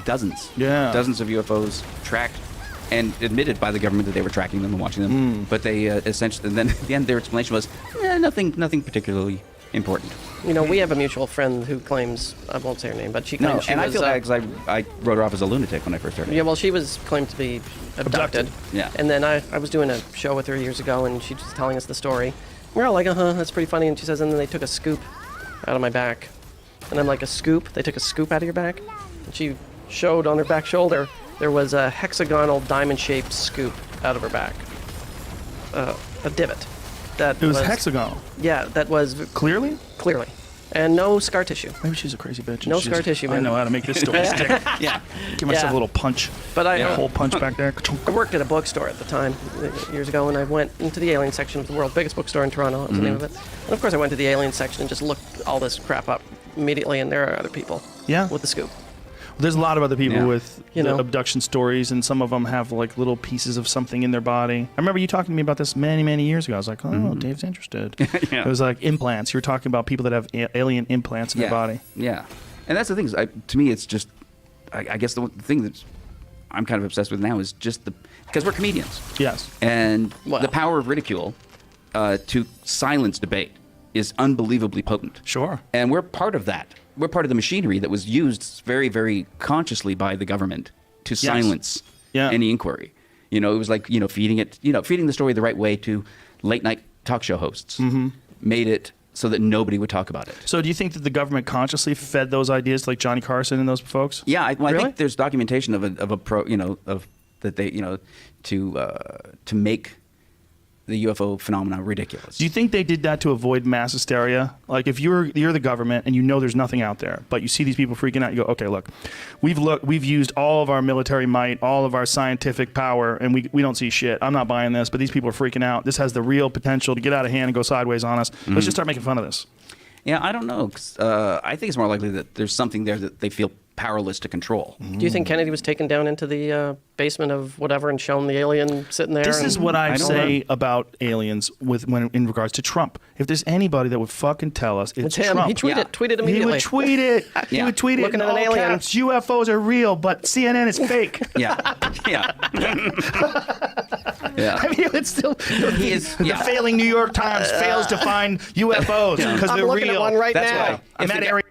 dozens. Yeah. Dozens of UFOs tracked and admitted by the government that they were tracking them and watching them. But they essentially, and then at the end, their explanation was, nothing particularly important. You know, we have a mutual friend who claims, I won't say her name, but she claims No, she and was... I feel bad because I wrote her off as a lunatic when I first heard it. Yeah, well, she was claimed to be abducted. Yeah. And then I was doing a show with her years ago, and she was telling us the story. We're all like, that's pretty funny. And she says, and then they took a scoop out of my back. And I'm like, a scoop? They took a scoop out of your back? And she showed on her back shoulder, there was a hexagonal diamond-shaped scoop out of her back. A divot. That It was hexagonal. Yeah, that was Clearly? clearly. and no scar tissue. Maybe she's a crazy bitch. No and she's- scar tissue, I man. know how to make this story stick. Yeah. Give myself Yeah. a little punch. But I A whole punch back there. I worked at a bookstore at the time, years ago, and I went into the alien section of the world's biggest bookstore in Toronto. That was the name of it. And of course, I went to the alien section and just looked all this crap up immediately, and there are other people Yeah. with the scoop. There's a lot of other people Yeah. with You know. abduction stories, and some of them have like little pieces of something in their body. I remember you talking to me about this many, many years ago. I was like, oh, Dave's interested. Yeah. It was like implants. You were talking about people that have alien implants in their body. Yeah, and that's the thing. Is to me, it's just, I guess the thing that I'm kind of obsessed with now is just because we're comedians. Yes. And Wow. the power of ridicule to silence debate is unbelievably potent. Sure. And we're part of that. We're part of the machinery that was used very, very consciously by the government to silence Yeah. any inquiry. You know, it was like, feeding the story the right way to late night talk show hosts. Made it so that nobody would talk about it. So do you think that the government consciously fed those ideas to like Johnny Carson and those folks? Yeah, I Really? think there's documentation of a pro, of that they, to make the UFO phenomena ridiculous. Do you think they did that to avoid mass hysteria? Like, if you're the government and you know there's nothing out there, but you see these people freaking out, you go, okay, look, we've used all of our military might, all of our scientific power, and we don't see shit. I'm not buying this, but these people are freaking out. This has the real potential to get out of hand and go sideways on us. Let's just start making fun of this. Yeah, I don't know. 'Cause, I think it's more likely that there's something there that they feel powerless to control. Do you think Kennedy was taken down into the basement of whatever and shown the alien sitting there? This and- is what I don't say about aliens in regards to Trump. If there's anybody that would fucking tell us, it's It's him. Trump. He tweeted Yeah. immediately. He would tweet it. He Yeah. would tweet it Looking in at an all alien. caps. UFOs are real, but CNN is fake. Yeah, yeah, yeah. I mean, it's still He is. the Yeah. failing New York Times fails to find UFOs because I'm they're looking real. at one right That's now. why. I'm If at the area.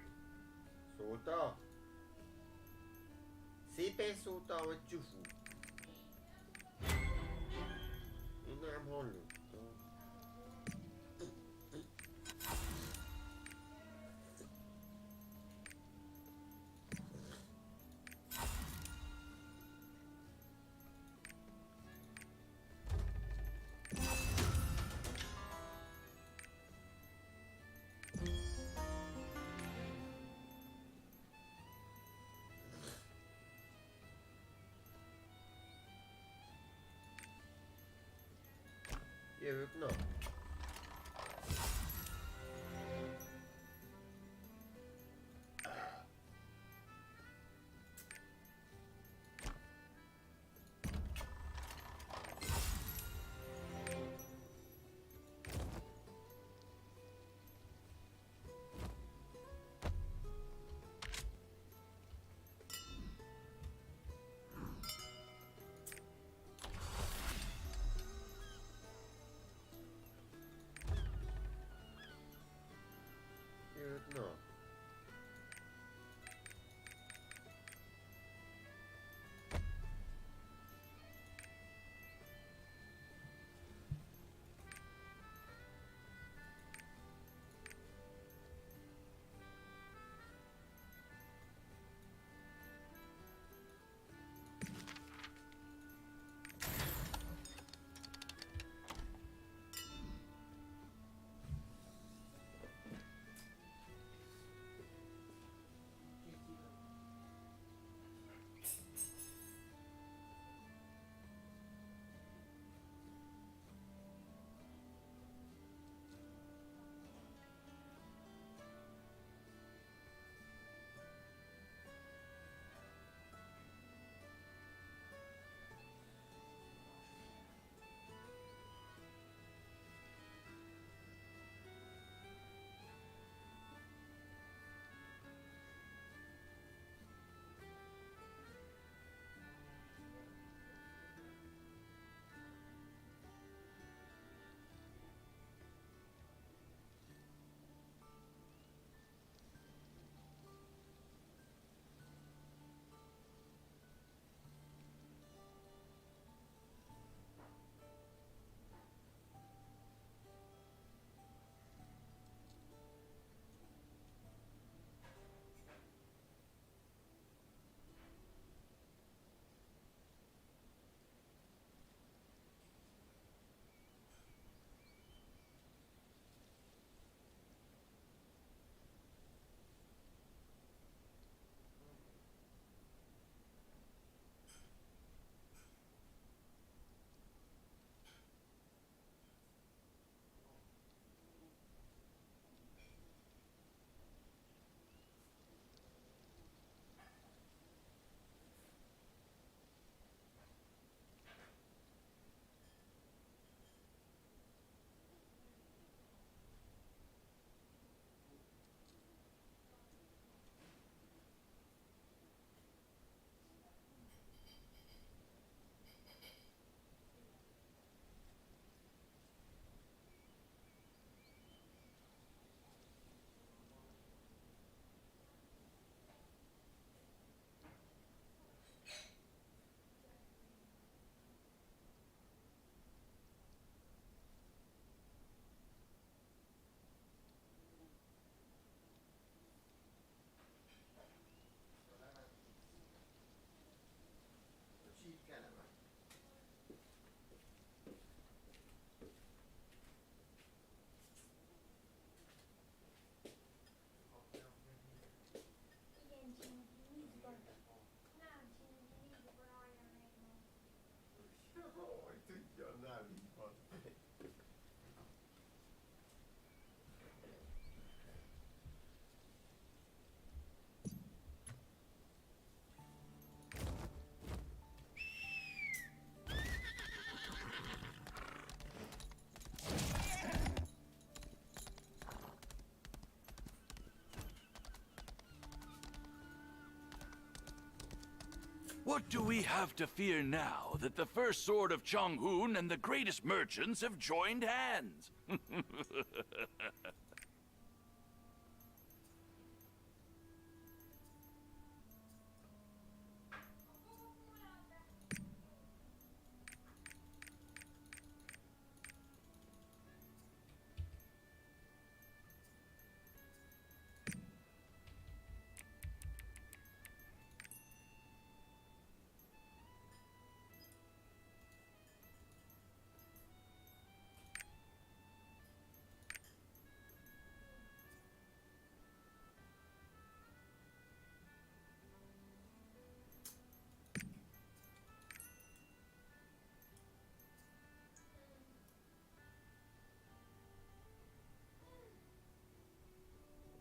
What do we have to fear now that the first sword of Chonghun and the greatest merchants have joined hands?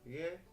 Yeah.